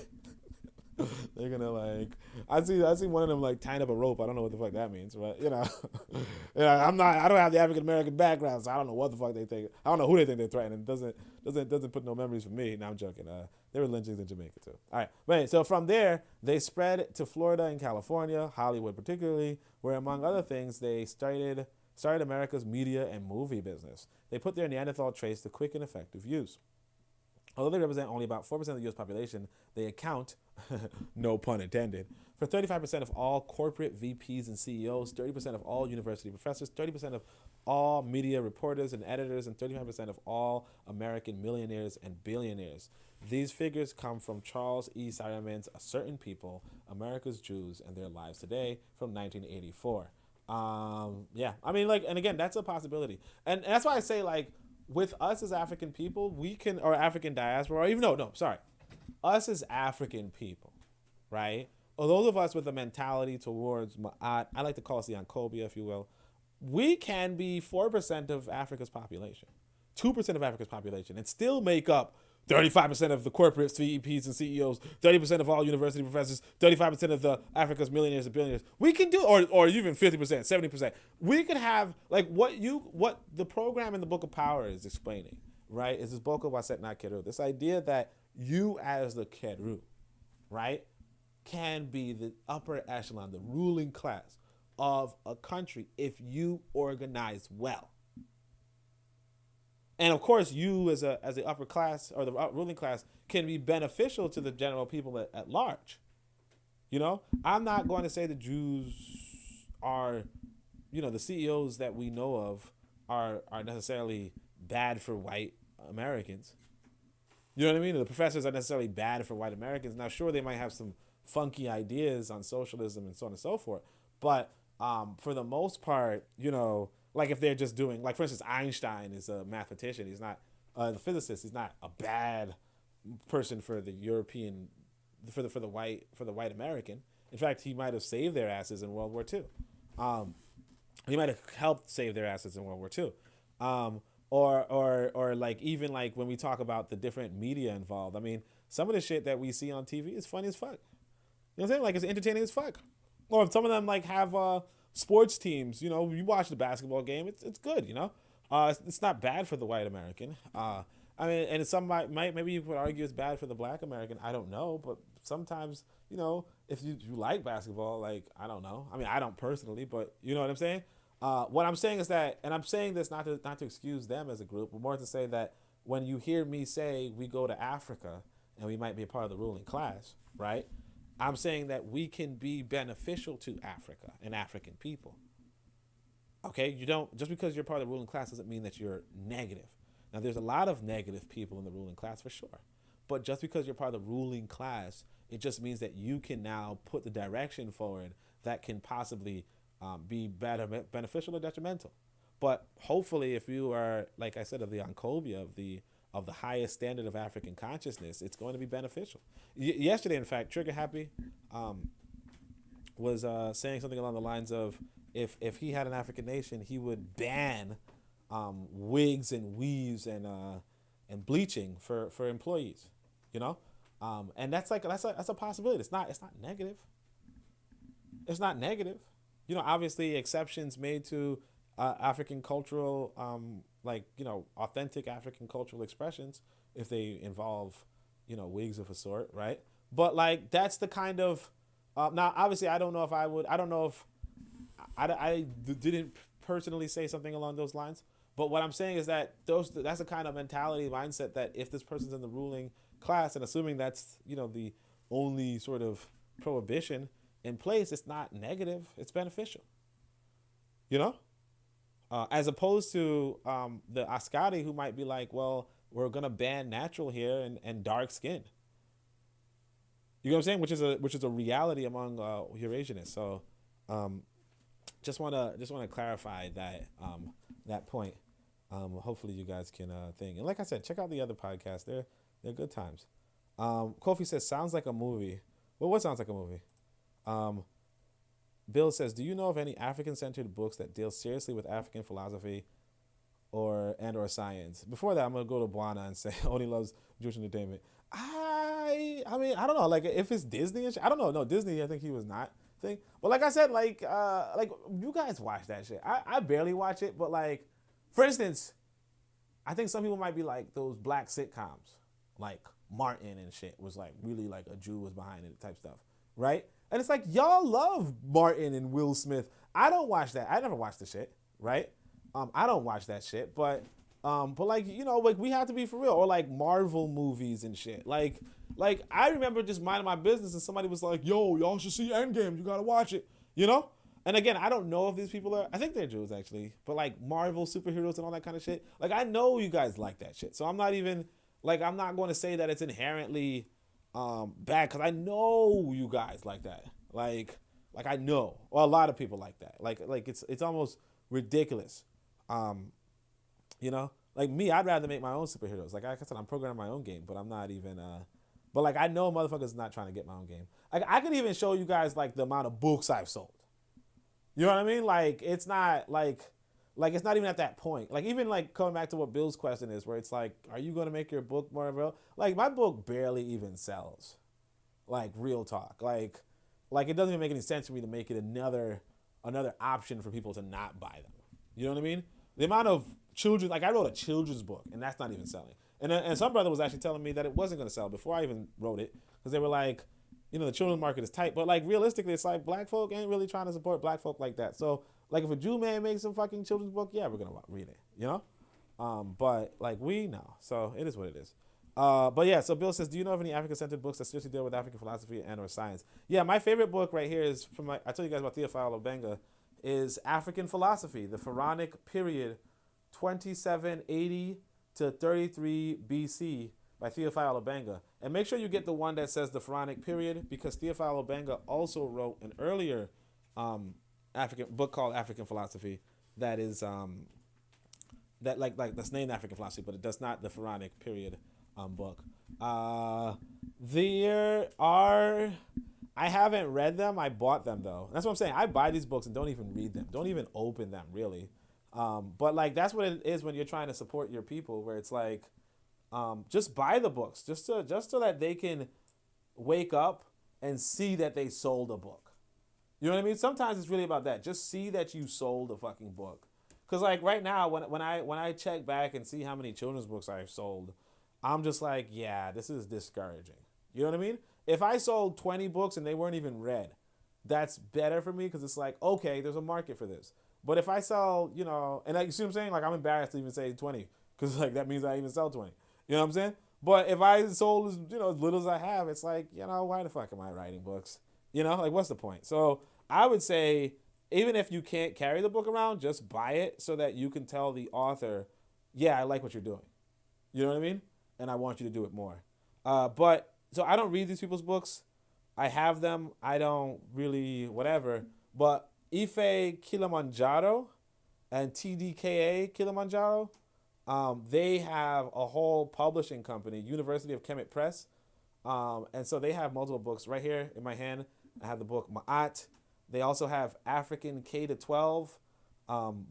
[SPEAKER 6] They're gonna like, I see one of them like tying up a rope. I don't know what the fuck that means, but you know, I don't have the African American background, so I don't know what the fuck they think. I don't know who they think they're threatening. It doesn't doesn't put no memories for me. No, I'm joking. There were lynchings in Jamaica too. All right, but so from there they spread to Florida and California, Hollywood particularly, where among other things they started America's media and movie business. They put their Neanderthal traits to quick and effective use. Although they represent only about 4% of the U.S. population, they account, no pun intended, for 35% of all corporate VPs and CEOs, 30% of all university professors, 30% of all media reporters and editors, and 35% of all American millionaires and billionaires. These figures come from Charles E. Simon's A Certain People, America's Jews and Their Lives Today from 1984. Yeah, I mean, like, and again, that's a possibility. And that's why I say, like, with us as African people, we can, or African diaspora, or even, us as African people, right? Or those of us with a mentality towards, I like to call us the Ancobia, if you will, we can be 4% of Africa's population, 2% of Africa's population, and still make up 35% of the corporate VPs and CEOs, 30% of all university professors, 35% of the Africa's millionaires and billionaires. We can do, or even 50%, 70%. We could have, like, what the program in the Book of Power is explaining, right? Is this Boka Waset Na Keru. This idea that you as the Keru, right, can be the upper echelon, the ruling class of a country if you organize well. And of course, you as the upper class or the ruling class can be beneficial to the general people at large. You know, I'm not going to say the Jews are, the CEOs that we know of are necessarily bad for white Americans. You know what I mean? The professors are necessarily bad for white Americans. Now, sure, they might have some funky ideas on socialism and so on and so forth. But for the most part, like if they're just doing, like, for instance, Einstein is a mathematician. He's not a physicist. He's not a bad person for the European, for the white American. In fact, he might have saved their asses in World War II. He might have helped save their asses in World War II. Or like, even like when we talk about the different media involved, I mean, some of the shit that we see on TV is funny as fuck. You know what I'm saying? Like, it's entertaining as fuck. Or if some of them like have sports teams, you watch the basketball game, it's good, it's not bad for the white American. I mean, and some maybe you could argue it's bad for the black American. I don't know, but sometimes, if you like basketball, like, I don't know. I mean, I don't personally, but you know what I'm saying? What I'm saying is that, and I'm saying this not to excuse them as a group, but more to say that when you hear me say we go to Africa and we might be a part of the ruling class, right? I'm saying that we can be beneficial to Africa and African people. Okay, just because you're part of the ruling class doesn't mean that you're negative. Now, there's a lot of negative people in the ruling class for sure, but just because you're part of the ruling class, it just means that you can now put the direction forward that can possibly be beneficial or detrimental. But hopefully, if you are, like I said, of the Ancobia, of the highest standard of African consciousness, it's going to be beneficial. Yesterday, in fact, Trigger Happy was saying something along the lines of, if he had an African nation, he would ban wigs and weaves and bleaching for employees, and that's a possibility. It's not negative. It's not negative. Obviously exceptions made to African cultural, authentic African cultural expressions if they involve, wigs of a sort, right? But like, that's the kind of, now obviously I don't know if I didn't personally say something along those lines, but what I'm saying is that that's the kind of mentality, mindset that if this person's in the ruling class, and assuming that's, the only sort of prohibition in place, it's not negative, it's beneficial, as opposed to the Askari who might be like, well, we're gonna ban natural hair and dark skin. You know what I'm saying? Which is a reality among Eurasianists. So just wanna clarify that point. Hopefully you guys can think. And like I said, check out the other podcasts. They're good times. Kofi says, sounds like a movie. Well, what sounds like a movie? Bill says, do you know of any African-centered books that deal seriously with African philosophy or science? Before that, I'm going to go to Buana and say only loves Jewish entertainment. I mean, I don't know. Like, if it's Disney and shit, I don't know. No, Disney, I think he was not thing. But like I said, like you guys watch that shit. I barely watch it, but like, for instance, I think some people might be like those black sitcoms, like Martin and shit was like really like a Jew was behind it type stuff, right? And it's like y'all love Martin and Will Smith. I don't watch that. I never watched the shit, right? I don't watch that shit, but like like we have to be for real, or like Marvel movies and shit. Like I remember just minding my business and somebody was like, "Yo, y'all should see Endgame. You gotta watch it," And again, I don't know if these people are. I think they're Jews actually, but like Marvel superheroes and all that kind of shit. Like I know you guys like that shit, so I'm not even like I'm not going to say that it's inherently bad because I know you guys like that. Like I know, or a lot of people like that. Like it's almost ridiculous. Like me, I'd rather make my own superheroes. Like I said, I'm programming my own game, but I'm not even. But like I know motherfuckers not trying to get my own game. Like I could even show you guys like the amount of books I've sold. You know what I mean? Like it's not like it's not even at that point. Like even like coming back to what Bill's question is, where it's like, are you going to make your book more real? Like my book barely even sells. Like real talk. Like it doesn't even make any sense for me to make it another option for people to not buy them. You know what I mean? The amount of children, like I wrote a children's book and that's not even selling. And some brother was actually telling me that it wasn't going to sell before I even wrote it because they were like, the children's market is tight, but like realistically, it's like black folk ain't really trying to support black folk like that. So like if a Jew man makes some fucking children's book, yeah, we're going to read it, But like we know, so it is what it is. But yeah, so Bill says, do you know of any African-centered books that seriously deal with African philosophy and or science? Yeah, my favorite book right here is I told you guys about Theophile Obenga, is African Philosophy, the Pharaonic Period, 2780 to 33 BC by Theophile Obenga. And make sure you get the one that says the Pharaonic Period because Theophile Obenga also wrote an earlier African book called African Philosophy that is that like that's named African Philosophy, but it does not the Pharaonic Period book. There are, I haven't read them. I bought them though. That's what I'm saying. I buy these books and don't even read them. Don't even open them really. But like that's what it is when you're trying to support your people, where it's like, just buy the books just so that they can wake up and see that they sold a book. You know what I mean? Sometimes it's really about that. Just see that you sold a fucking book. Cause like right now, when I check back and see how many children's books I've sold, I'm just like, yeah, this is discouraging. You know what I mean? If I sold 20 books and they weren't even read, that's better for me because it's like, okay, there's a market for this. But if I sell, and like, you see what I'm saying? Like I'm embarrassed to even say 20 because like that means I even sell 20. You know what I'm saying? But if I sold as little as I have, it's like, why the fuck am I writing books? Like what's the point? So I would say even if you can't carry the book around, just buy it so that you can tell the author, yeah, I like what you're doing. You know what I mean? And I want you to do it more. But so I don't read these people's books. I have them. I don't really whatever. But Ife Kilimanjaro and TDKA Kilimanjaro, they have a whole publishing company, University of Kemet Press. And so they have multiple books right here in my hand. I have the book Ma'at. They also have African K-12,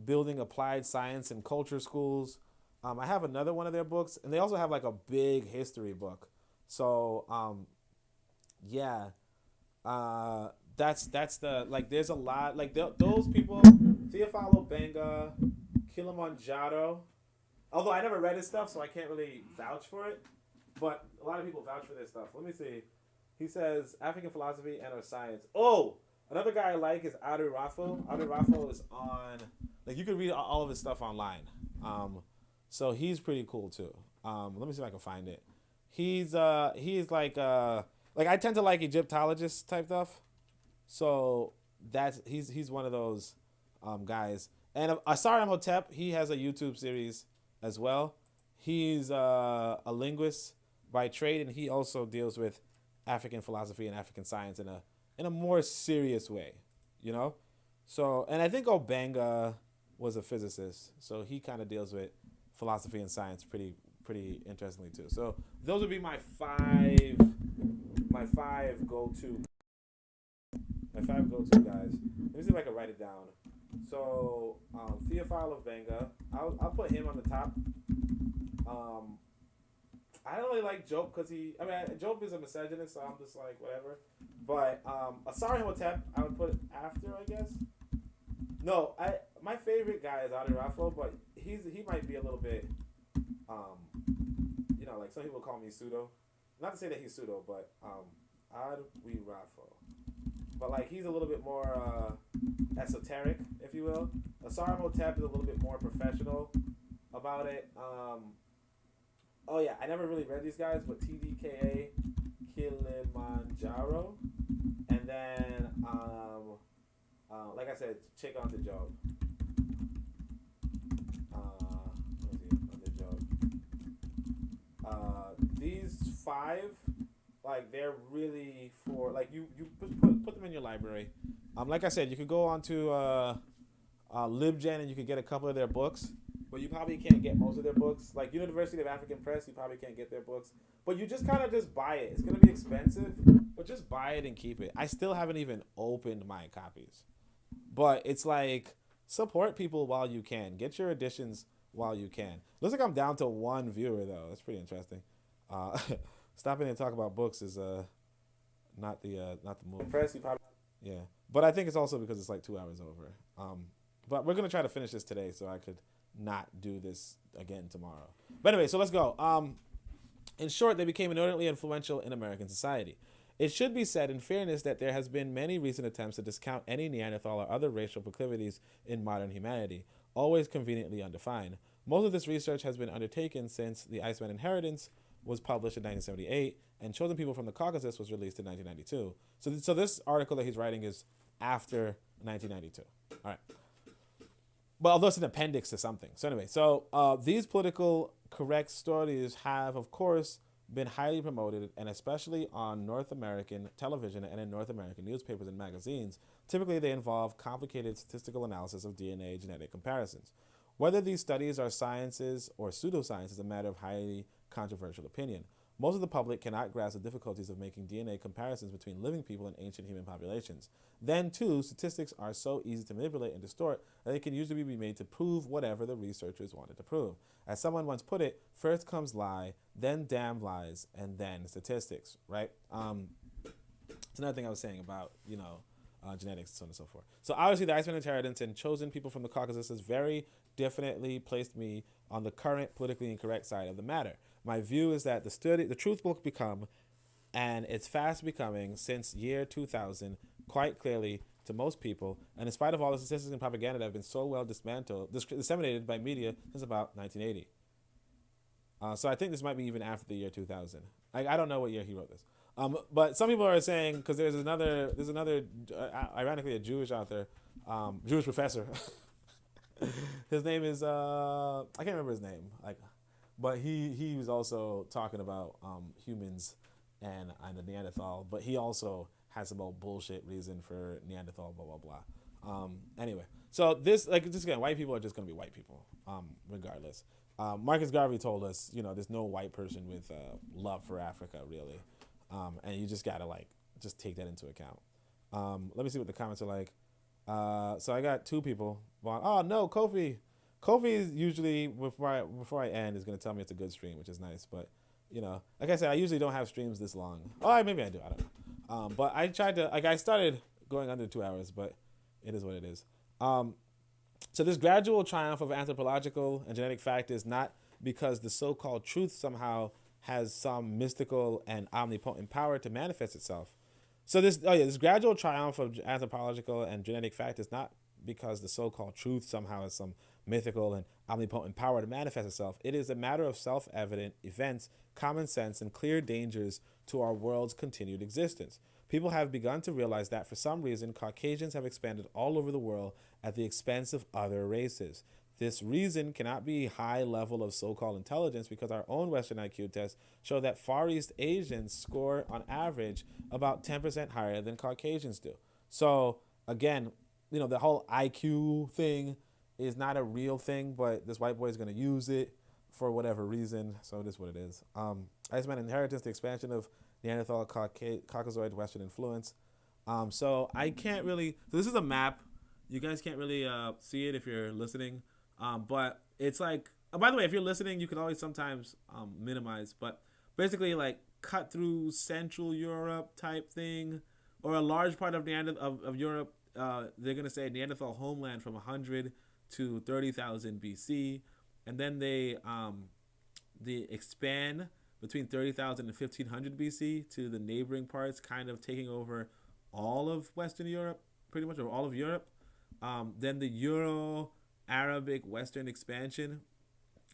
[SPEAKER 6] Building Applied Science and Culture Schools. I have another one of their books, and they also have like a big history book. So, yeah, that's the, like, there's a lot, like those people, Theophile Obenga, Kilimanjaro, although I never read his stuff, so I can't really vouch for it, but a lot of people vouch for their stuff. Let me see. He says African philosophy and or science. Oh, another guy I like is Adu Rafo. Adu Rafo is on, like, you can read all of his stuff online. So he's pretty cool too. Let me see if I can find it. He's like I tend to like Egyptologist type stuff. So he's one of those guys. And Asar Imhotep, he has a YouTube series as well. He's a linguist by trade, and he also deals with African philosophy and African science in a more serious way, So, and I think Obenga was a physicist, so he kind of deals with philosophy and science pretty interestingly too. So those would be my five go-to guys. Let me see if I can write it down. So Theophile Obenga, I'll put him on the top. I don't really like Job because Job is a misogynist, so I'm just like whatever. But Asar Imhotep, I would put after, I guess. No, my favorite guy is Adi Rafo, but he might be a little bit
[SPEAKER 2] like some people call me pseudo. Not to say that he's pseudo, but Adwirafo. But like he's a little bit more esoteric, if you will. Asar Motep is a little bit more professional about it. Oh yeah, I never really read these guys, but TDKA Kilimanjaro, and then like I said, check on the Job. These 5, like they're really for like you put them in your library. Like I said, you could go onto LibGen and you could get a couple of their books, but you probably can't get most of their books. Like University of African Press, you probably can't get their books, but you just kind of just buy it. It's gonna be expensive, but just buy it and keep it. I still haven't even opened my copies, but it's like support people while you can. Get your editions while you can. Looks like I'm down to 1 viewer though. That's pretty interesting. Stopping and talk about books is not the move. Press, you probably, yeah, but I think it's also because it's like 2 hours over. But we're gonna try to finish this today so I could not do this again tomorrow. But anyway, so let's go. In short, they became inordinately influential in American society. It should be said in fairness that there has been many recent attempts to discount any Neanderthal or other racial proclivities in modern humanity, always conveniently undefined. Most of this research has been undertaken since The Iceman Inheritance was published in 1978, and Chosen People from the Caucasus was released in 1992. So this article that he's writing is after 1992. All right. But although it's an appendix to something. So anyway, these political correct stories have, of course, been highly promoted, and especially on North American television and in North American newspapers and magazines. Typically, they involve complicated statistical analysis of DNA genetic comparisons. Whether these studies are sciences or pseudoscience is a matter of highly controversial opinion. Most of the public cannot grasp the difficulties of making DNA comparisons between living people and ancient human populations. Then, too, statistics are so easy to manipulate and distort that they can usually be made to prove whatever the researchers wanted to prove. As someone once put it, first comes lie, then damn lies, and then statistics, right? It's another thing I was saying about, genetics and so on and so forth. So obviously the Iceman Inheritance and Chosen People from the Caucasus has very definitely placed me on the current politically incorrect side of the matter. My view is that the truth will become, and it's fast becoming since year 2000, quite clearly to most people, and in spite of all the statistics and propaganda that have been so well disseminated by media since about 1980. So I think this might be even after the year 2000. I don't know what year he wrote this. But some people are saying, because there's another, ironically, a Jewish author, Jewish professor. His name is, I can't remember his name. But he was also talking about humans and the Neanderthal, but he also has some old bullshit reason for Neanderthal, blah, blah, blah. Anyway, so just again, white people are just going to be white people, regardless. Marcus Garvey told us, there's no white person with love for Africa, really. And you just got to, just take that into account. Let me see what the comments are like. So I got 2 people. Oh, no, Kofi. Kofi is usually, before I end, is going to tell me it's a good stream, which is nice. But, like I said, I usually don't have streams this long. Oh, maybe I do. I don't know. But I tried to, I started going under 2 hours, but it is what it is. So this gradual triumph of anthropological and genetic fact is not because the so-called truth somehow has some mystical and omnipotent power to manifest itself. So this gradual triumph of anthropological and genetic fact is not because the so-called truth somehow has some mythical and omnipotent power to manifest itself. It is a matter of self-evident events, common sense, and clear dangers to our world's continued existence. People have begun to realize that for some reason, Caucasians have expanded all over the world at the expense of other races. This reason cannot be high level of so-called intelligence because our own Western IQ tests show that Far East Asians score on average about 10% higher than Caucasians do. So again, the whole IQ thing is not a real thing, but this white boy is going to use it for whatever reason. So it is what it is. Iceman Inheritance, the expansion of Neanderthal Caucasoid Western influence. So I can't really, so this is a map. You guys can't really see it if you're listening. But it's like, by the way, if you're listening, you can always sometimes minimize, but basically cut through Central Europe type thing, or a large part of Europe. They're going to say Neanderthal homeland from 100 to 30,000 BC. And then they
[SPEAKER 6] the expand between 30,000 and 1500 BC to the neighboring parts, kind of taking over all of Western Europe, pretty much, or all of Europe. Then the Euro-Arabic Western expansion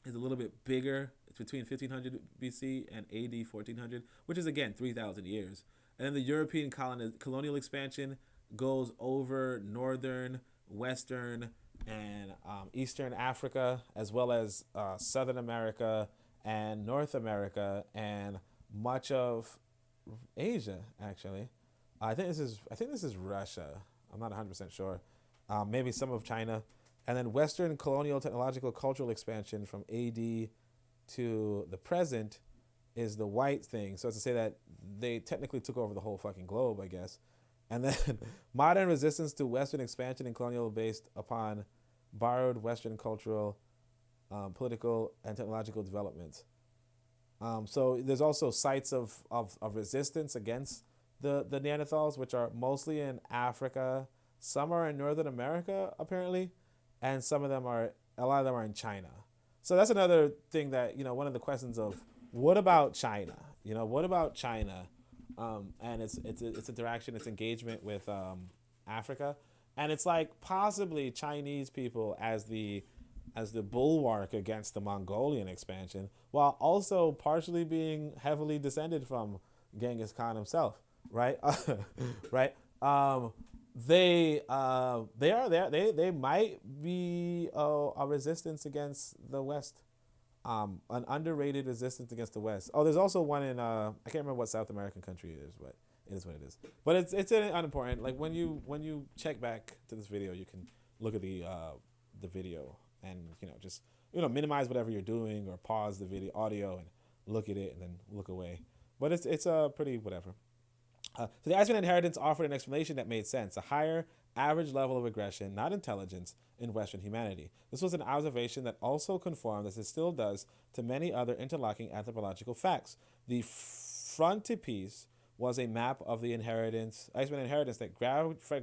[SPEAKER 6] is a little bit bigger. It's between 1500 BC and AD 1400, which is, again, 3,000 years. And then the European colonial expansion goes over northern, western, and eastern Africa, as well as Southern America and North America and much of Asia. Actually, I think this is Russia. I'm not 100% sure. Maybe some of China, and then Western colonial technological cultural expansion from AD to the present is the white thing. So it's to say that they technically took over the whole fucking globe, I guess. And then modern resistance to Western expansion and colonial based upon borrowed Western cultural, political, and technological developments. So there's also sites of resistance against the Neanderthals, which are mostly in Africa. Some are in Northern America, apparently, and a lot of them are in China. So that's another thing that, one of the questions of, what about China? What about China and its interaction, its engagement with Africa? And it's like possibly Chinese people as the bulwark against the Mongolian expansion, while also partially being heavily descended from Genghis Khan himself, right? Right? They are there. They might be a resistance against the West, an underrated resistance against the West. Oh, there's also one in I can't remember what South American country it is, but it is what it is. But it's unimportant. Like when you check back to this video, you can look at the video and just minimize whatever you're doing or pause the video audio and look at it and then look away. But it's pretty whatever. So the Iceman inheritance offered an explanation that made sense: a higher average level of aggression, not intelligence, in Western humanity. This was an observation that also conformed, as it still does, to many other interlocking anthropological facts. The frontispiece was a map of the Iceman inheritance that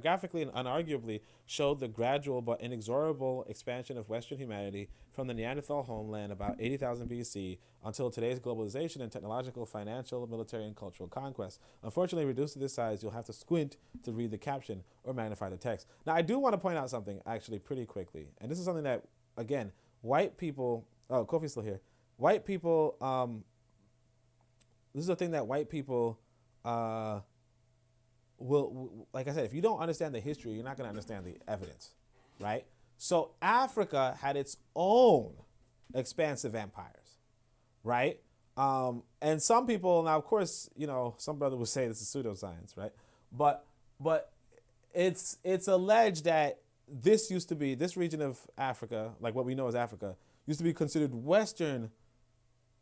[SPEAKER 6] graphically and unarguably showed the gradual but inexorable expansion of Western humanity from the Neanderthal homeland about 80,000 BC until today's globalization and technological, financial, military, and cultural conquest. Unfortunately, reduced to this size, you'll have to squint to read the caption or magnify the text. Now, I do want to point out something, actually, pretty quickly. And this is something that, again, white people... Oh, Kofi's still here. White people... this is a thing that white people... will, like I said, if you don't understand the history, you're not going to understand the evidence, right? So Africa had its own expansive empires, right? And some people, now of course, some brother would say this is pseudoscience, right? But it's alleged that this region of Africa, like what we know as Africa, used to be considered Western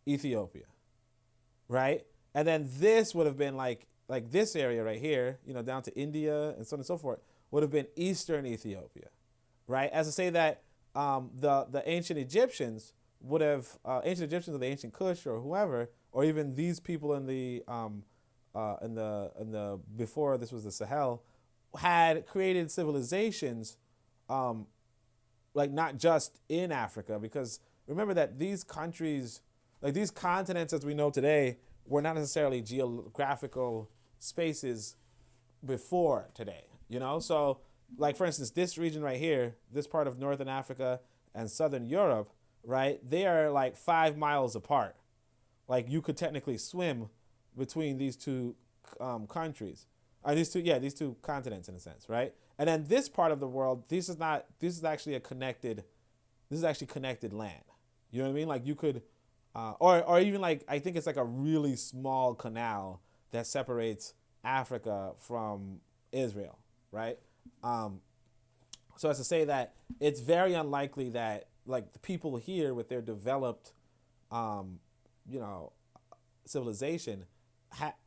[SPEAKER 6] Ethiopia, right? And then this would have been like this area right here, down to India and so on and so forth, would have been Eastern Ethiopia, right? As to say that the ancient Egyptians would have, ancient Egyptians or the ancient Kush or whoever, or even these people in the before this was the Sahel, had created civilizations, like not just in Africa, because remember that these countries, like these continents as we know today, were not necessarily geographical spaces before today, So, like, for instance, this region right here, this part of Northern Africa and Southern Europe, right, they are like 5 miles apart. Like, you could technically swim between these two countries. These two continents in a sense, right? And then this part of the world, this is actually connected land. You know what I mean? Like, you could... or even like, I think it's like a really small canal that separates Africa from Israel, right? So as to say that it's very unlikely that like the people here with their developed, civilization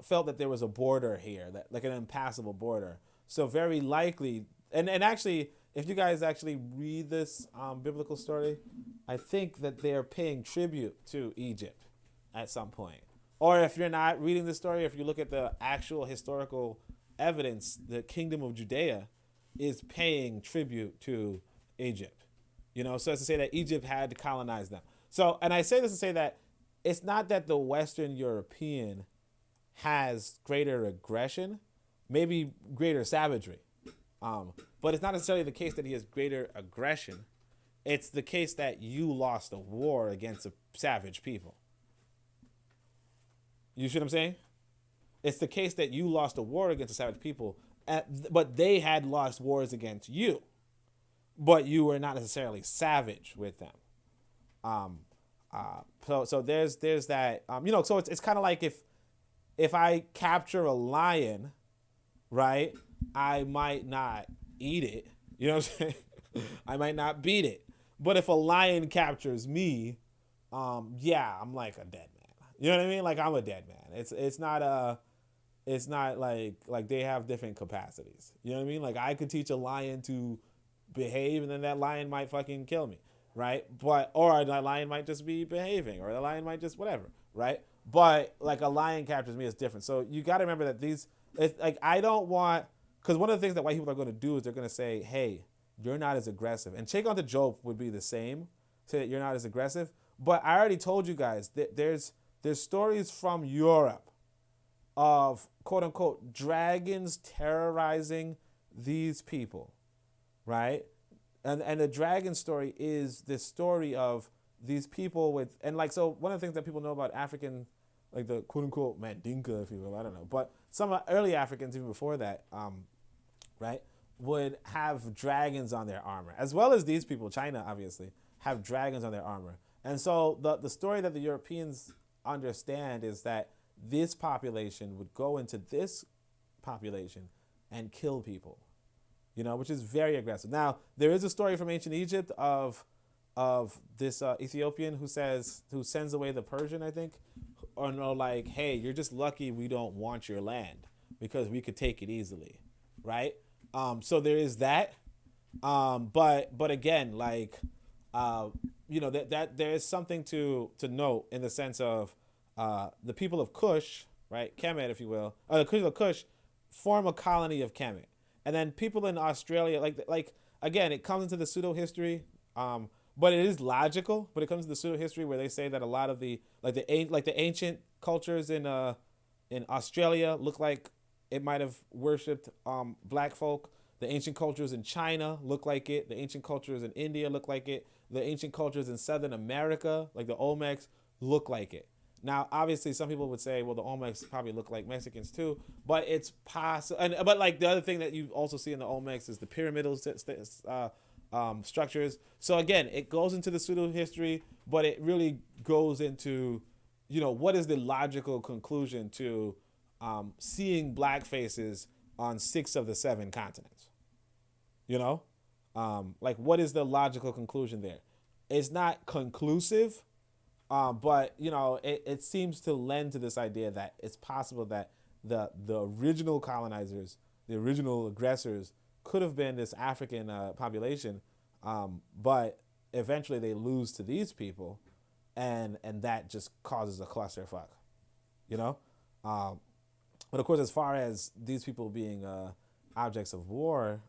[SPEAKER 6] felt that there was a border here, that like an impassable border. So very likely, and actually, if you guys actually read this biblical story, I think that they're paying tribute to Egypt at some point. Or if you're not reading the story, if you look at the actual historical evidence, the kingdom of Judea is paying tribute to Egypt. So as to say that Egypt had to colonize them. So, and I say this to say that it's not that the Western European has greater aggression, maybe greater savagery. But it's not necessarily the case that he has greater aggression. It's the case that you lost a war against a savage people. You see what I'm saying? It's the case that you lost a war against a savage people, but they had lost wars against you, but you were not necessarily savage with them. So there's that. So it's kind of like if I capture a lion, right? I might not eat it. You know what I'm saying? I might not beat it. But if a lion captures me, yeah, I'm like a dead man. You know what I mean? Like I'm a dead man. It's not like they have different capacities. You know what I mean? Like I could teach a lion to behave and then that lion might fucking kill me, right? Or that lion might just be behaving, or the lion might just whatever, right? But like a lion captures me is different. So you got to remember that I don't want, because one of the things that white people are going to do is they're going to say, hey, you're not as aggressive. And Cheikh onto Job would be the same, say that you're not as aggressive. But I already told you guys that there's stories from Europe of quote unquote dragons terrorizing these people, right? And the dragon story is this story of these people with, and like, so one of the things that people know about African, like the quote unquote Mandinka, if you will, I don't know, but some early Africans even before that, right, would have dragons on their armor, as well as these people, China obviously, have dragons on their armor. And so the story that the Europeans understand is that this population would go into this population and kill people, which is very aggressive. Now, there is a story from ancient Egypt of this Ethiopian who sends away the Persian, I think, or no, like, hey, you're just lucky we don't want your land because we could take it easily, right? So there is that, but again, like, that there is something to note in the sense of the people of Kush, right, Kemet, if you will, or the people of Kush form a colony of Kemet, and then people in Australia, like again, it comes into the pseudo history, but it is logical. But it comes to the pseudo history where they say that a lot of the ancient cultures in Australia look like it might have worshipped black folk. The ancient cultures in China look like it. The ancient cultures in India look like it. The ancient cultures in Southern America, like the Olmecs, look like it. Now, obviously, some people would say, well, the Olmecs probably look like Mexicans too, but it's possible. But like the other thing that you also see in the Olmecs is the pyramidal structures. So again, it goes into the pseudo history, but it really goes into, what is the logical conclusion to seeing black faces on 6 of the 7 continents? Like what is the logical conclusion there? It's not conclusive, but it seems to lend to this idea that it's possible that the original colonizers, the original aggressors, could have been this African population, but eventually they lose to these people, and that just causes a clusterfuck, But of course, as far as these people being objects of war,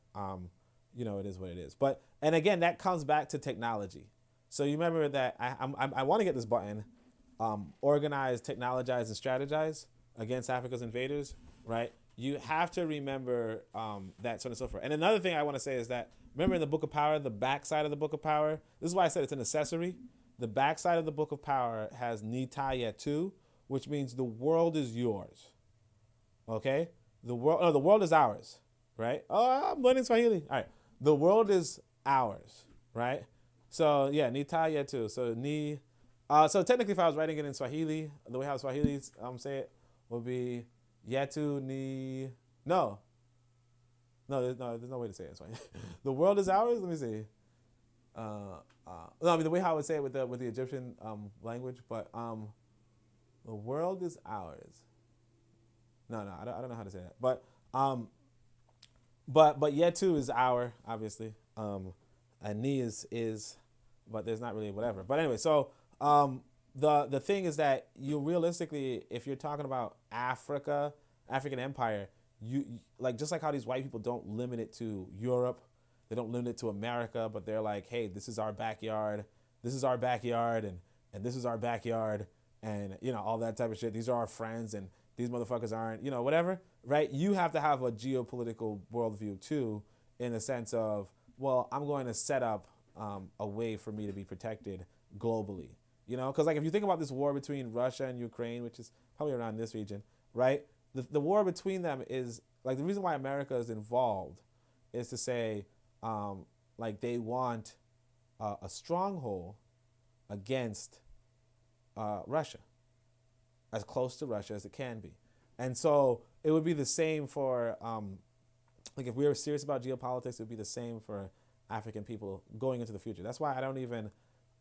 [SPEAKER 6] it is what it is. But and again, that comes back to technology. So you remember that I want to get this button, organize, technologize, and strategize against Africa's invaders, right? You have to remember that, so on and so forth. And another thing I want to say is that, remember in the Book of Power, the backside of the Book of Power, this is why I said it's an accessory. The backside of the Book of Power has Nitayetu, which means the world is yours. Okay? The world is ours, right? Oh, I'm learning Swahili. All right. The world is ours, right? So yeah, Nitayetu. So technically, if I was writing it in Swahili, the way how Swahilis say it would be Yetu ni. No, there's no way to say it in Swahili. The world is ours. Let me see. No, I mean the way how I would say it with the Egyptian language, but the world is ours. No, I don't know how to say that, but Yetu is our, obviously, and Ni is, but there's not really whatever. But anyway, so the thing is that you realistically, if you're talking about African empire, you like, just like how these white people don't limit it to Europe, they don't limit it to America, but they're like, hey, this is our backyard, and this is our backyard, and all that type of shit. These are our friends, and these motherfuckers aren't, whatever, right? You have to have a geopolitical worldview too, in the sense of, well, I'm going to set up a way for me to be protected globally, because like if you think about this war between Russia and Ukraine, which is probably around this region, right? The war between them is like the reason why America is involved is to say, like they want a stronghold against Russia, as close to Russia as it can be. And so it would be the same for, like if we were serious about geopolitics, it would be the same for African people going into the future. That's why I don't even,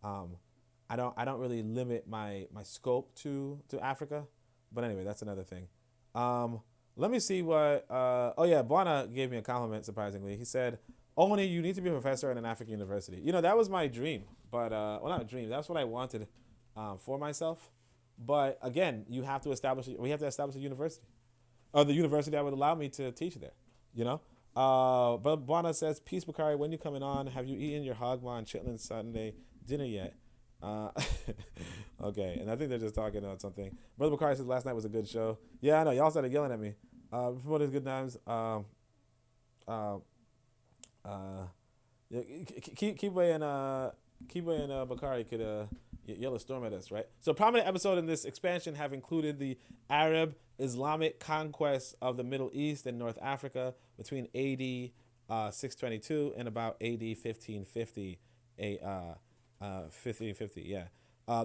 [SPEAKER 6] I don't really limit my scope to Africa. But anyway, that's another thing. Let me see what, oh yeah, Buana gave me a compliment, surprisingly. He said, Oni, you need to be a professor at an African university. That was my dream, but, well, not a dream. That's what I wanted for myself. But again, we have to establish a university, or the university that would allow me to teach there, But Buana says, peace, Bakari, when you coming on? Have you eaten your hogma and chitlin Sunday dinner yet? Okay, and I think they're just talking about something. Brother Bakari says, last night was a good show. Yeah, I know, y'all started yelling at me. Promoting good times. Keep weighing Bakari could yell a storm at us, right? So prominent episode in this expansion have included the Arab Islamic conquest of the Middle East and North Africa between AD 622 and about AD 1550. 1550, yeah.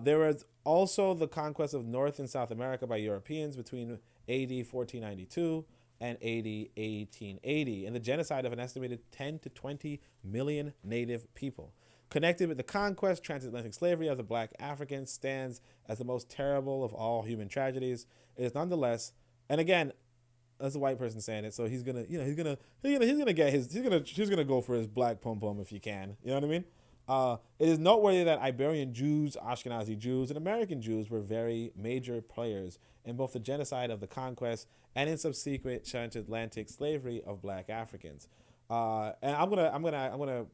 [SPEAKER 6] There was also the conquest of North and South America by Europeans between AD 1492 and AD 1880, and the genocide of an estimated 10 to 20 million native people. Connected with the conquest, transatlantic slavery of the black Africans stands as the most terrible of all human tragedies. It is nonetheless, and again, that's a white person saying it, so he's gonna go for his black pom pom if you can. You know what I mean? It is noteworthy that Iberian Jews, Ashkenazi Jews, and American Jews were very major players in both the genocide of the conquest and in subsequent transatlantic slavery of black Africans. And I'm gonna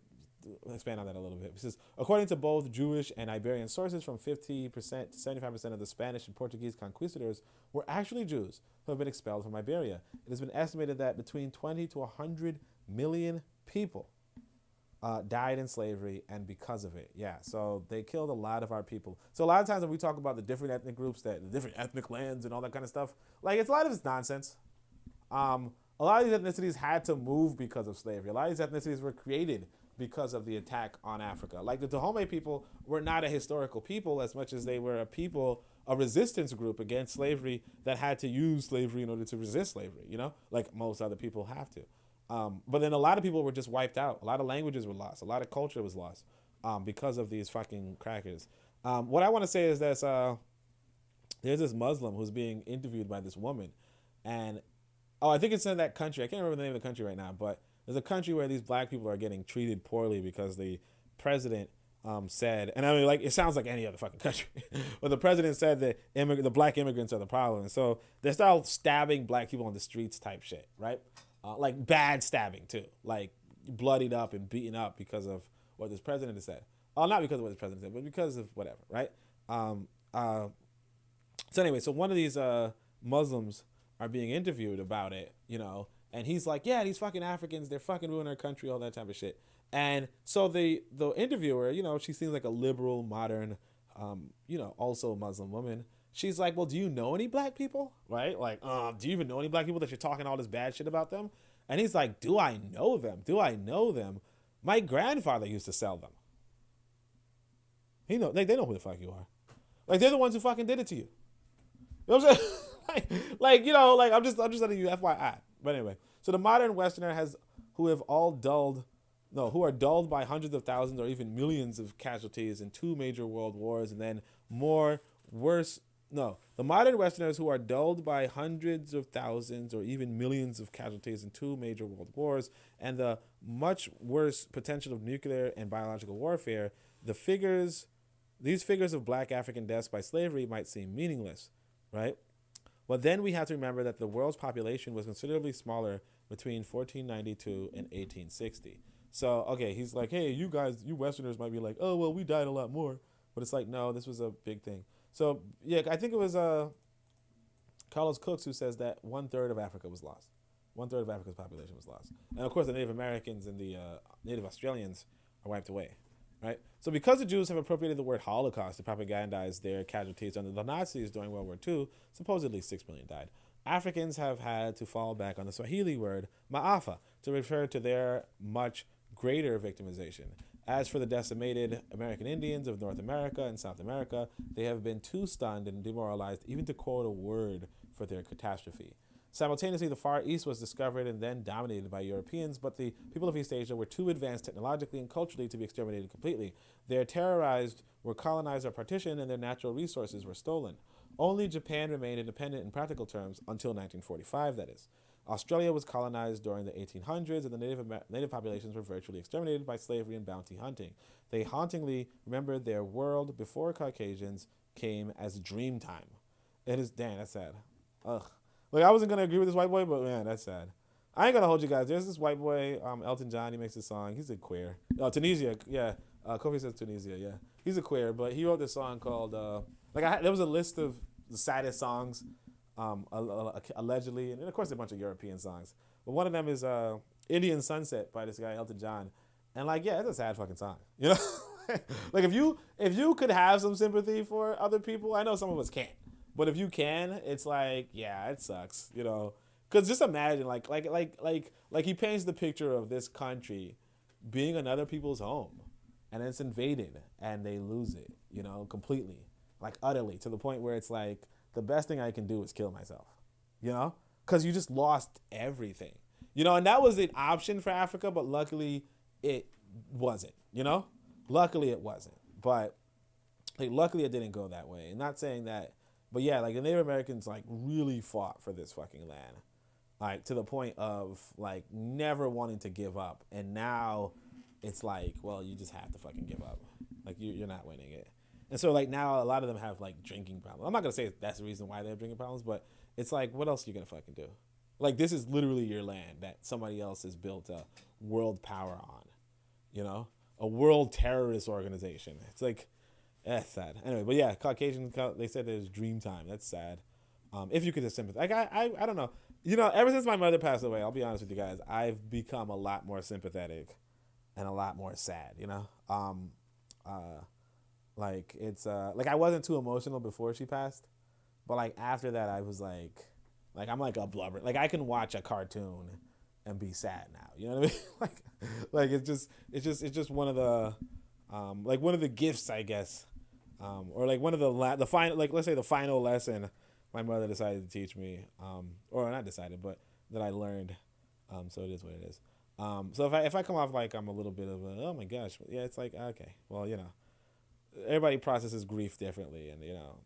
[SPEAKER 6] expand on that a little bit. It says, according to both Jewish and Iberian sources, from 50% to 75% of the Spanish and Portuguese conquistadors were actually Jews who have been expelled from Iberia. It has been estimated that between 20 to 100 million people died in slavery and because of it. Yeah, so they killed a lot of our people. So a lot of times when we talk about the different ethnic groups, the different ethnic lands and all that kind of stuff, like a lot of it's nonsense. A lot of these ethnicities had to move because of slavery. A lot of these ethnicities were created because of the attack on Africa. Like the Dahomey people were not a historical people as much as they were a resistance group against slavery that had to use slavery in order to resist slavery, like most other people have to. But then a lot of people were just wiped out. A lot of languages were lost. A lot of culture was lost because of these fucking crackers. What I want to say is that there's this Muslim who's being interviewed by this woman. And, I think it's in that country. I can't remember the name of the country right now, but there's a country where these black people are getting treated poorly because the president said, and I mean, like, it sounds like any other fucking country, but the president said that the black immigrants are the problem. And so they start stabbing black people on the streets type shit, right? Like bad stabbing too, like bloodied up and beaten up because of what this president has said. Not because of what this president said, but because of whatever, right? So anyway, so one of these Muslims are being interviewed about it, and he's like, yeah, these fucking Africans, they're fucking ruining our country, all that type of shit. And so the interviewer, she seems like a liberal, modern, also Muslim woman. She's like, well, do you know any black people? Right? Like, do you even know any black people that you're talking all this bad shit about them? And he's like, do I know them? Do I know them? My grandfather used to sell them. They know who the fuck you are. Like, they're the ones who fucking did it to you. You know what I'm saying? I'm just letting you FYI. But anyway, so the modern Westerner who are dulled by hundreds of thousands or even millions of casualties in two major world wars, and then the modern Westerners who are dulled by hundreds of thousands or even millions of casualties in two major world wars and the much worse potential of nuclear and biological warfare, these figures of black African deaths by slavery might seem meaningless, right? But then we have to remember that the world's population was considerably smaller between 1492 and 1860. So, okay, he's like, hey, you Westerners might be like, oh, well, we died a lot more. But it's like, no, this was a big thing. So yeah, I think it was Carlos Cooks who says that 1/3 of Africa was lost. 1/3 of Africa's population was lost, and of course the Native Americans and the Native Australians are wiped away, right? So because the Jews have appropriated the word Holocaust to propagandize their casualties under the Nazis during World War II, supposedly 6 million died. Africans have had to fall back on the Swahili word Maafa to refer to their much greater victimization. As for the decimated American Indians of North America and South America, they have been too stunned and demoralized even to quote a word for their catastrophe. Simultaneously, the Far East was discovered and then dominated by Europeans, but the people of East Asia were too advanced technologically and culturally to be exterminated completely. They terrorized, were colonized or partitioned, and their natural resources were stolen. Only Japan remained independent in practical terms until 1945, that is. Australia was colonized during the 1800s, and the native populations were virtually exterminated by slavery and bounty hunting. They hauntingly remembered their world before Caucasians came as dream time. It is, damn, that's sad. Ugh. Like, I wasn't going to agree with this white boy, but man, that's sad. I ain't going to hold you guys. There's this white boy, Elton John, he makes this song. He's a queer. Tunisia, yeah. Kofi says Tunisia, yeah. He's a queer, but he wrote this song called, there was a list of the saddest songs, allegedly, and of course a bunch of European songs. But one of them is Indian Sunset by this guy, Elton John. And like, yeah, it's a sad fucking song, you know? Like, if you could have some sympathy for other people, I know some of us can't. But if you can, it's like, yeah, it sucks, you know. Because just imagine, like he paints the picture of this country being another people's home, and it's invaded, and they lose it, you know, completely, like utterly, to the point where it's like the best thing I can do is kill myself, you know, because you just lost everything, you know. And that was an option for Africa, but luckily it wasn't, you know. Luckily it wasn't, but like luckily it didn't go that way. And not saying that. But yeah, like the Native Americans like really fought for this fucking land, like to the point of like never wanting to give up. And now it's like, well, you just have to fucking give up. Like you're not winning it. And so like now a lot of them have like drinking problems. I'm not gonna say that's the reason why they have drinking problems, but it's like, what else are you gonna fucking do? Like this is literally your land that somebody else has built a world power on, you know, a world terrorist organization. It's like. That's sad. Anyway, but yeah, Caucasian, they said it was dream time. That's sad. If you could just sympathize. Like, I don't know. You know, ever since my mother passed away, I'll be honest with you guys, I've become a lot more sympathetic and a lot more sad, you know? Like, it's, like, I wasn't too emotional before she passed, but, like, after that, I was, like, I'm like a blubber. Like, I can watch a cartoon and be sad now. You know what I mean? like, it's just one of the, like, one of the gifts, I guess. Or like one of the final, like let's say the final lesson my mother decided to teach me, or not decided, but that I learned. So it is what it is. So if I come off like I'm a little bit of a, oh my gosh, yeah, it's like, okay, well, you know, everybody processes grief differently, and you know,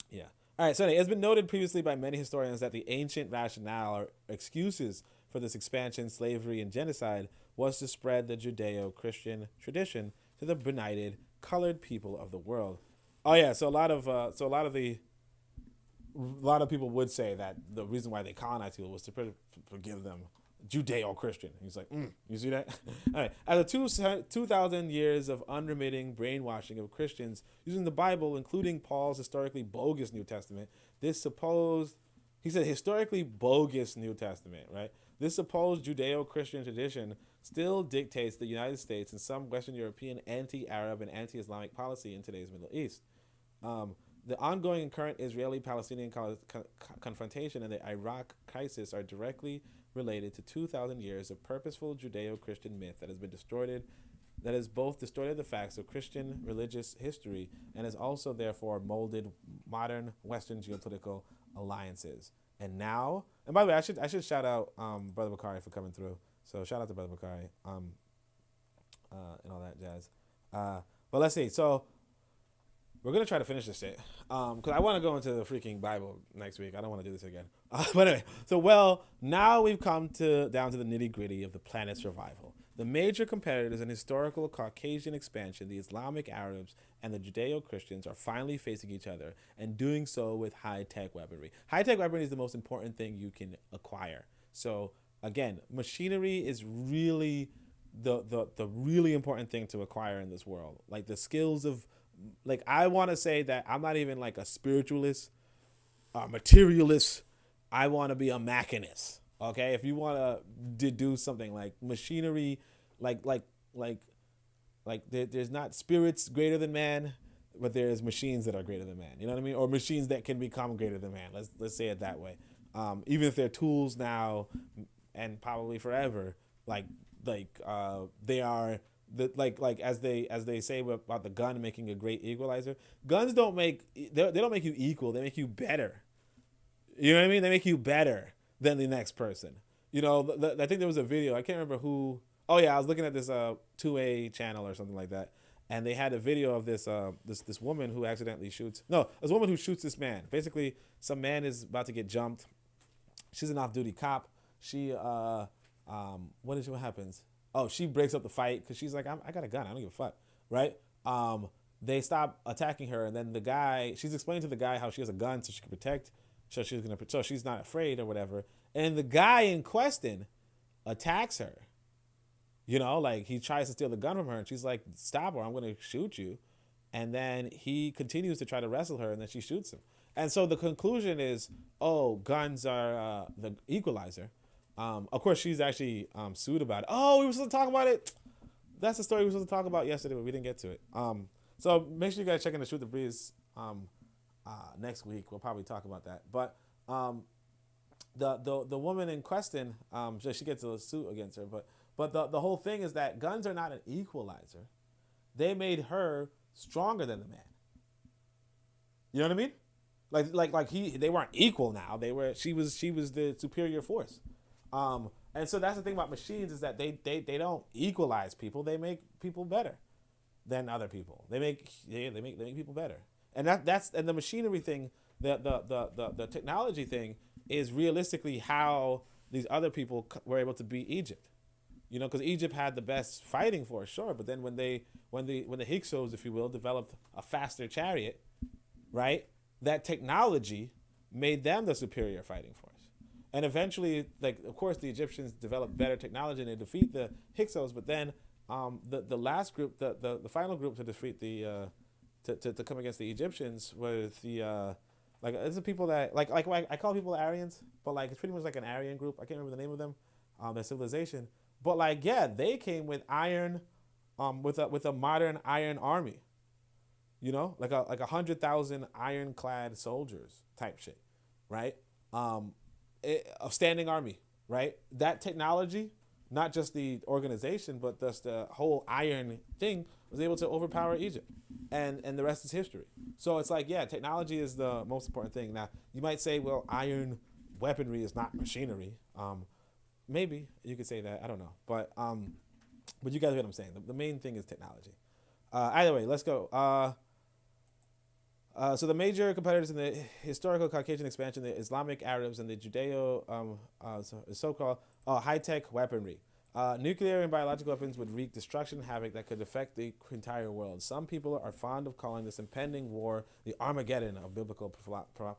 [SPEAKER 6] yeah. All right. So anyway, it's been noted previously by many historians that the ancient rationale or excuses for this expansion, slavery, and genocide was to spread the Judeo-Christian tradition to the benighted colored people of the world. Oh yeah, so a lot of people would say that the reason why they colonized people was to forgive them Judeo-Christian. He's like, you see that? All right. After 2,000 years of unremitting brainwashing of Christians using the Bible, including Paul's historically bogus New Testament, he said historically bogus New Testament, right? This supposed Judeo-Christian tradition still dictates the United States and some Western European anti-Arab and anti-Islamic policy in today's Middle East. The ongoing and current Israeli-Palestinian confrontation and the Iraq crisis are directly related to 2,000 years of purposeful Judeo-Christian myth that has both distorted the facts of Christian religious history and has also therefore molded modern Western geopolitical alliances. And now, and by the way, I should shout out Brother Bakari for coming through. So shout out to Brother Bakari and all that jazz. But let's see. So we're going to try to finish this shit because I want to go into the freaking Bible next week. I don't want to do this again. But anyway, so now we've come down to the nitty gritty of the planet's survival. The major competitors in historical Caucasian expansion, the Islamic Arabs and the Judeo-Christians, are finally facing each other and doing so with high-tech weaponry. High-tech weaponry is the most important thing you can acquire. So again, machinery is really the really important thing to acquire in this world. Like the skills of like I want to say that I'm not even like a spiritualist, a materialist. I want to be a machinist. Okay, if you want to do something like machinery, there's not spirits greater than man, but there's machines that are greater than man. You know what I mean? Or machines that can become greater than man. Let's say it that way. Even if they're tools now and probably forever, they are as they say about the gun making a great equalizer. Guns don't make they don't make you equal. They make you better. You know what I mean? They make you better than the next person. You know, I think there was a video. I can't remember who. Oh yeah, I was looking at this 2A channel or something like that, and they had a video of this this woman who accidentally shoots. No, this woman who shoots this man. Basically, some man is about to get jumped. She's an off-duty cop. She what happens? Oh, she breaks up the fight because she's like, I got a gun. I don't give a fuck, right? They stop attacking her, and then the guy. She's explaining to the guy how she has a gun so she can protect. So she's not afraid or whatever. And the guy in question attacks her. You know, like he tries to steal the gun from her, and she's like, "Stop, or I'm going to shoot you." And then he continues to try to wrestle her, and then she shoots him. And so the conclusion is, oh, guns are the equalizer. Of course, she's actually sued about it. Oh, we were supposed to talk about it. That's the story we were supposed to talk about yesterday, but we didn't get to it. So make sure you guys check in the Shoot the Breeze next week. We'll probably talk about that. But the woman in question, she gets a suit against her. But the whole thing is that guns are not an equalizer. They made her stronger than the man. You know what I mean? They weren't equal now. She was the superior force. And so that's the thing about machines is that they don't equalize people. They make people better than other people. They make people better. And that's the machinery thing, the technology thing is realistically how these other people were able to beat Egypt. You know, because Egypt had the best fighting force, sure, but then when the Hyksos, if you will, developed a faster chariot, right? That technology made them the superior fighting force. And eventually, of course, the Egyptians developed better technology and they defeat the Hyksos, but then the last group, the final group to defeat to come against the Egyptians was it's the people that I call people Aryans, but it's pretty much like an Aryan group. I can't remember the name of them, their civilization. But they came with iron, with a modern iron army. You know, like 100,000 ironclad soldiers type shit, right? A standing army, right? That technology, not just the organization, but just the whole iron thing, was able to overpower Egypt, and the rest is history. So it's technology is the most important thing. Now you might say, well, iron weaponry is not machinery. Maybe you could say that. I don't know, but you guys get what I'm saying. The main thing is technology. Either way, let's go. So the major competitors in the historical Caucasian expansion, the Islamic Arabs and the Judeo, so-called high-tech weaponry. Nuclear and biological weapons would wreak destruction and havoc that could affect the entire world. Some people are fond of calling this impending war the Armageddon of biblical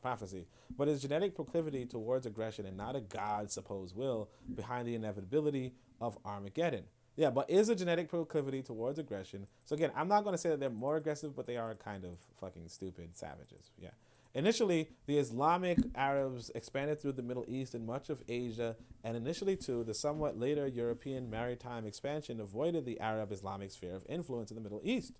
[SPEAKER 6] prophecy, but it's genetic proclivity towards aggression and not a God's supposed will behind the inevitability of Armageddon. Yeah, but is a genetic proclivity towards aggression. So again, I'm not going to say that they're more aggressive, but they are kind of fucking stupid savages. Yeah. Initially, the Islamic Arabs expanded through the Middle East and much of Asia, and initially, too, the somewhat later European maritime expansion avoided the Arab-Islamic sphere of influence in the Middle East.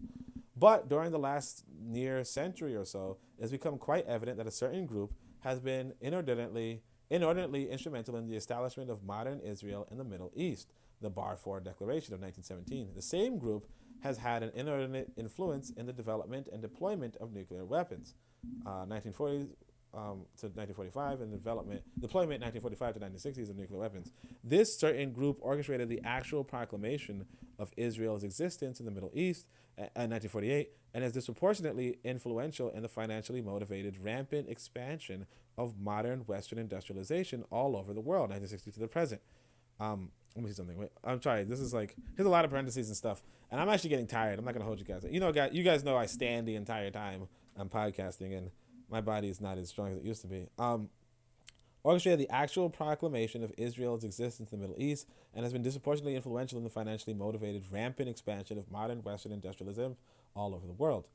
[SPEAKER 6] But during the last near century or so, it has become quite evident that a certain group has been inordinately instrumental in the establishment of modern Israel in the Middle East, the Balfour Declaration of 1917. The same group has had an inordinate influence in the development and deployment of nuclear weapons. 1940 to 1945, and deployment 1945 to 1960s of nuclear weapons. This certain group orchestrated the actual proclamation of Israel's existence in the Middle East in 1948, and is disproportionately influential in the financially motivated rampant expansion of modern Western industrialization all over the world, 1960 to the present. Let me see something. Wait, I'm sorry. This is here's a lot of parentheses and stuff, and I'm actually getting tired. I'm not gonna hold you guys. You guys know I stand the entire time I'm podcasting, and my body is not as strong as it used to be. Orchestrated the actual proclamation of Israel's existence in the Middle East, and has been disproportionately influential in the financially motivated rampant expansion of modern Western industrialism all over the world.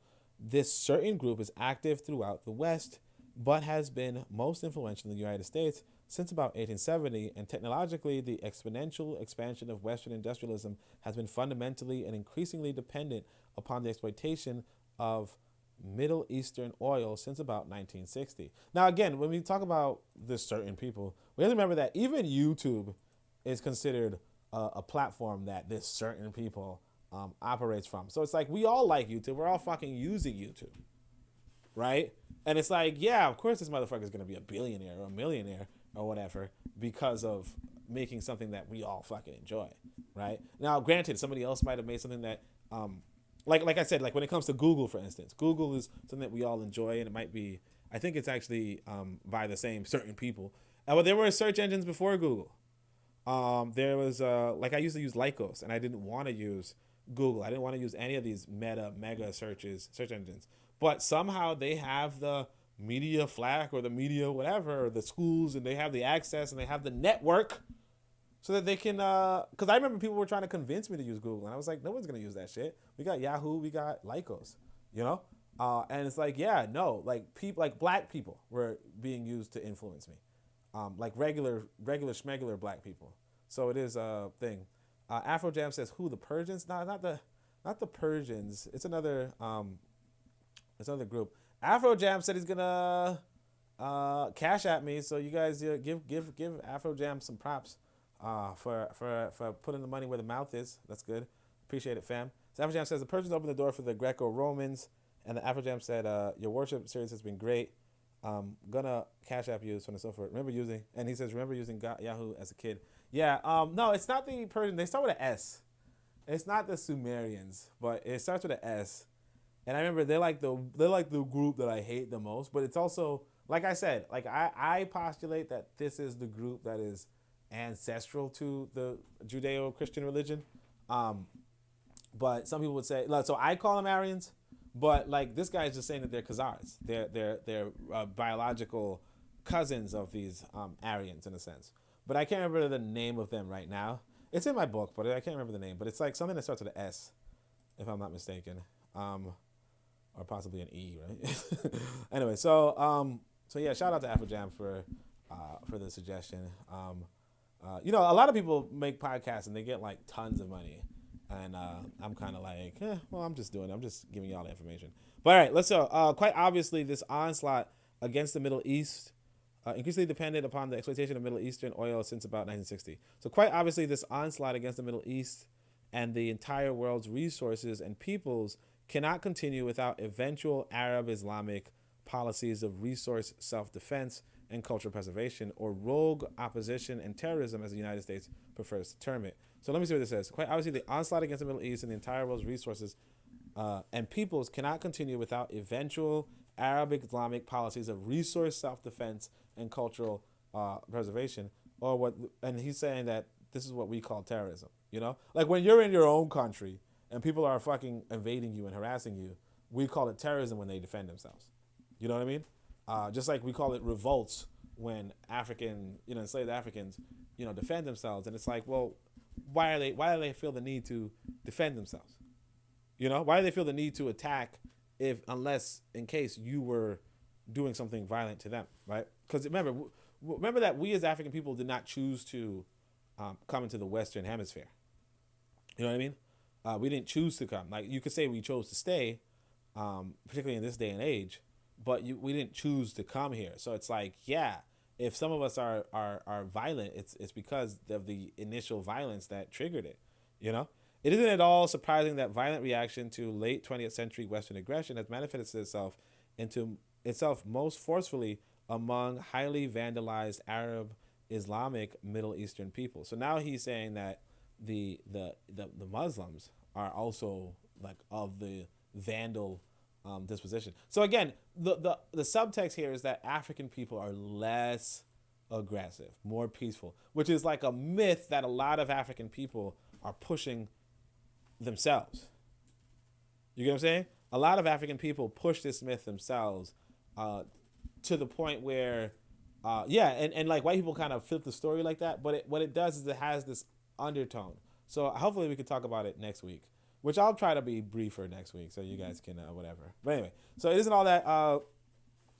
[SPEAKER 6] This certain group is active throughout the West, but has been most influential in the United States since about 1870, and technologically, the exponential expansion of Western industrialism has been fundamentally and increasingly dependent upon the exploitation of Middle Eastern oil since about 1960. Now, again, when we talk about this certain people, we have to remember that even YouTube is considered a platform that this certain people operates from. So it's like we all like YouTube. We're all fucking using YouTube, right? And it's like, yeah, of course this motherfucker is going to be a billionaire or a millionaire or whatever because of making something that we all fucking enjoy, right? Now, granted, somebody else might have made something that, like I said, like when it comes to Google, for instance, Google is something that we all enjoy, and it might be, I think it's actually by the same certain people. But there were search engines before Google. There was, like I used to use Lycos, and I didn't want to use Google. I didn't want to use any of these mega search engines. But somehow they have the media flack or the media whatever, or the schools, and they have the access and they have the network so that they can, because I remember people were trying to convince me to use Google, and I was like, no one's going to use that shit. We got Yahoo, we got Lycos, you know? And it's like, yeah, no, like people, like black people were being used to influence me. Like regular schmegular black people. So it is a thing. Afrojam says, who, the Persians? No, not the Persians. It's another group. Afrojam said he's gonna cash at me. So you guys give Afrojam some props for putting the money where the mouth is. That's good. Appreciate it, fam. So Afrojam says the Persians opened the door for the Greco-Romans, and the Afrojam said your worship series has been great. Gonna cash app you, so on and so forth. Remember using Yahoo as a kid. Yeah, no, it's not the Persian. They start with an S. It's not the Sumerians, but it starts with an S. And I remember they're like the group that I hate the most. But it's also, like I said, like I postulate that this is the group that is ancestral to the Judeo-Christian religion. But some people would say, so I call them Aryans. But like this guy is just saying that they're Khazars. They're biological cousins of these Aryans in a sense. But I can't remember the name of them right now. It's in my book, but I can't remember the name. But it's like something that starts with an S, if I'm not mistaken, or possibly an E, right? Anyway, so yeah, shout out to Afrojam for the suggestion. You know, a lot of people make podcasts and they get like tons of money. And I'm kind of like, well, I'm just giving you all the information. But all right, let's go. Quite obviously, this onslaught against the Middle East increasingly depended upon the exploitation of Middle Eastern oil since about 1960. So quite obviously, this onslaught against the Middle East and the entire world's resources and peoples cannot continue without eventual Arab-Islamic policies of resource self-defense and cultural preservation, or rogue opposition and terrorism, as the United States prefers to term it. So let me see what this says. Quite obviously, the onslaught against the Middle East and the entire world's resources and peoples cannot continue without eventual Arab-Islamic policies of resource self-defense and cultural preservation, or what? And he's saying that this is what we call terrorism. You know, like when you're in your own country and people are fucking invading you and harassing you, we call it terrorism when they defend themselves. You know what I mean? Just like we call it revolts when enslaved Africans, defend themselves. And it's like, well, why do they feel the need to defend themselves? Why do they feel the need to attack unless in case you were doing something violent to them, right? Because remember that we as African people did not choose to come into the Western Hemisphere. You know what I mean? We didn't choose to come. Like you could say we chose to stay, particularly in this day and age, but we didn't choose to come here. So it's like, yeah, if some of us are violent, it's because of the initial violence that triggered it. It isn't at all surprising that violent reaction to late 20th century Western aggression has manifested itself most forcefully among highly vandalized Arab, Islamic, Middle Eastern people. So now he's saying that the Muslims are also like of the vandal disposition. So again, the subtext here is that African people are less aggressive, more peaceful, which is like a myth that a lot of African people are pushing themselves. You get what I'm saying? A lot of African people push this myth themselves to the point where, and like white people kind of flip the story like that, but what it does is it has this undertone. So hopefully we can talk about it next week. which I'll try to be briefer next week so you guys can whatever. But anyway, so it isn't all that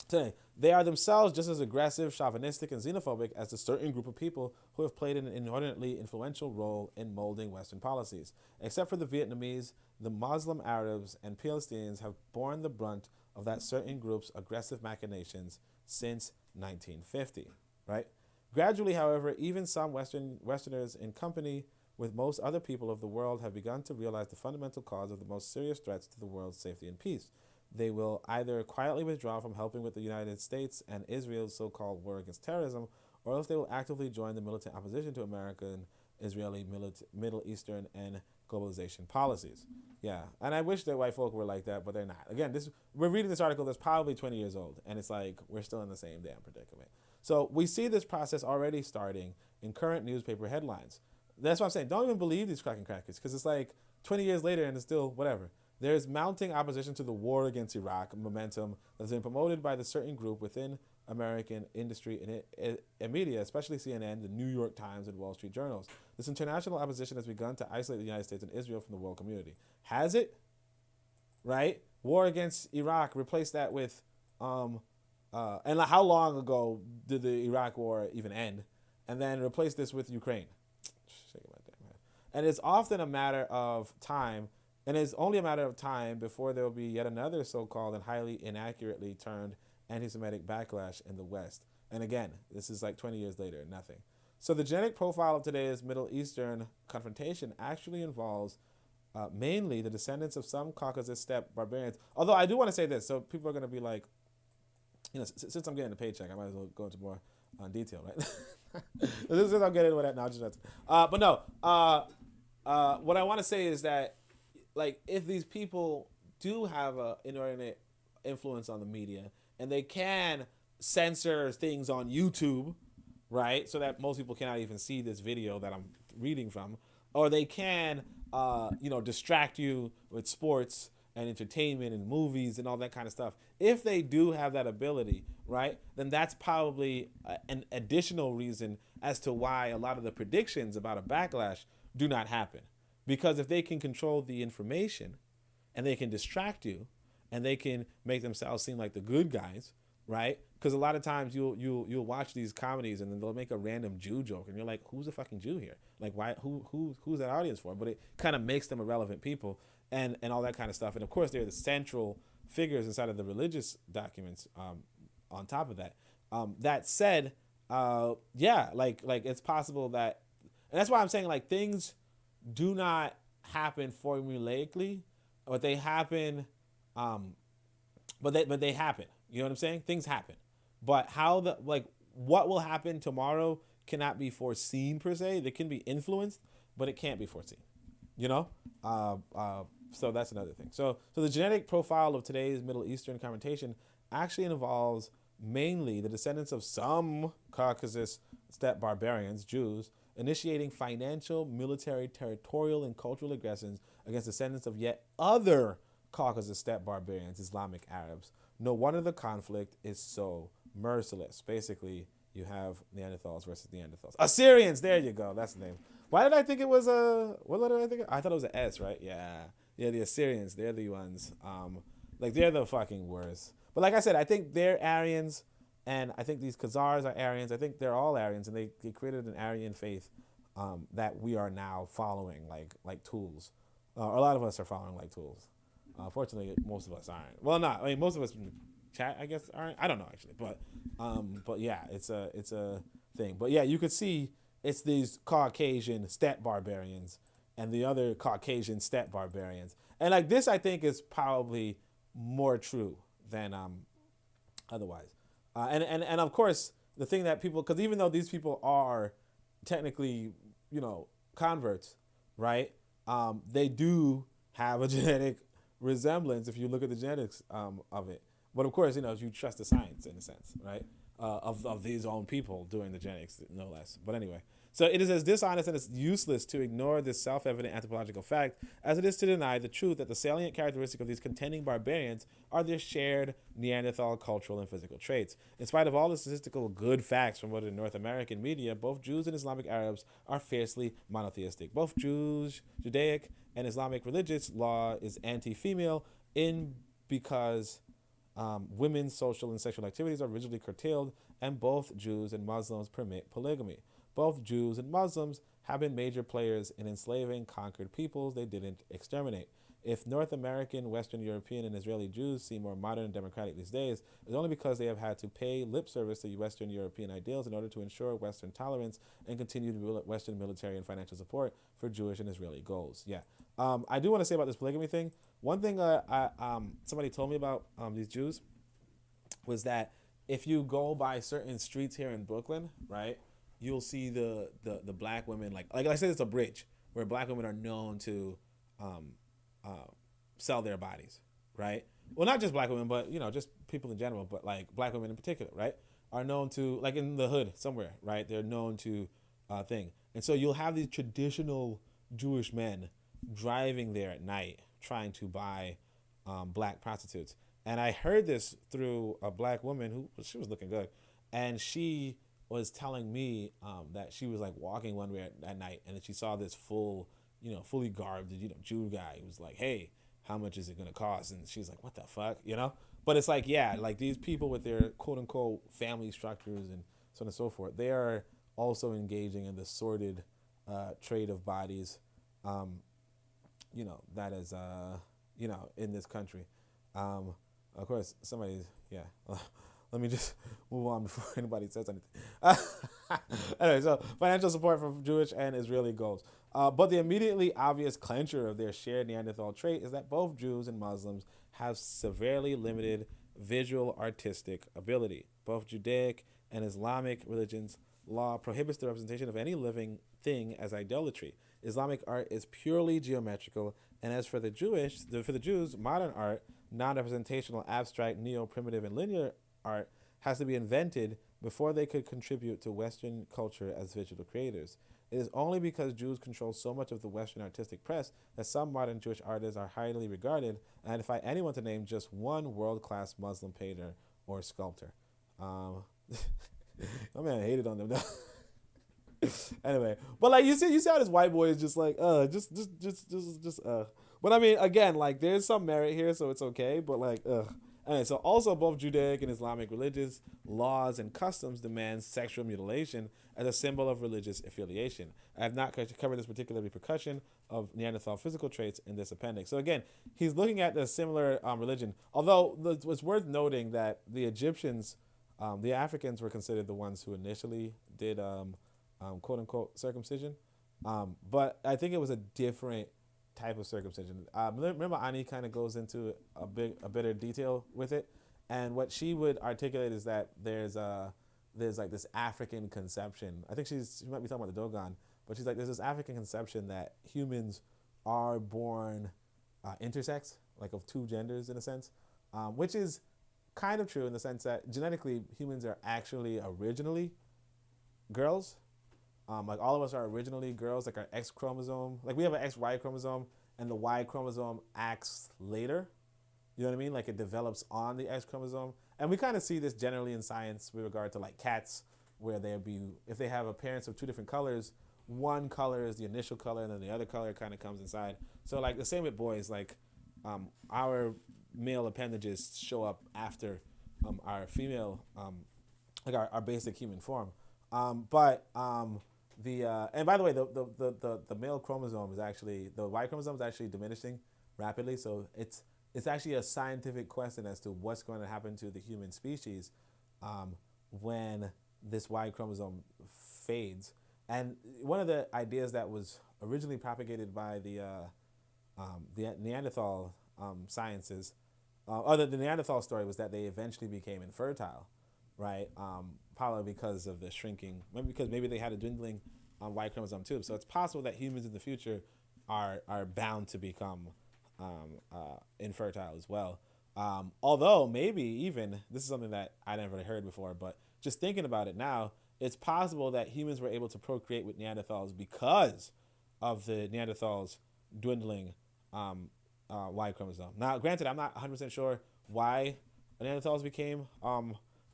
[SPEAKER 6] today. They are themselves just as aggressive, chauvinistic, and xenophobic as the certain group of people who have played an inordinately influential role in molding Western policies. Except for the Vietnamese, the Muslim Arabs and Palestinians have borne the brunt of that certain group's aggressive machinations since 1950, right? Gradually, however, even some Westerners in company with most other people of the world have begun to realize the fundamental cause of the most serious threats to the world's safety and peace. They will either quietly withdraw from helping with the United States and Israel's so-called war against terrorism, or else they will actively join the militant opposition to American, Israeli, Middle Eastern, and globalization policies. Yeah, and I wish that white folk were like that, but they're not. Again, we're reading this article that's probably 20 years old, and it's like we're still in the same damn predicament. So we see this process already starting in current newspaper headlines. That's what I'm saying. Don't even believe these cracking crackers, because it's like 20 years later and it's still whatever. There's mounting opposition to the war against Iraq momentum that's been promoted by the certain group within American industry and media, especially CNN, the New York Times, and Wall Street journals. This international opposition has begun to isolate the United States and Israel from the world community. Has it? Right? War against Iraq, replace that with, and how long ago did the Iraq war even end? And then replace this with Ukraine. And it's often a matter of time. And it's only a matter of time before there will be yet another so-called and highly inaccurately termed anti-Semitic backlash in the West. And again, this is like 20 years later, nothing. So the genetic profile of today's Middle Eastern confrontation actually involves mainly the descendants of some Caucasus steppe barbarians. Although I do want to say this, so people are going to be like, since I'm getting a paycheck, I might as well go into more detail, right? Since I'm getting into that now, but no. What I want to say is that, like, if these people do have an inordinate influence on the media and they can censor things on YouTube, right, so that most people cannot even see this video that I'm reading from, or they can, distract you with sports and entertainment and movies and all that kind of stuff. If they do have that ability, right, then that's probably an additional reason as to why a lot of the predictions about a backlash do not happen. Because if they can control the information and they can distract you and they can make themselves seem like the good guys, right? Because a lot of times you'll watch these comedies and then they'll make a random Jew joke and you're like, who's the fucking Jew here? Like, why? Who's that audience for? But it kind of makes them irrelevant people and all that kind of stuff. And of course, they're the central figures inside of the religious documents. On top of that, that said, like it's possible that, and that's why I'm saying like things do not happen formulaically, but they happen, but they happen. You know what I'm saying? Things happen, but what will happen tomorrow cannot be foreseen per se. They can be influenced, but it can't be foreseen. You know, so that's another thing. So the genetic profile of today's Middle Eastern confrontation actually involves mainly the descendants of some Caucasus steppe barbarians, Jews, initiating financial, military, territorial, and cultural aggressions against descendants of yet other Caucasus steppe barbarians, Islamic Arabs. No wonder the conflict is so merciless. Basically, you have Neanderthals versus Neanderthals. Assyrians, there you go. That's the name. Why did I think it was what letter did I think? I thought it was an S, right? Yeah, the Assyrians, they're the ones. They're the fucking worst. But like I said, I think they're Aryans, and I think these Khazars are Aryans. I think they're all Aryans, and they created an Aryan faith that we are now following like tools. A lot of us are following like tools. Fortunately, most of us aren't. Well, not. I mean, most of us in the chat, I guess, aren't. I don't know actually, but yeah, it's a thing. But yeah, you could see it's these Caucasian steppe barbarians and the other Caucasian steppe barbarians, and like this, I think is probably more true than otherwise. And of course, the thing that people, because even though these people are technically, converts, right? They do have a genetic resemblance if you look at the genetics of it. But of course, if you trust the science in a sense, right? Of these own people doing the genetics, no less. But anyway, so it is as dishonest and as useless to ignore this self-evident anthropological fact as it is to deny the truth that the salient characteristic of these contending barbarians are their shared Neanderthal cultural and physical traits. In spite of all the statistical good facts from what in North American media, both Jews and Islamic Arabs are fiercely monotheistic. Both Jews, Judaic and Islamic religious law is anti-female because women's social and sexual activities are rigidly curtailed, and both Jews and Muslims permit polygamy. Both Jews and Muslims have been major players in enslaving conquered peoples they didn't exterminate. If North American, Western European, and Israeli Jews seem more modern and democratic these days, it's only because they have had to pay lip service to Western European ideals in order to ensure Western tolerance and continued Western military and financial support for Jewish and Israeli goals. Yeah. I do want to say about this polygamy thing. One thing somebody told me about these Jews was that if you go by certain streets here in Brooklyn, right, you'll see the black women, like I said, it's a bridge where black women are known to sell their bodies, right? Well, not just black women, but just people in general, but like black women in particular, right, are known to, like in the hood somewhere, right? They're known to thing, and so you'll have these traditional Jewish men driving there at night trying to buy black prostitutes. And I heard this through a black woman she was looking good, and she was telling me that she was like walking one way at night, and then she saw this fully garbed, Jew guy. He was like, "Hey, how much is it gonna cost?" And she's like, "What the fuck?" But it's like, yeah, like these people with their quote unquote family structures and so on and so forth, they are also engaging in the sordid trade of bodies, that is, in this country. Of course, let me just move on before anybody says anything. Anyway, so financial support for Jewish and Israeli goals. But the immediately obvious clincher of their shared Neanderthal trait is that both Jews and Muslims have severely limited visual artistic ability. Both Judaic and Islamic religions law prohibits the representation of any living thing as idolatry. Islamic art is purely geometrical, and as for the Jews, modern art, non-representational, abstract, neo-primitive, and linear art has to be invented before they could contribute to Western culture as visual creators. It is only because Jews control so much of the Western artistic press that some modern Jewish artists are highly regarded, and I defy anyone to name just one world-class Muslim painter or sculptor. My man hated on them though. Anyway, but like you see how this white boy is just like, But I mean, again, like there's some merit here, so it's okay. But like, Anyway, so also both Judaic and Islamic religious laws and customs demand sexual mutilation as a symbol of religious affiliation. I have not covered this particular repercussion of Neanderthal physical traits in this appendix. So again, he's looking at the similar religion. Although it's worth noting that the Egyptians, the Africans were considered the ones who initially did quote unquote circumcision. But I think it was a different type of circumcision. Remember, Ani kind of goes into a better detail with it, and what she would articulate is that there's like this African conception. I think she might be talking about the Dogon, but she's like, there's this African conception that humans are born intersex, like of two genders in a sense, which is kind of true in the sense that genetically humans are actually originally girls. Like all of us are originally girls, like our X chromosome. Like we have an XY chromosome and the Y chromosome acts later. You know what I mean? Like it develops on the X chromosome. And we kind of see this generally in science with regard to like cats, where if they have a parents of two different colors, one color is the initial color and then the other color kind of comes inside. So like the same with boys, like our male appendages show up after our female, like our basic human form. And by the way, the male chromosome is actually, the Y chromosome is actually diminishing rapidly. So it's actually a scientific question as to what's going to happen to the human species when this Y chromosome fades. And one of the ideas that was originally propagated by the Neanderthal sciences, or the Neanderthal story, was that they eventually became infertile, right? Probably because of the shrinking, maybe they had a dwindling Y chromosome too. So it's possible that humans in the future are bound to become infertile as well. Although maybe even, this is something that I never heard before, but just thinking about it now, it's possible that humans were able to procreate with Neanderthals because of the Neanderthals dwindling Y chromosome. Now, granted, I'm not 100% sure why Neanderthals became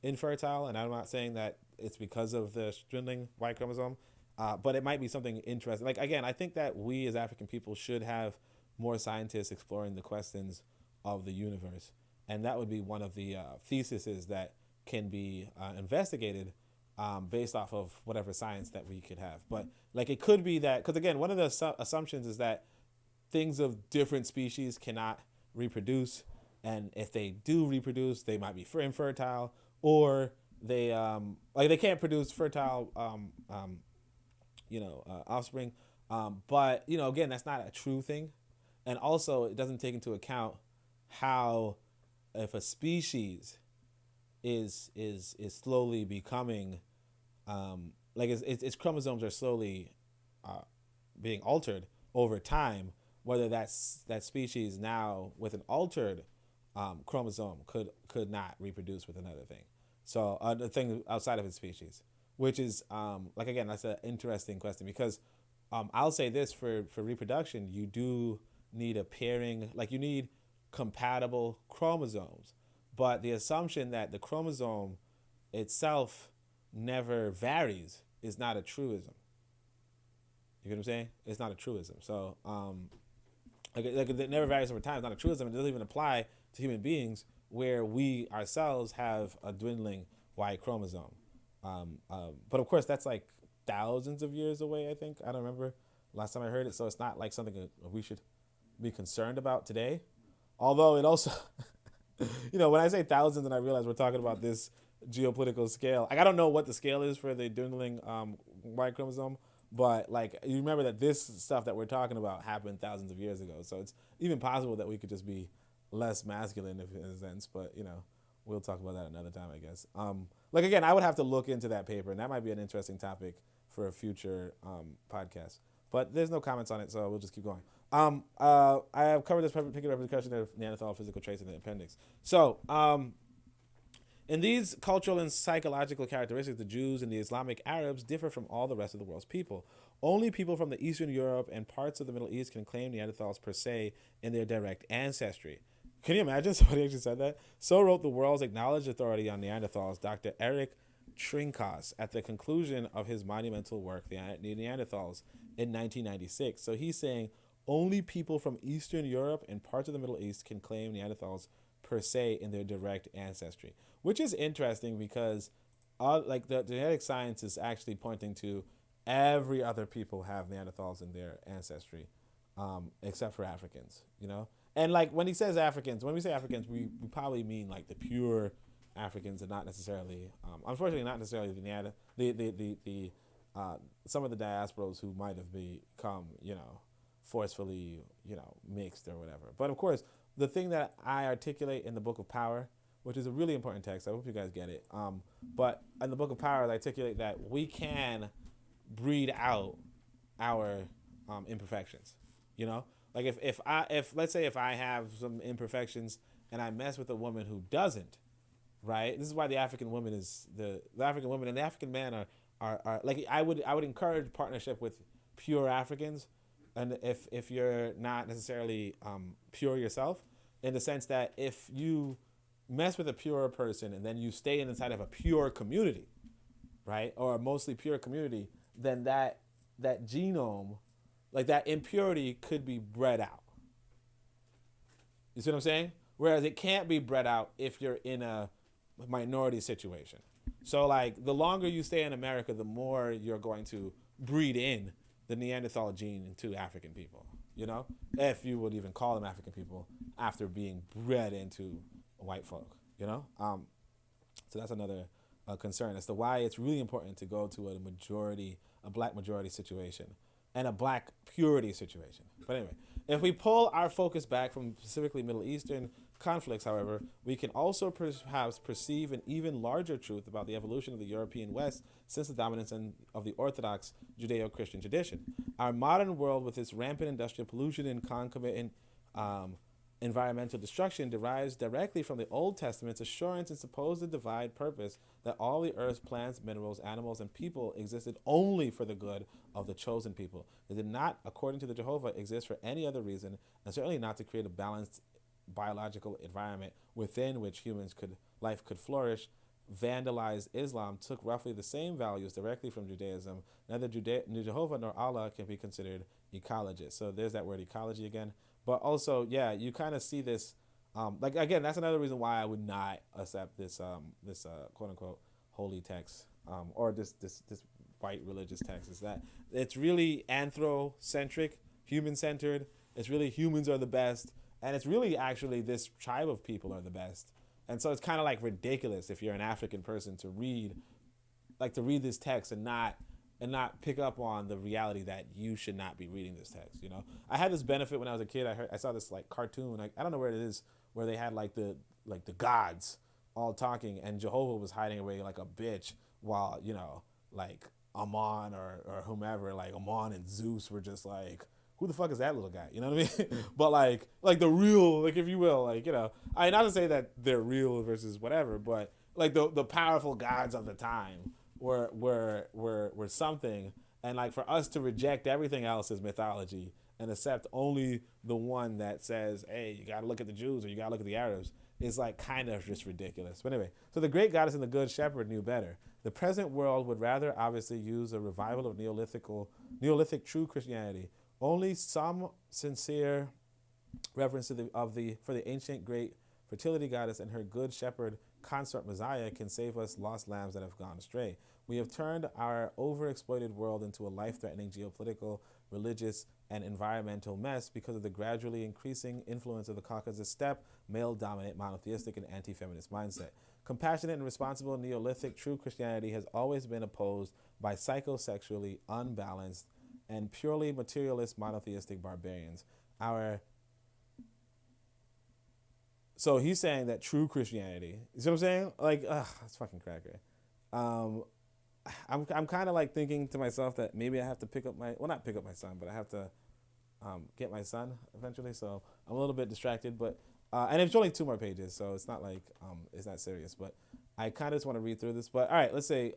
[SPEAKER 6] infertile, and I'm not saying that it's because of the dwindling Y chromosome. But it might be something interesting. Like, again, I think that we as African people should have more scientists exploring the questions of the universe. And that would be one of the theses that can be investigated based off of whatever science that we could have. But like, it could be that, because again, one of the assumptions is that things of different species cannot reproduce. And if they do reproduce, they might be infertile, or they they can't produce fertile offspring. But again, that's not a true thing. And also, it doesn't take into account how, if a species is slowly becoming its chromosomes are slowly being altered over time, whether that species now with an altered chromosome could not reproduce with another thing. So the thing outside of its species, which is again, that's an interesting question, because I'll say this, for reproduction, you do need a pairing, like you need compatible chromosomes, but the assumption that the chromosome itself never varies is not a truism. You get what I'm saying? It's not a truism. So like it never varies over time. It's not a truism. It doesn't even apply to human beings, where we ourselves have a dwindling Y chromosome. But of course, that's like thousands of years away, I think. I don't remember last time I heard it. So it's not like something that we should be concerned about today. Although it also, when I say thousands and I realize we're talking about this geopolitical scale, like I don't know what the scale is for the dwindling Y chromosome, but like you remember that this stuff that we're talking about happened thousands of years ago. So it's even possible that we could just be less masculine in a sense, but we'll talk about that another time, I guess. Like again, I would have to look into that paper, and that might be an interesting topic for a future podcast. But there's no comments on it, so we'll just keep going. I have covered this particular discussion of Neanderthal physical traits in the appendix. So, in these cultural and psychological characteristics, the Jews and the Islamic Arabs differ from all the rest of the world's people. Only people from the Eastern Europe and parts of the Middle East can claim Neanderthals per se in their direct ancestry. Can you imagine somebody actually said that? So wrote the world's acknowledged authority on Neanderthals, Dr. Eric Trinkaus, at the conclusion of his monumental work, The Neanderthals, in 1996. So he's saying only people from Eastern Europe and parts of the Middle East can claim Neanderthals per se in their direct ancestry, which is interesting because like the genetic science is actually pointing to every other people have Neanderthals in their ancestry, except for Africans, And like when we say Africans, we probably mean like the pure Africans, and not necessarily, unfortunately, not necessarily the some of the diasporas who might have become, forcefully, mixed or whatever. But of course, the thing that I articulate in the Book of Power, which is a really important text, I hope you guys get it. But in the Book of Power, I articulate that we can breed out our imperfections. Like if let's say if I have some imperfections and I mess with a woman who doesn't, right? This is why the African woman is the African woman and the African man are like I would encourage partnership with pure Africans, and if you're not necessarily pure yourself, in the sense that if you mess with a pure person and then you stay inside of a pure community, right, or a mostly pure community, then that genome, like that impurity, could be bred out. You see what I'm saying? Whereas it can't be bred out if you're in a minority situation. So like the longer you stay in America, the more you're going to breed in the Neanderthal gene into African people, if you would even call them African people after being bred into white folk, So that's another concern as to why it's really important to go to a black majority situation and a black purity situation. But anyway, if we pull our focus back from specifically Middle Eastern conflicts, however, we can also perhaps perceive an even larger truth about the evolution of the European West since the dominance of the Orthodox Judeo-Christian tradition. Our modern world, with its rampant industrial pollution and concomitant environmental destruction, derives directly from the Old Testament's assurance and supposed divine purpose that all the earth's plants, minerals, animals, and people existed only for the good of the chosen people. They did not, according to the Jehovah, exist for any other reason, and certainly not to create a balanced biological environment within which life could flourish vandalized Islam took roughly the same values directly from Judaism. Neither Jehovah nor Allah can be considered ecologists. So there's that word ecology again. But also, yeah, you kind of see this. Like again, that's another reason why I would not accept this quote unquote holy text or this white religious text. Is that it's really anthrocentric, human centered. It's really humans are the best, and it's really actually this tribe of people are the best. And so it's kind of like ridiculous if you're an African person to read this text and not pick up on the reality that you should not be reading this text. You know, I had this benefit when I was a kid. I saw this like cartoon. I don't know where it is, where they had like the gods all talking, and Jehovah was hiding away like a bitch while, you know, like Amon or whomever, like Amon and Zeus were just like, who the fuck is that little guy? You know what I mean? But like the real, like if you will, like, you know, I not to say that they're real versus whatever, but like the powerful gods of the time were something, and like for us to reject everything else as mythology and accept only the one that says, hey, you gotta look at the Jews or you gotta look at the Arabs, is like kind of just ridiculous. But anyway, so the great goddess and the good shepherd knew better. The present world would rather obviously use a revival of Neolithic true Christianity. Only some sincere reverence for the ancient great fertility goddess and her good shepherd consort Messiah can save us lost lambs that have gone astray. We have turned our overexploited world into a life-threatening geopolitical, religious, and environmental mess because of the gradually increasing influence of the Caucasus steppe, male-dominant, monotheistic, and anti-feminist mindset. Compassionate and responsible Neolithic true Christianity has always been opposed by psychosexually unbalanced and purely materialist monotheistic barbarians. So he's saying that true Christianity, you see what I'm saying? Like, that's fucking cracker. I'm kind of like thinking to myself that maybe I have to not pick up my son, but I have to get my son eventually. So I'm a little bit distracted, but and it's only 2 more pages, so it's not like it's not serious. But I kind of just want to read through this. But all right, let's say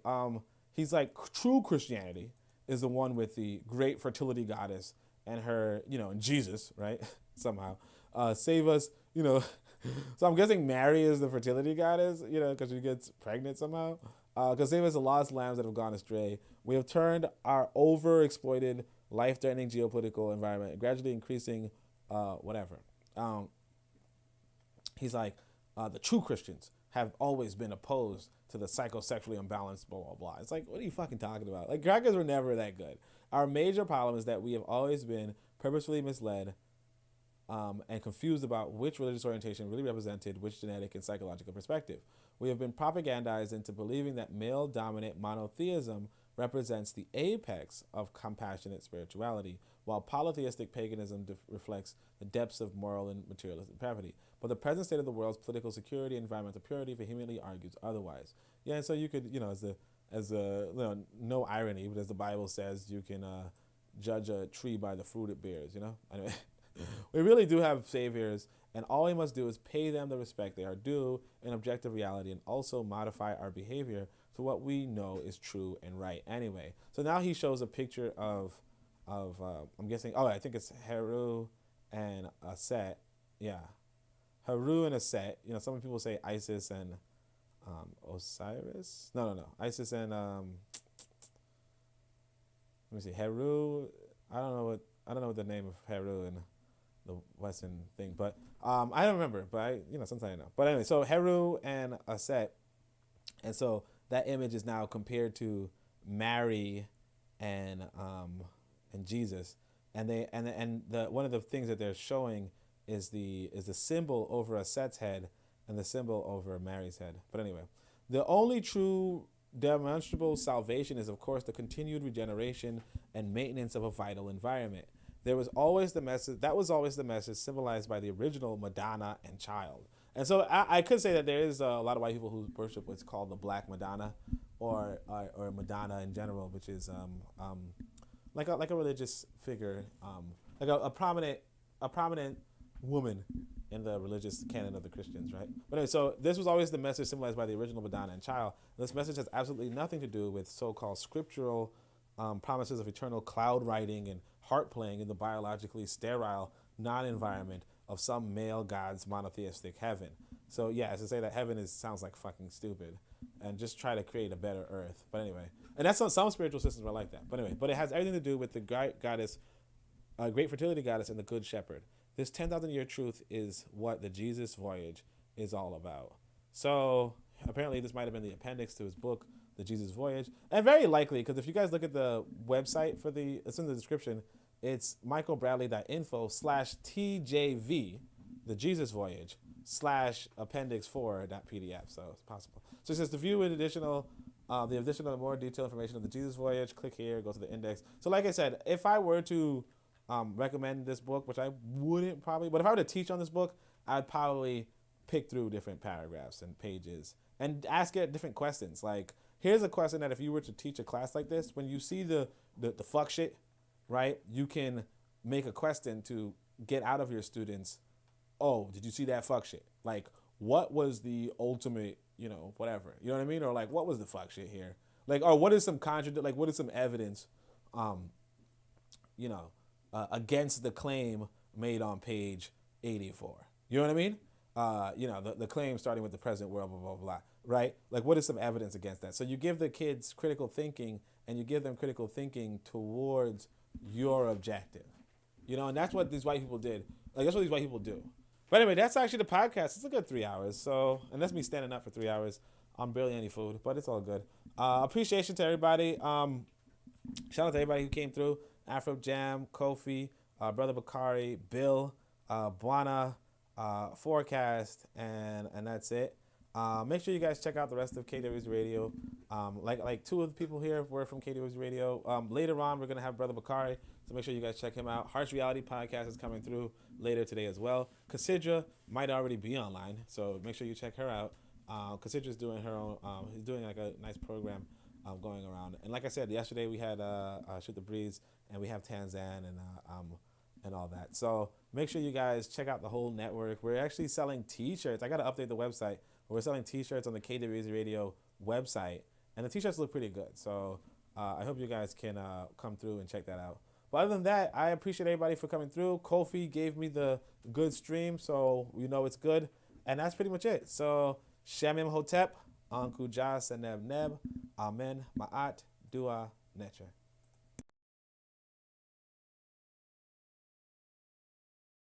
[SPEAKER 6] he's like true Christianity is the one with the great fertility goddess and her, you know, and Jesus, right? Somehow save us, you know. So I'm guessing Mary is the fertility goddess, you know, because she gets pregnant somehow. Because save us the lost lambs that have gone astray. We have turned our overexploited, life-threatening geopolitical environment, gradually increasing, whatever. He's like, the true Christians have always been opposed to the psychosexually unbalanced, blah, blah, blah. It's like, what are you fucking talking about? Like, crackers were never that good. Our major problem is that we have always been purposefully misled and confused about which religious orientation really represented which genetic and psychological perspective. We have been propagandized into believing that male-dominant monotheism represents the apex of compassionate spirituality, while polytheistic paganism reflects the depths of moral and materialistic depravity. But the present state of the world's political security and environmental purity vehemently argues otherwise. Yeah, and so you could, you know, as a you know, no irony, but as the Bible says, you can judge a tree by the fruit it bears, you know? Anyway, we really do have saviors, and all we must do is pay them the respect they are due in objective reality and also modify our behavior to what we know is true and right anyway. So now he shows a picture of I'm guessing, I think it's Heru and Aset. Yeah. Heru and Aset. You know, some people say Isis and Osiris. No. Isis and let me see. Heru. I don't know what the name of Heru and the Western thing, but I don't remember. But sometimes I know. But anyway, so Heru and Aset, and so that image is now compared to Mary and Jesus, and the one of the things that they're showing is the symbol over Aset's head and the symbol over Mary's head. But anyway, the only true demonstrable salvation is, of course, the continued regeneration and maintenance of a vital environment. That was always the message symbolized by the original Madonna and Child. And so I could say that there is a lot of white people who worship what's called the Black Madonna, or Madonna in general, which is like a religious figure, like a prominent woman in the religious canon of the Christians, right? But anyway, so this was always the message symbolized by the original Madonna and Child. This message has absolutely nothing to do with so-called scriptural promises of eternal cloud writing and harp playing in the biologically sterile non-environment of some male god's monotheistic heaven. So yeah, as to say that heaven sounds like fucking stupid. and just try to create a better earth. But anyway, and that's some spiritual systems are like that. But anyway, but it has everything to do with the goddess, great fertility goddess, and the good shepherd. This 10,000 year truth is what the Jesus voyage is all about. So apparently this might have been the appendix to his book, The Jesus Voyage. And very likely, because if you guys look at the website for it's in the description, it's michaelbradley.info/TJV, The Jesus Voyage, /appendix4.pdf. So it's possible. So it says to view an additional more detailed information of the Jesus Voyage, click here, go to the index. So like I said, if I were to recommend this book, which I wouldn't probably, but if I were to teach on this book, I'd probably pick through different paragraphs and pages and ask it different questions. Like, here's a question that if you were to teach a class like this, when you see the fuck shit, right, you can make a question to get out of your students, oh, did you see that fuck shit? Like, what was the ultimate, whatever, you know what I mean? Or like, what was the fuck shit here? Like, or what is some what is some evidence, against the claim made on page 84? You know what I mean? The claim starting with the present world, blah, blah, blah, right? Like, what is some evidence against that? So you give the kids critical thinking, and you give them critical thinking towards your objective. And that's what these white people did. Like, that's what these white people do. But anyway, that's actually the podcast. It's a good 3 hours. So, and that's me standing up for 3 hours on barely any food, but it's all good. Appreciation to everybody. Shout out to everybody who came through. Afro Jam, Kofi, Brother Bakari, Bill, Buana, Forecast, and that's it. Make sure you guys check out the rest of KW's Radio. Like two of the people here were from KW's Radio. Later on, we're going to have Brother Bakari, so make sure you guys check him out. Harsh Reality Podcast is coming through later today as well. Cassidra might already be online, so make sure you check her out. Cassidra's doing her own, he's doing like a nice program going around. And like I said, yesterday we had Shoot the Breeze, and we have Tanzan and all that. So make sure you guys check out the whole network. We're actually selling t-shirts. I got to update the website. We're selling t-shirts on the KWZ Radio website, and the t-shirts look pretty good. So I hope you guys can come through and check that out. But other than that, I appreciate everybody for coming through. Kofi gave me the good stream, so it's good. And that's pretty much it. So Shamim Hotep, Anku Jas and Neb, Amen, Ma'at, Dua, Necha.